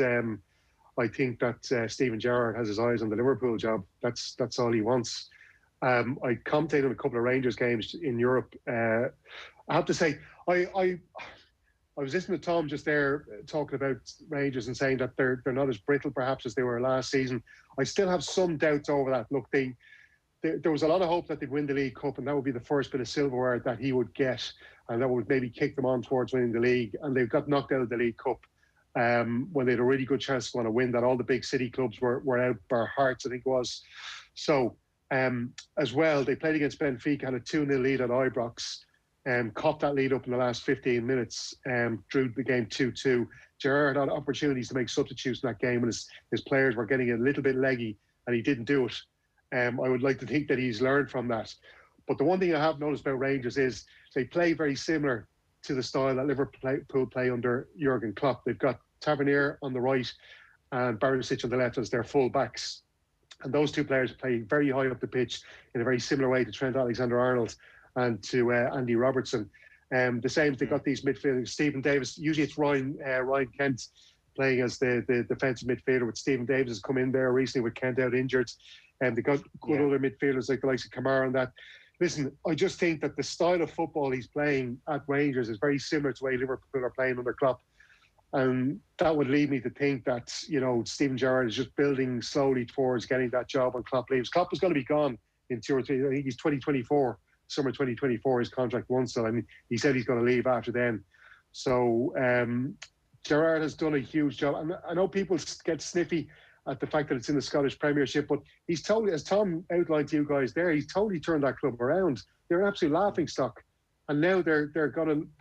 I think that Stephen Gerrard has his eyes on the Liverpool job. That's all he wants. I commentated on a couple of Rangers games in Europe. I have to say, I was listening to Tom just there talking about Rangers and saying that they're not as brittle perhaps as they were last season. I still have some doubts over that. Look, there was a lot of hope that they'd win the League Cup, and that would be the first bit of silverware that he would get, and that would maybe kick them on towards winning the league. And they've got knocked out of the League Cup when they had a really good chance to want to win that. All the big city clubs were out by Hearts, I think it was. So as well, they played against Benfica, had a 2-0 lead at Ibrox, caught that lead up in the last 15 minutes, drew the game 2-2. Gerrard had opportunities to make substitutes in that game, and his players were getting a little bit leggy, and he didn't do it. I would like to think that he's learned from that. But the one thing I have noticed about Rangers is they play very similar to the style that Liverpool play under Jurgen Klopp. They've got Tavernier on the right and Barisic on the left as their full backs. And those two players play very high up the pitch in a very similar way to Trent Alexander-Arnold and to Andy Robertson. The same, they've got these midfielders. Stephen Davis, usually it's Ryan Kent playing as the defensive midfielder, with Stephen Davis has come in there recently with Kent out injured. And they've got good other midfielders like the likes of Kamara and that. Listen, I just think that the style of football he's playing at Rangers is very similar to the way Liverpool are playing under Klopp. And that would lead me to think that, Stephen Gerrard is just building slowly towards getting that job when Klopp leaves. Klopp is going to be gone in 2 or 3, I think he's 2024 summer 2024 his contract runs till. I mean, he said he's going to leave after then. So Gerrard has done a huge job. And I know people get sniffy at the fact that it's in the Scottish Premiership, but he's totally, as Tom outlined to you guys there, he's totally turned that club around. They're an absolute laughingstock, and now they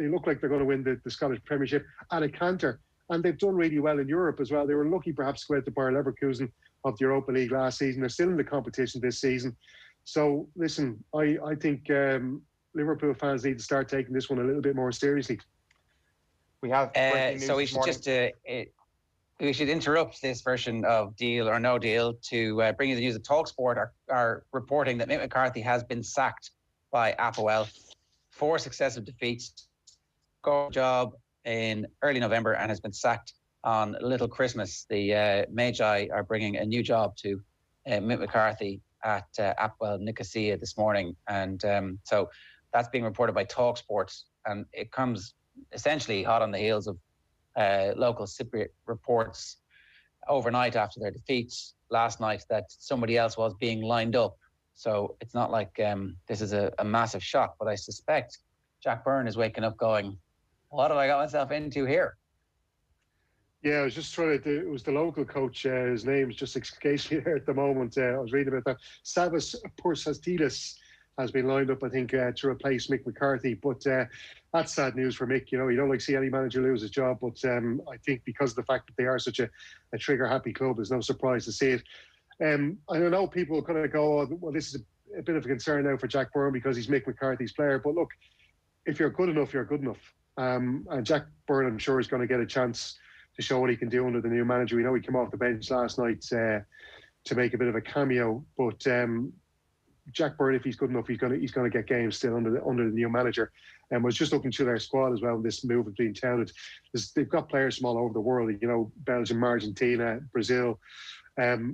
look like they're going to win the Scottish Premiership at a canter, and they've done really well in Europe as well. They were lucky perhaps to go out to Bayer Leverkusen of the Europa League last season. They're still in the competition this season. So listen, I think Liverpool fans need to start taking this one a little bit more seriously. We have so we should just we should interrupt this version of Deal or No Deal to bring you the news that TalkSport are reporting that Mick McCarthy has been sacked by APOL. 4 successive defeats, got a job in early November and has been sacked on Little Christmas. The Magi are bringing a new job to Mick McCarthy at APOL Nicosia this morning. And so that's being reported by TalkSport, and it comes essentially hot on the heels of local Cypriot reports overnight after their defeats last night that somebody else was being lined up. So it's not like this is a massive shock, but I suspect Jack Byrne is waking up going, what have I got myself into here? Yeah, I was just trying to it was the local coach, his name's just escapes me there at the moment. I was reading about that. Savas Poursastilis has been lined up, I think, to replace Mick McCarthy. But that's sad news for Mick. You know, you don't like to see any manager lose his job. But I think because of the fact that they are such a trigger-happy club, there's no surprise to see it. I don't know, people kind of go, oh, well, this is a bit of a concern now for Jack Byrne because he's Mick McCarthy's player. But look, if you're good enough, you're good enough. And Jack Byrne, I'm sure, is going to get a chance to show what he can do under the new manager. We know he came off the bench last night to make a bit of a cameo. But Jack Byrne, if he's good enough, he's going to get games still under the new manager. And was just looking through their squad as well. This move has been touted. They've got players from all over the world. You know, Belgium, Argentina, Brazil.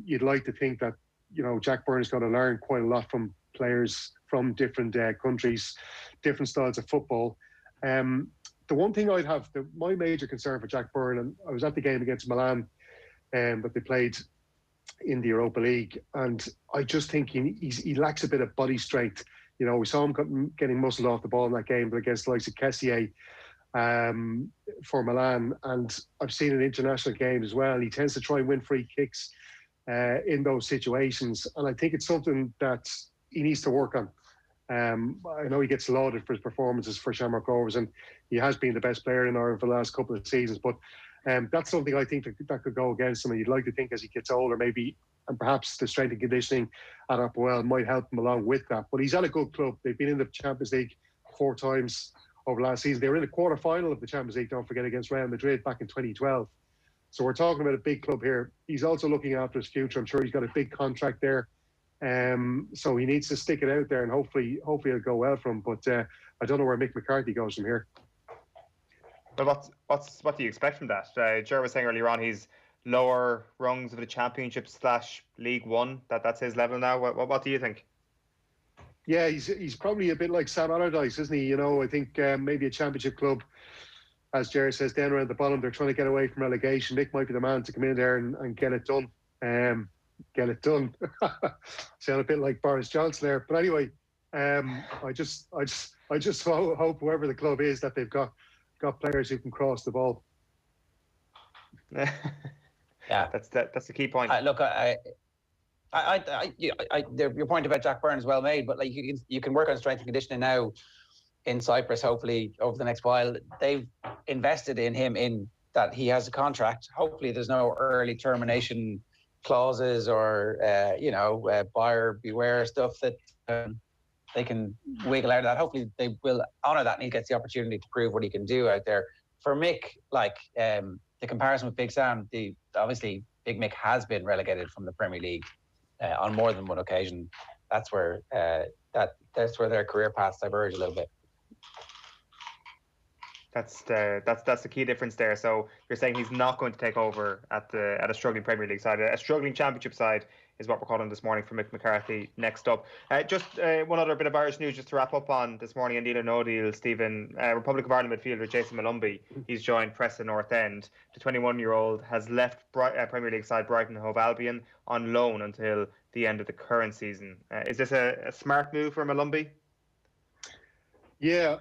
You'd like to think that, you know, Jack Byrne is going to learn quite a lot from players from different countries, different styles of football. The one thing I'd have, my major concern for Jack Byrne, and I was at the game against Milan, but they played in the Europa League, and I just think he lacks a bit of body strength. You know, we saw him getting muscled off the ball in that game, but against the likes of Kessié for Milan, and I've seen in international games as well. He tends to try and win free kicks in those situations, and I think it's something that he needs to work on. I know he gets lauded for his performances for Shamrock Rovers, and he has been the best player in Ireland for the last couple of seasons. But that's something I think that could go against him. And you'd like to think as he gets older, maybe, and perhaps the strength and conditioning at APOL might help him along with that. But he's at a good club. They've been in the Champions League 4 times over last season. They were in the quarter-final of the Champions League, don't forget, against Real Madrid back in 2012. So we're talking about a big club here. He's also looking after his future. I'm sure he's got a big contract there. So he needs to stick it out there, and hopefully it'll go well for him. But I don't know where Mick McCarthy goes from here. But what do you expect from that? Gerrard was saying earlier on he's lower rungs of the Championship / League One. That's his level now. What do you think? Yeah, he's probably a bit like Sam Allardyce, isn't he? You know, I think maybe a Championship club, as Gerrard says, down around the bottom, they're trying to get away from relegation. Mick might be the man to come in there and get it done. Get it done. Sound a bit like Boris Johnson there, but anyway, I just hope whoever the club is that they've got players who can cross the ball. Yeah, that's the key point. Look, your point about Jack Byrne is well made, but like you can work on strength and conditioning now in Cyprus. Hopefully, over the next while, they've invested in him in that he has a contract. Hopefully, there's no early termination clauses or buyer beware stuff that they can wiggle out of that. Hopefully they will honour that and he gets the opportunity to prove what he can do out there. For Mick, like the comparison with Big Sam, obviously Big Mick has been relegated from the Premier League on more than one occasion. That's where their career paths diverge a little bit. That's the key difference there. So you're saying he's not going to take over at a struggling Premier League side. A struggling Championship side is what we're calling this morning for Mick McCarthy. Next up, just one other bit of Irish news just to wrap up on this morning. Deal or No Deal, Stephen. Republic of Ireland midfielder Jayson Molumby, he's joined Preston North End. The 21-year-old has left Premier League side Brighton and Hove Albion on loan until the end of the current season. Is this a smart move for Molumby? Yeah,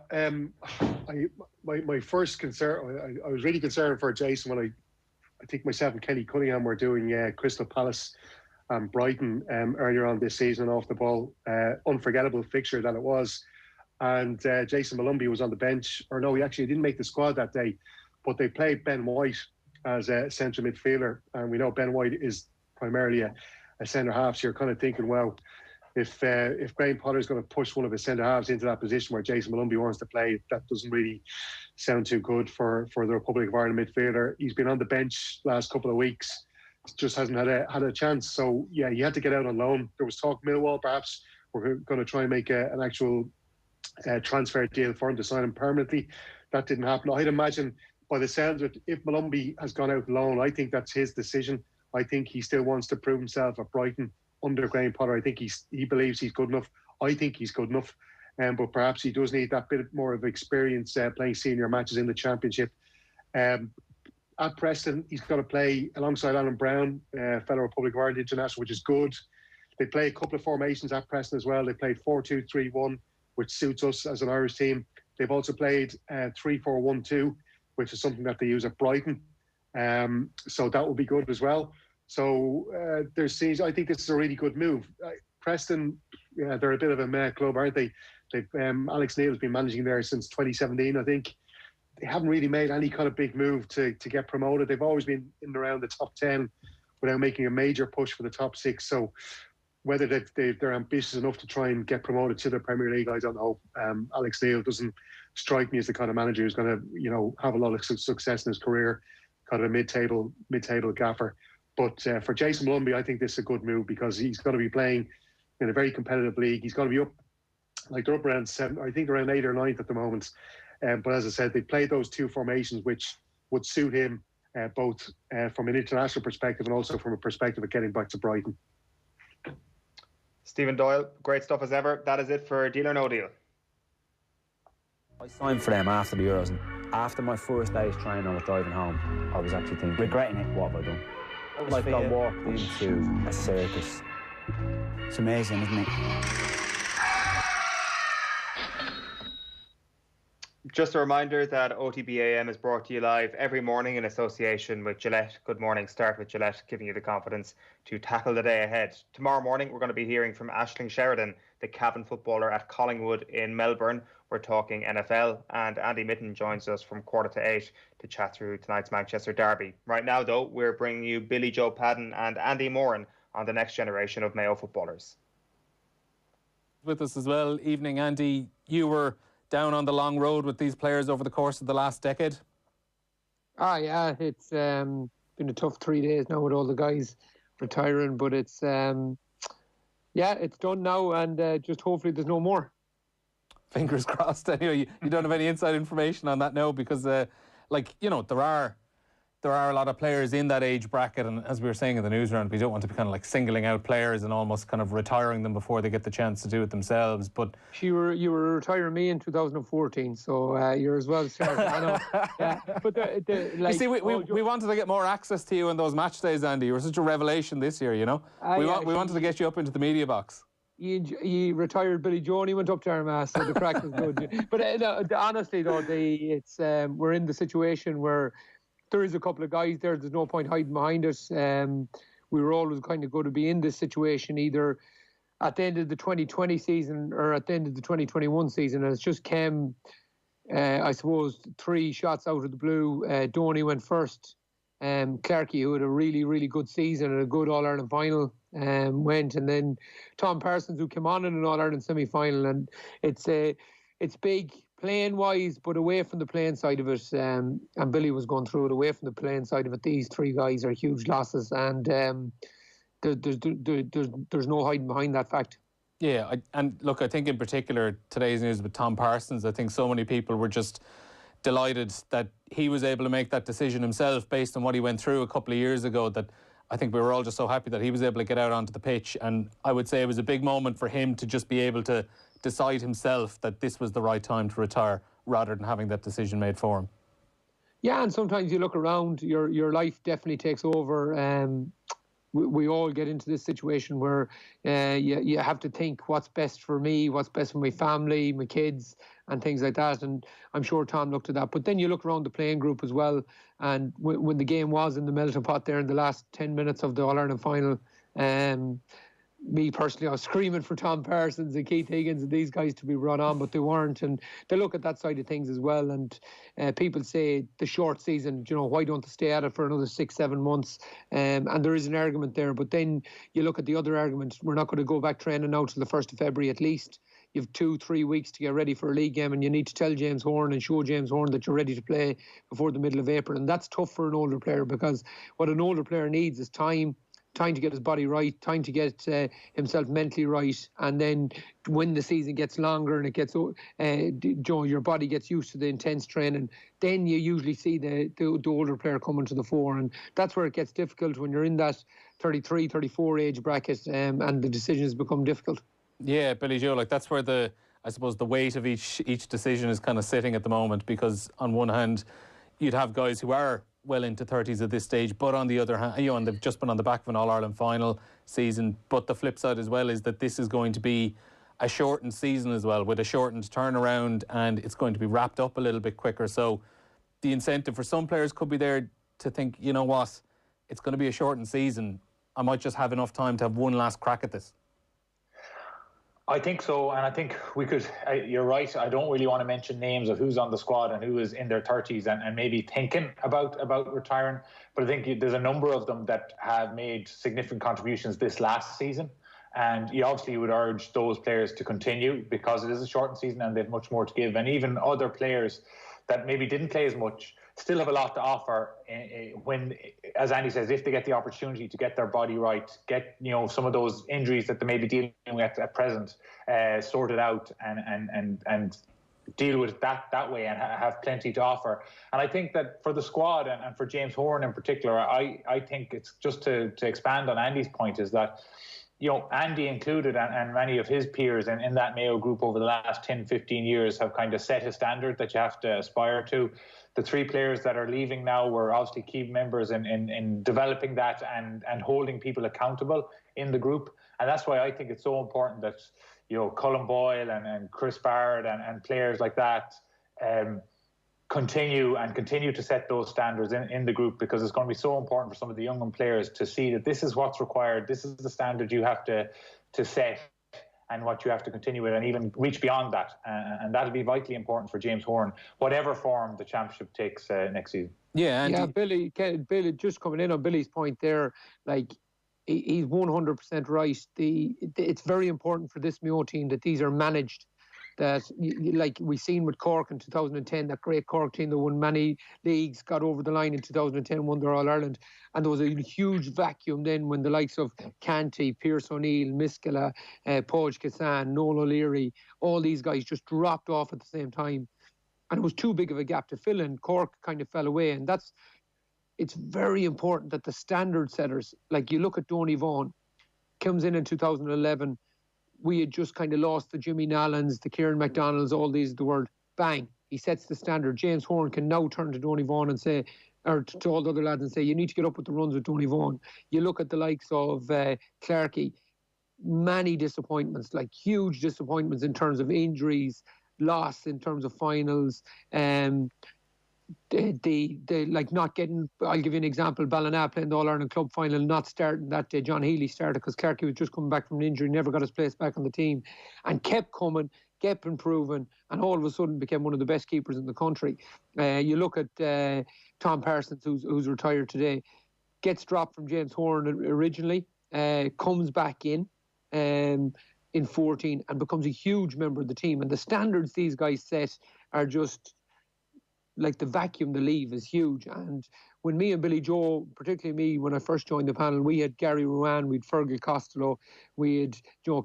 my first concern, I was really concerned for Jayson when I think myself and Kenny Cunningham were doing Crystal Palace and Brighton earlier on this season off the ball. Unforgettable fixture that it was. And Jayson Molumby was on the bench. Or no, he actually didn't make the squad that day. But they played Ben White as a central midfielder. And we know Ben White is primarily a centre half. So you're kind of thinking, well, if Graham Potter is going to push one of his centre halves into that position where Jayson Molumby wants to play, that doesn't really sound too good for the Republic of Ireland midfielder. He's been on the bench last couple of weeks, just hasn't had a chance. So yeah, he had to get out on loan. There was talk Millwall perhaps we're going to try and make an actual transfer deal for him to sign him permanently. That didn't happen. I'd imagine by the sounds of it, if Molumby has gone out on loan, I think that's his decision. I think he still wants to prove himself at Brighton under Graham Potter. I think he believes he's good enough. I think he's good enough. But perhaps he does need that bit more of experience playing senior matches in the Championship. At Preston, he's got to play alongside Alan Brown, fellow Republic of Ireland international, which is good. They play a couple of formations at Preston as well. They played 4-2-3-1, which suits us as an Irish team. They've also played 3-4-1-2, which is something that they use at Brighton. So that will be good as well. So I think this is a really good move. Preston, yeah, they're a bit of a meh club, aren't they? Alex Neil's been managing there since 2017, I think. They haven't really made any kind of big move to get promoted. They've always been in and around the top 10 without making a major push for the top 6. So whether they're ambitious enough to try and get promoted to the Premier League, I don't know. Alex Neil doesn't strike me as the kind of manager who's going to, have a lot of success in his career, kind of a mid-table gaffer. But for Jayson Molumby, I think this is a good move because he's going to be playing in a very competitive league. He's going to be up, they're up around 7, I think around 8th or 9th at the moment. But as I said, they played those two formations, which would suit him both from an international perspective and also from a perspective of getting back to Brighton. Stephen Doyle, great stuff as ever. That is it for Deal or No Deal. I signed for them after the Euros, and after my first day's training, I was driving home. I was actually thinking, regretting it, what have I done? Like I walked into a circus. It's amazing, isn't it? Just a reminder that OTB AM is brought to you live every morning in association with Gillette. Good morning. Start with Gillette, giving you the confidence to tackle the day ahead. Tomorrow morning, we're going to be hearing from Aisling Sheridan, the Cavan footballer at Collingwood in Melbourne. We're talking NFL, and Andy Mitten joins us from 7:45 to chat through tonight's Manchester derby. Right now, though, we're bringing you Billy Joe Padden and Andy Moran on the next generation of Mayo footballers. With us as well. Evening, Andy. You were down on the long road with these players over the course of the last decade? Yeah, it's been a tough 3 days now with all the guys retiring, but it's it's done now, and just hopefully there's no more. Fingers crossed. Anyway, you don't have any inside information on that now, because there are a lot of players in that age bracket, and as we were saying in the news round, we don't want to be kind of like singling out players and almost kind of retiring them before they get the chance to do it themselves. But you were retiring me in 2014, so you're as well started. I know. Yeah, but you see, we wanted to get more access to you on those match days, Andy. You were such a revelation this year, we wanted to get you up into the media box. You retired Billy Joe and he went up to Armagh, so the crack was good. But honestly, though, it's we're in the situation where there is a couple of guys there. There's no point hiding behind us. We were always kind of going to be in this situation either at the end of the 2020 season or at the end of the 2021 season. And it's just came, I suppose, 3 shots out of the blue. Donny went first. Clarkey, who had a really, really good season and a good All-Ireland final, went. And then Tom Parsons, who came on in an All-Ireland semi-final. And it's big playing-wise, but away from the playing side of it, and Billy was going through it, away from the playing side of it, these 3 guys are huge losses, and there's no hiding behind that fact. Yeah, and look, I think in particular today's news with Tom Parsons, I think so many people were just delighted that he was able to make that decision himself based on what he went through a couple of years ago, that I think we were all just so happy that he was able to get out onto the pitch. And I would say it was a big moment for him to just be able to decide himself that this was the right time to retire rather than having that decision made for him. Yeah, and sometimes you look around, your life definitely takes over. we all get into this situation where you have to think what's best for me, what's best for my family, my kids, and things like that. And I'm sure Tom looked at that. But then you look around the playing group as well. And when the game was in the melting pot there in the last 10 minutes of the All-Ireland final, me personally, I was screaming for Tom Parsons and Keith Higgins and these guys to be brought on, but they weren't. And they look at that side of things as well. And people say the short season, why don't they stay at it for another 6-7 months? And there is an argument there. But then you look at the other argument. We're not going to go back training now till the 1st of February at least. You have 2-3 weeks to get ready for a league game, and you need to tell James Horan and show James Horan that you're ready to play before the middle of April. And that's tough for an older player, because what an older player needs is time to get his body right, time to get himself mentally right, and then when the season gets longer and it gets, your body gets used to the intense training, then you usually see the older player coming to the fore, and that's where it gets difficult when you're in that 33, 34 age bracket, and the decisions become difficult. Yeah, Billy Joe, that's where I suppose the weight of each decision is kind of sitting at the moment, because on one hand, you'd have guys who are well into 30s at this stage, but on the other hand, and they've just been on the back of an All-Ireland final season. But the flip side as well is that this is going to be a shortened season as well, with a shortened turnaround, and it's going to be wrapped up a little bit quicker. So the incentive for some players could be there to think, you know what, it's going to be a shortened season. I might just have enough time to have one last crack at this. I think so, and I think we could, you're right, I don't really want to mention names of who's on the squad and who is in their 30s and maybe thinking about retiring, but I think there's a number of them that have made significant contributions this last season, and you obviously would urge those players to continue, because it is a shortened season and they've much more to give, and even other players that maybe didn't play as much still have a lot to offer when, as Andy says, if they get the opportunity to get their body right, get some of those injuries that they may be dealing with at present sorted out, and deal with it that way, and have plenty to offer. And I think that for the squad and for James Horan in particular, I think it's just to expand on Andy's point, is that Andy included and many of his peers in that Mayo group over the last 10-15 years have kind of set a standard that you have to aspire to. The 3 players that are leaving now were obviously key members in developing that and holding people accountable in the group. And that's why I think it's so important that, Colin Boyle and Chris Barrett and players like that continue to set those standards in the group, because it's going to be so important for some of the younger players to see that this is what's required, this is the standard you have to set, and what you have to continue with, and even reach beyond that. And that'll be vitally important for James Horan, whatever form the championship takes next season. Yeah, Billy, just coming in on Billy's point there, he's 100% right. It's very important for this Mayo team that these are managed. That, like we've seen with Cork in 2010, that great Cork team that won many leagues, got over the line in 2010, won their All-Ireland. And there was a huge vacuum then when the likes of Canty, Pierce O'Neill, Miskela, Podge Kassan, Noel O'Leary, all these guys just dropped off at the same time. And it was too big of a gap to fill in. Cork kind of fell away. And it's very important that the standard setters, like you look at Donny Vaughan, comes in 2011, we had just kind of lost the Jimmy Nallans, the Kieran McDonalds, all these of the world. Bang, he sets the standard. James Horan can now turn to Donny Vaughan and say, or to all the other lads and say, you need to get up with the runs with Donny Vaughan. You look at the likes of Clarkey, many disappointments, like huge disappointments in terms of injuries, loss in terms of finals, they like not getting. I'll give you an example. Ballina playing the All-Ireland club final, not starting that day. John Healy started because Clarkey was just coming back from an injury, never got his place back on the team, and kept coming, kept improving, and all of a sudden became one of the best keepers in the country. You look at Tom Parsons, who's retired today, gets dropped from James Horan originally, comes back in 14 and becomes a huge member of the team. And the standards these guys set are just like the vacuum they leave is huge. And when me and Billy Joe, particularly me, when I first joined the panel, we had Gary Ruan, we had Fergal Costello, we had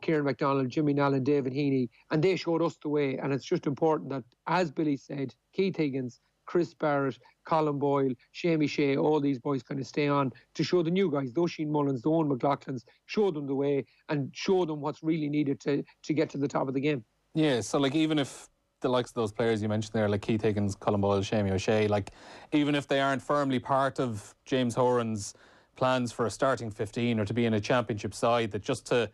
Kieran McDonald, Jimmy Nallen, David Heaney, and they showed us the way. And it's just important that, as Billy said, Keith Higgins, Chris Barrett, Colin Boyle, Shamie Shea, all these boys kind of stay on to show the new guys, those Sheen Mullins, the Owen McLaughlins, show them the way and show them what's really needed to get to the top of the game. Yeah, so like even if the likes of those players you mentioned there, like Keith Higgins, Colin Boyle, Shamie O'Shea, like even if they aren't firmly part of James Horan's plans for a starting 15 or to be in a championship side, that just to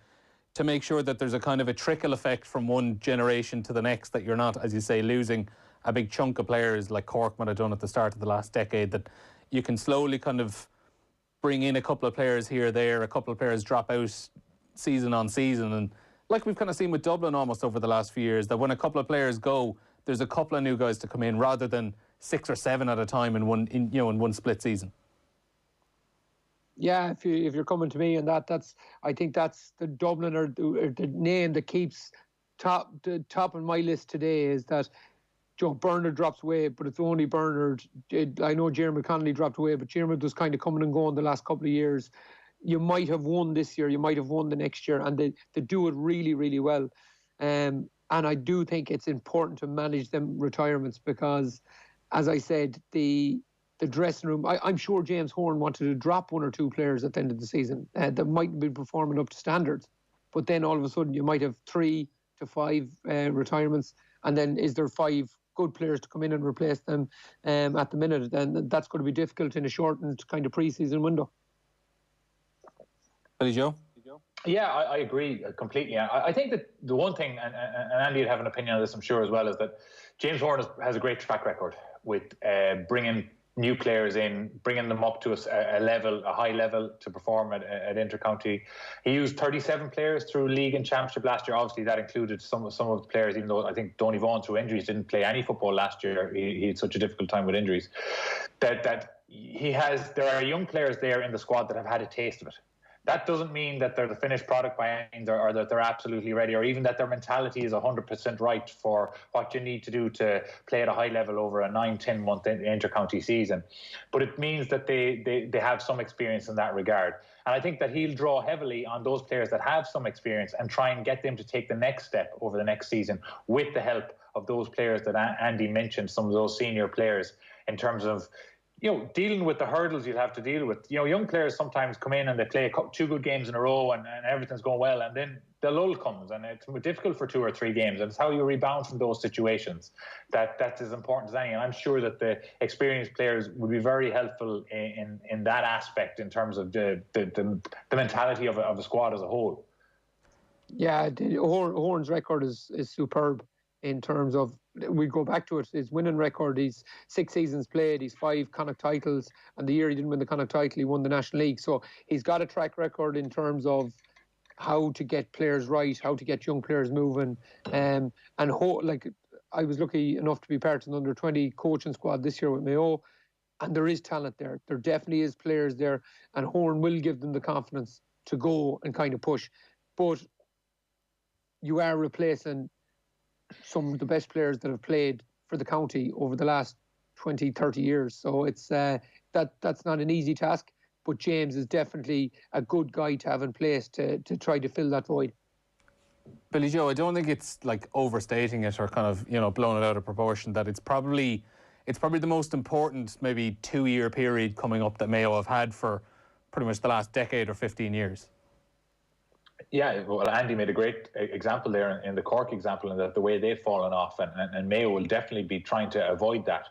make sure that there's a kind of a trickle effect from one generation to the next, that you're not, as you say, losing a big chunk of players like Cork might have done at the start of the last decade, that you can slowly kind of bring in a couple of players here or there, a couple of players drop out season on season, and like we've kind of seen with Dublin almost over the last few years, that when a couple of players go, there's a couple of new guys to come in rather than 6 or 7 at a time in one split season. Yeah, if you're coming to me and I think that's the Dublin or the name that keeps top on my list today, is that Joe Byrne drops away, but it's only Byrne. I know Jeremy Connolly dropped away, but Jeremy was kind of coming and going the last couple of years. You might have won this year, you might have won the next year, and they do it really, really well. And I do think it's important to manage them retirements because, as I said, the dressing room, I'm sure James Horan wanted to drop 1 or 2 players at the end of the season that mightn't be performing up to standards. But then all of a sudden you might have 3 to 5 retirements, and then is there 5 good players to come in and replace them at the minute? Then that's going to be difficult in a shortened kind of pre-season window. Billy Joe? Yeah, I agree completely. I think that the one thing, and Andy would have an opinion on this, I'm sure, as well, is that James Horan has a great track record with bringing new players in, bringing them up to a high level to perform at intercounty. He used 37 players through league and championship last year. Obviously, that included some of the players, even though I think Donny Vaughan, through injuries, didn't play any football last year. He had such a difficult time with injuries. There are young players there in the squad that have had a taste of it. That doesn't mean that they're the finished product by any means, or that they're absolutely ready, or even that their mentality is 100% right for what you need to do to play at a high level over a 9-10 month inter-county season. But it means that they have some experience in that regard. And I think that he'll draw heavily on those players that have some experience and try and get them to take the next step over the next season with the help of those players that Andy mentioned, some of those senior players, in terms of dealing with the hurdles you'll have to deal with. Young players sometimes come in and they play 2 good games in a row and everything's going well, and then the lull comes and it's difficult for 2 or 3 games, and it's how you rebound from those situations that's as important as any. And I'm sure that the experienced players would be very helpful in that aspect, in terms of the mentality of a squad as a whole. Yeah, Horan's record is superb in terms of, we go back to it, his winning record. He's 6 seasons played, he's 5 Connacht titles, and the year he didn't win the Connacht title, he won the National League. So he's got a track record in terms of how to get players right, how to get young players moving. I was lucky enough to be part of the under-20 coaching squad this year with Mayo, and there is talent there. There definitely is players there, and Horan will give them the confidence to go and kind of push. But you are replacing some of the best players that have played for the county over the last 20, 30 years. So it's that's not an easy task, but James is definitely a good guy to have in place to try to fill that void. Billy Joe, I don't think it's like overstating it or kind of, blowing it out of proportion, that it's probably the most important maybe 2-year period coming up that Mayo have had for pretty much the last decade or 15 years. Yeah, well, Andy made a great example there in the Cork example, and that the way they've fallen off, and Mayo will definitely be trying to avoid that.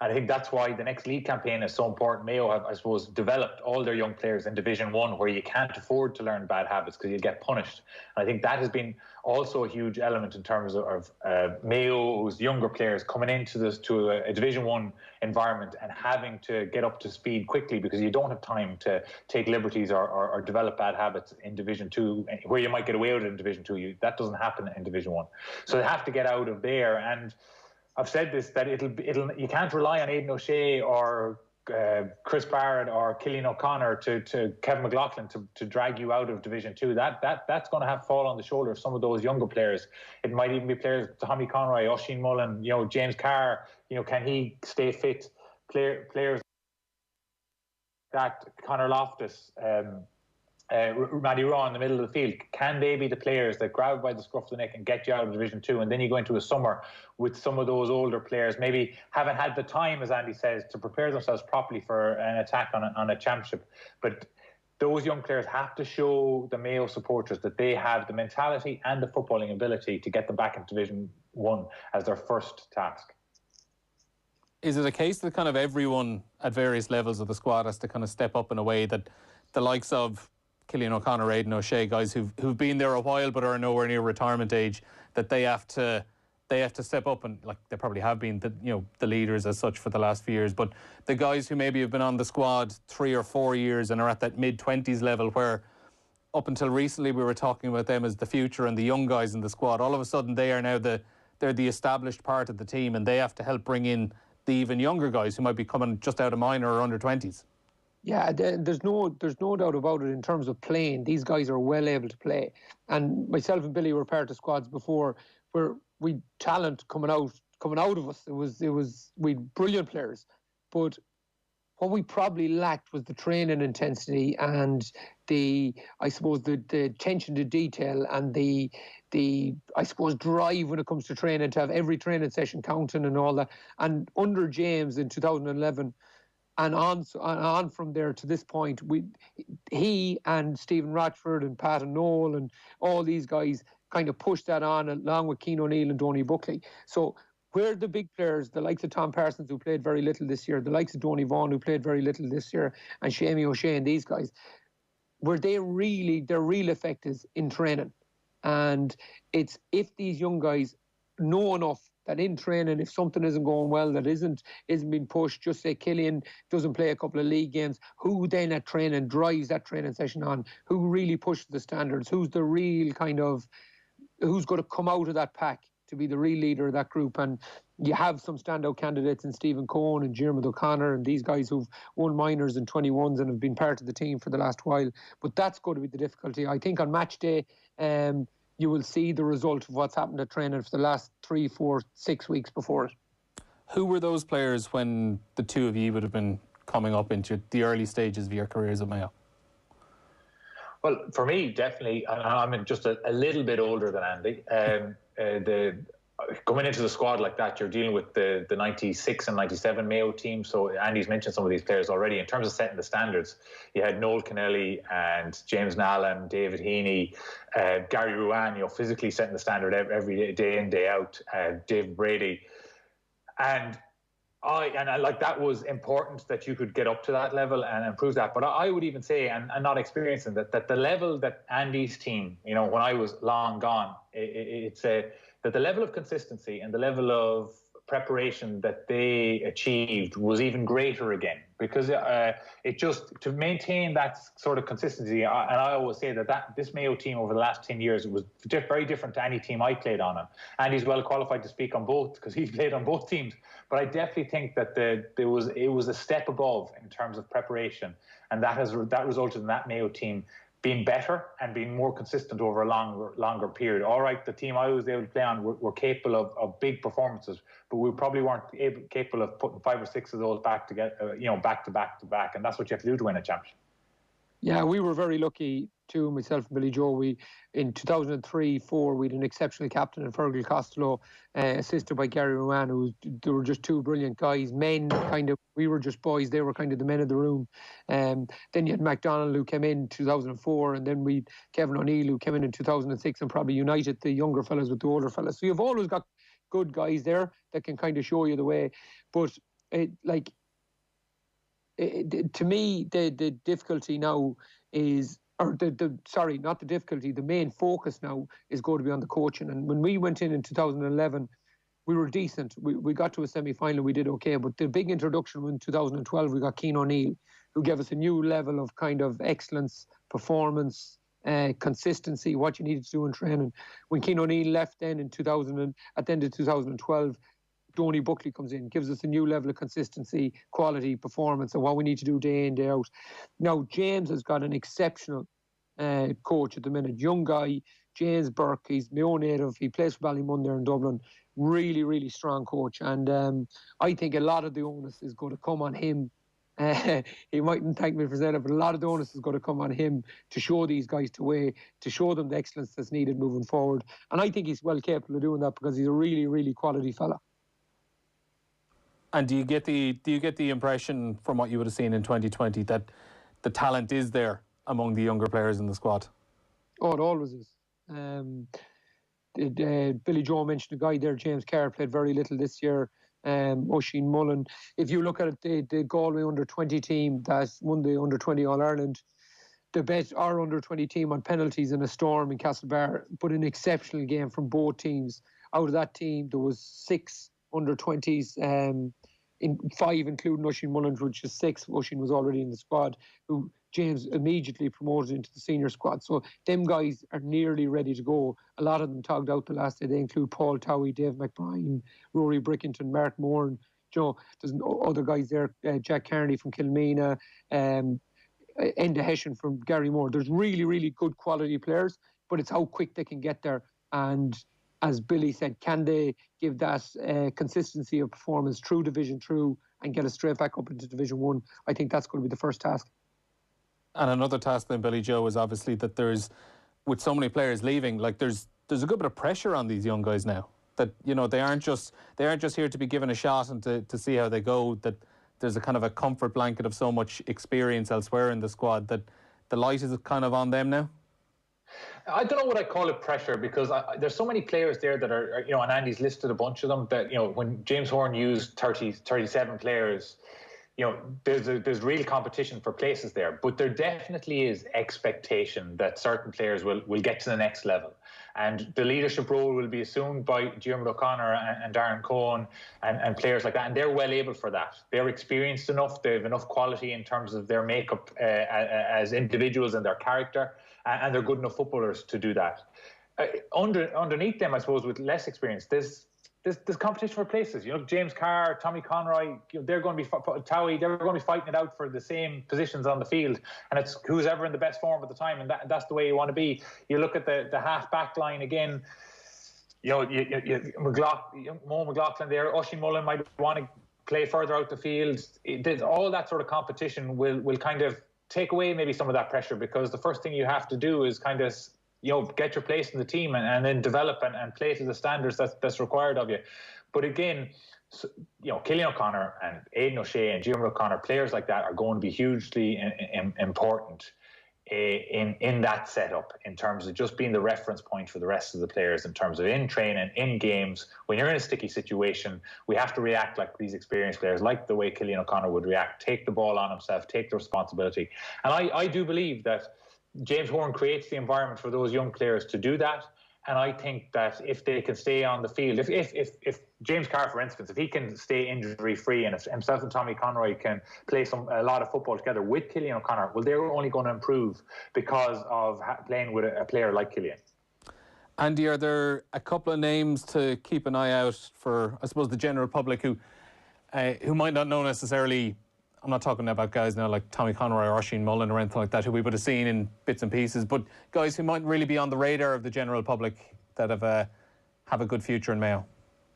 And I think that's why the next league campaign is so important. Mayo have, I suppose, developed all their young players in Division 1, where you can't afford to learn bad habits because you'll get punished. And I think that has been also a huge element in terms of Mayo's younger players coming into a Division 1 environment and having to get up to speed quickly, because you don't have time to take liberties or develop bad habits in Division 2, where you might get away with it in Division 2. That doesn't happen in Division 1. So they have to get out of there. And I've said this, that you can't rely on Aidan O'Shea or Chris Barrett or Killian O'Connor to Kevin McLaughlin to drag you out of Division 2. That's going to have to fall on the shoulder of some of those younger players. It might even be players, Tommy Conroy, Oisin Mullen, James Carr. Can he stay fit? Players that Conor Loftus, Matty Raw in the middle of the field, can they be the players that grab by the scruff of the neck and get you out of Division 2? And then you go into a summer with some of those older players, maybe haven't had the time, as Andy says, to prepare themselves properly for an attack on a championship. But those young players have to show the Mayo supporters that they have the mentality and the footballing ability to get them back into Division 1 as their first task. Is it a case that kind of everyone at various levels of the squad has to kind of step up in a way that the likes of Cillian O'Connor, Aidan O'Shea, guys who've been there a while but are nowhere near retirement age, that they have to step up, and like they probably have been the leaders as such for the last few years, but the guys who maybe have been on the squad 3 or 4 years and are at that mid-20s level where up until recently we were talking about them as the future and the young guys in the squad, all of a sudden they are now they're the established part of the team, and they have to help bring in the even younger guys who might be coming just out of minor or under 20s. Yeah, there's no doubt about it in terms of playing. These guys are well able to play. And myself and Billy were part of squads before where we talent coming out of us. It was we brilliant players. But what we probably lacked was the training intensity and the attention to detail and the drive when it comes to training, to have every training session counting and all that. And under James in 2011 and on from there to this point, he and Stephen Ratchford and Padden and all these guys kind of pushed that on along with Cian O'Neill and Donny Buckley. So where the big players, the likes of Tom Parsons, who played very little this year, the likes of Donny Vaughan, who played very little this year, and Shamie O'Shea and these guys, where their real effect is in training. And it's if these young guys know enough that in training, if something isn't going well, that isn't being pushed, just say Cillian doesn't play a couple of league games, who then at training drives that training session on, who really pushes the standards, who's the real who's going to come out of that pack to be the real leader of that group. And you have some standout candidates in Stephen Cohen and Diarmuid O'Connor and these guys who've won minors and 21s and have been part of the team for the last while. But that's going to be the difficulty. I think on match day, you will see the result of what's happened at training for the last 3, 4, 6 weeks before it. Who were those players when the two of you would have been coming up into the early stages of your careers at Mayo? Well, for me, definitely, and I'm just a little bit older than Andy. Coming into the squad like that, you're dealing with the 96 and 97 Mayo team. So Andy's mentioned some of these players already. In terms of setting the standards, you had Noel Kennelly and James Nallan, David Heaney, Gary Ruan, physically setting the standard every day in, day out, Dave Brady. And that was important that you could get up to that level and improve that. But I would even say, and not experiencing that the level that Andy's team, when I was long gone, that the level of consistency and the level of preparation that they achieved was even greater again, because it just to maintain that sort of consistency. And I always say that this Mayo team over the last 10 years was very different to any team I played on. And he's well qualified to speak on both because he's played on both teams. But I definitely think that it was a step above in terms of preparation, and that resulted in that Mayo team being better and being more consistent over a longer period. All right, the team I was able to play on were capable of big performances, but we probably weren't capable of putting 5 or 6 of those back to back, and that's what you have to do to win a championship. Yeah, we were very lucky too, myself and Billy Joe. In 2003-04, we had an exceptional captain in Fergal Costello, assisted by Gary Rowan, they were just two brilliant guys, men kind of. We were just boys, they were kind of the men of the room. Then you had MacDonald, who came in 2004, and then we Kevin O'Neill, who came in 2006 and probably united the younger fellas with the older fellas. So you've always got good guys there that can kind of show you the way. But to me, the difficulty now is, not the difficulty, the main focus now is going to be on the coaching. And when we went in 2011, we were decent. We got to a semi-final, we did okay. But the big introduction in 2012, we got Cian O'Neill, who gave us a new level of kind of excellence, performance, consistency, what you needed to do in training. When Cian O'Neill left then at the end of 2012, Donny Buckley comes in, gives us a new level of consistency, quality, performance, and what we need to do day in, day out. Now, James has got an exceptional coach at the minute. Young guy, James Burke, he's my own native. He plays for Ballymun there in Dublin. Really, really strong coach. And I think a lot of the onus is going to come on him. He mightn't thank me for saying it, but a lot of the onus is going to come on him to show these guys the way, to show them the excellence that's needed moving forward. And I think he's well capable of doing that because he's a really, really quality fella. And do you get the impression from what you would have seen in 2020 that the talent is there among the younger players in the squad? Oh, it always is. Billy Joe mentioned a guy there, James Kerr, played very little this year. Oisin Mullen. If you look at it, the Galway under-20 team that won the under-20 All-Ireland, they bet our under-20 team on penalties in a storm in Castlebar, but an exceptional game from both teams. Out of that team, there was 6 under-20s, in 5 including Oisin Mullen, which is 6. Oisin was already in the squad, who James immediately promoted into the senior squad. So them guys are nearly ready to go. A lot of them togged out the last day. They include Paul Towie, Dave McBride, Rory Brickington, Mark Moran. There's other guys there, Jack Carney from Kilmena, Enda Hessian from Gary Moore. There's really, really good quality players, but it's how quick they can get there. And as Billy said, can they give that consistency of performance through Division 2 and get us straight back up into Division 1? I think that's going to be the first task. And another task then, Billy Joe, is obviously that there's, with so many players leaving, like there's a good bit of pressure on these young guys now. That, you know, they aren't just here to be given a shot and to see how they go. That there's a kind of a comfort blanket of so much experience elsewhere in the squad that the light is kind of on them now. I don't know what I call it pressure, because there's so many players there that are, you know, and Andy's listed a bunch of them, that, you know, when James Horan used 37 players, you know, there's real competition for places there, but there definitely is expectation that certain players will get to the next level. And the leadership role will be assumed by Diarmuid O'Connor and Darren Cohen and players like that. And they're well able for that. They're experienced enough. They have enough quality in terms of their makeup as individuals and their character. And they're good enough footballers to do that. Underneath them, I suppose, with less experience, there's competition for places. You know, James Carr, Tommy Conroy, you know, they're going to be Towie. They're going to be fighting it out for the same positions on the field, and it's who's ever in the best form at the time, and that's the way you want to be. You look at the half back line again. You know, Mo McLaughlin there. Oisin Mullen might want to play further out the field. All that sort of competition will kind of take away maybe some of that pressure, because the first thing you have to do is kind of, you know, get your place in the team and then develop and play to the standards that's required of you. But again, you know, Cillian O'Connor and Aidan O'Shea and Diarmuid O'Connor, players like that are going to be hugely important in that setup, in terms of just being the reference point for the rest of the players, in terms of in training, in games. When you're in a sticky situation, we have to react like these experienced players, like the way Cillian O'Connor would react, take the ball on himself, take the responsibility. And I do believe that James Horan creates the environment for those young players to do that. And I think that if they can stay on the field, if James Carr, for instance, if he can stay injury-free, and if himself and Tommy Conroy can play a lot of football together with Cillian O'Connor, well, they're only going to improve because of playing with a player like Cillian. Andy, are there a couple of names to keep an eye out for, I suppose, the general public who might not know necessarily? I'm not talking about guys now like Tommy Conroy or Oisin Mullen or anything like that, who we would have seen in bits and pieces, but guys who might really be on the radar of the general public that have a good future in Mayo.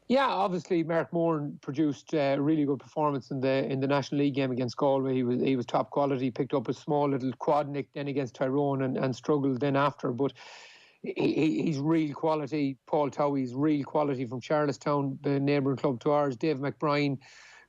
Yeah, obviously Mark Moran produced a really good performance in the National League game against Galway. He was top quality, picked up a small little quad nick then against Tyrone and struggled then after, but he's real quality. Paul Towie's real quality from Charlestown, the neighbouring club to ours. Dave McBride,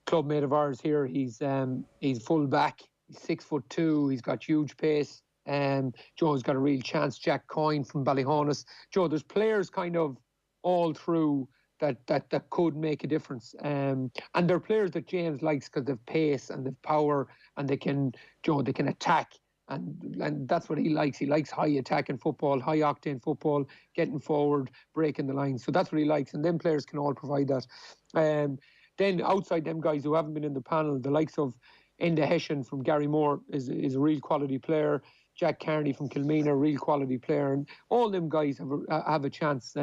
club mate of ours here, he's full back, he's 6'2", he's got huge pace. Joe's got a real chance. Jack Coyne from Ballyhonus. Joe, there's players kind of all through that could make a difference. And they're players that James likes because they've pace and they've power and they can attack. And that's what he likes. He likes high attacking football, high octane football, getting forward, breaking the line. So that's what he likes. And them players can all provide that. Then outside them guys who haven't been in the panel, the likes of Enda Hessian from Gary Moore is a real quality player. Jack Carney from Kilmena, real quality player. And all them guys have a chance.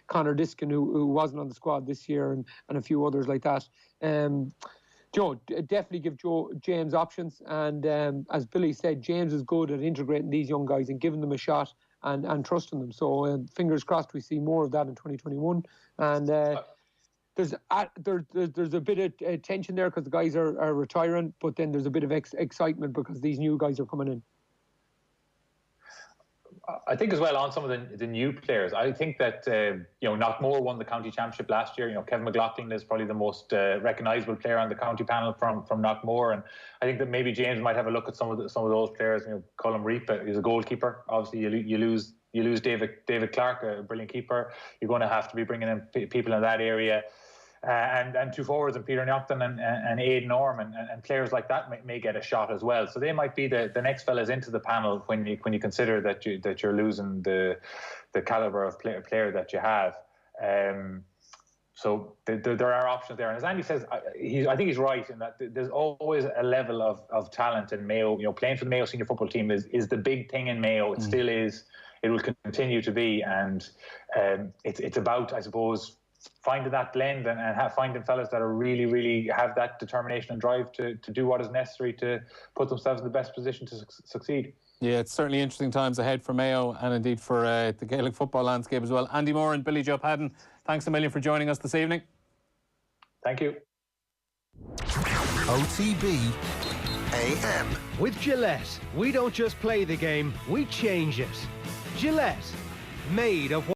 Conor Diskin, who wasn't on the squad this year, and a few others like that. Joe, definitely give James options. And as Billy said, James is good at integrating these young guys and giving them a shot and trusting them. So fingers crossed we see more of that in 2021. And there's a bit of tension there because the guys are retiring, but then there's a bit of excitement because these new guys are coming in. I think as well on some of the new players, I think that Knockmore won the county championship last year. You know, Kevin McLaughlin is probably the most recognisable player on the county panel from Knockmore, and I think that maybe James might have a look at some of those players. You know, Colin Reap is a goalkeeper. Obviously, you lose David Clark, a brilliant keeper. You're going to have to be bringing in people in that area. and two forwards, and Peter Naughton and Aidan Orme, and players like that may get a shot as well. So they might be the next fellas into the panel when you consider that you're losing the caliber of player that you have. So there are options there. And as Andy says, I think he's right in that there's always a level of talent in Mayo. You know, playing for the Mayo senior football team is the big thing in Mayo. It still is. It will continue to be. And it's about, I suppose, finding that blend and finding fellas that are really have that determination and drive to do what is necessary to put themselves in the best position to succeed. Yeah, it's certainly interesting times ahead for Mayo and indeed for the Gaelic football landscape as well. Andy Moran, Billy Joe Padden, thanks a million for joining us this evening. Thank you. OTB AM. With Gillette, we don't just play the game, we change it. Gillette, made of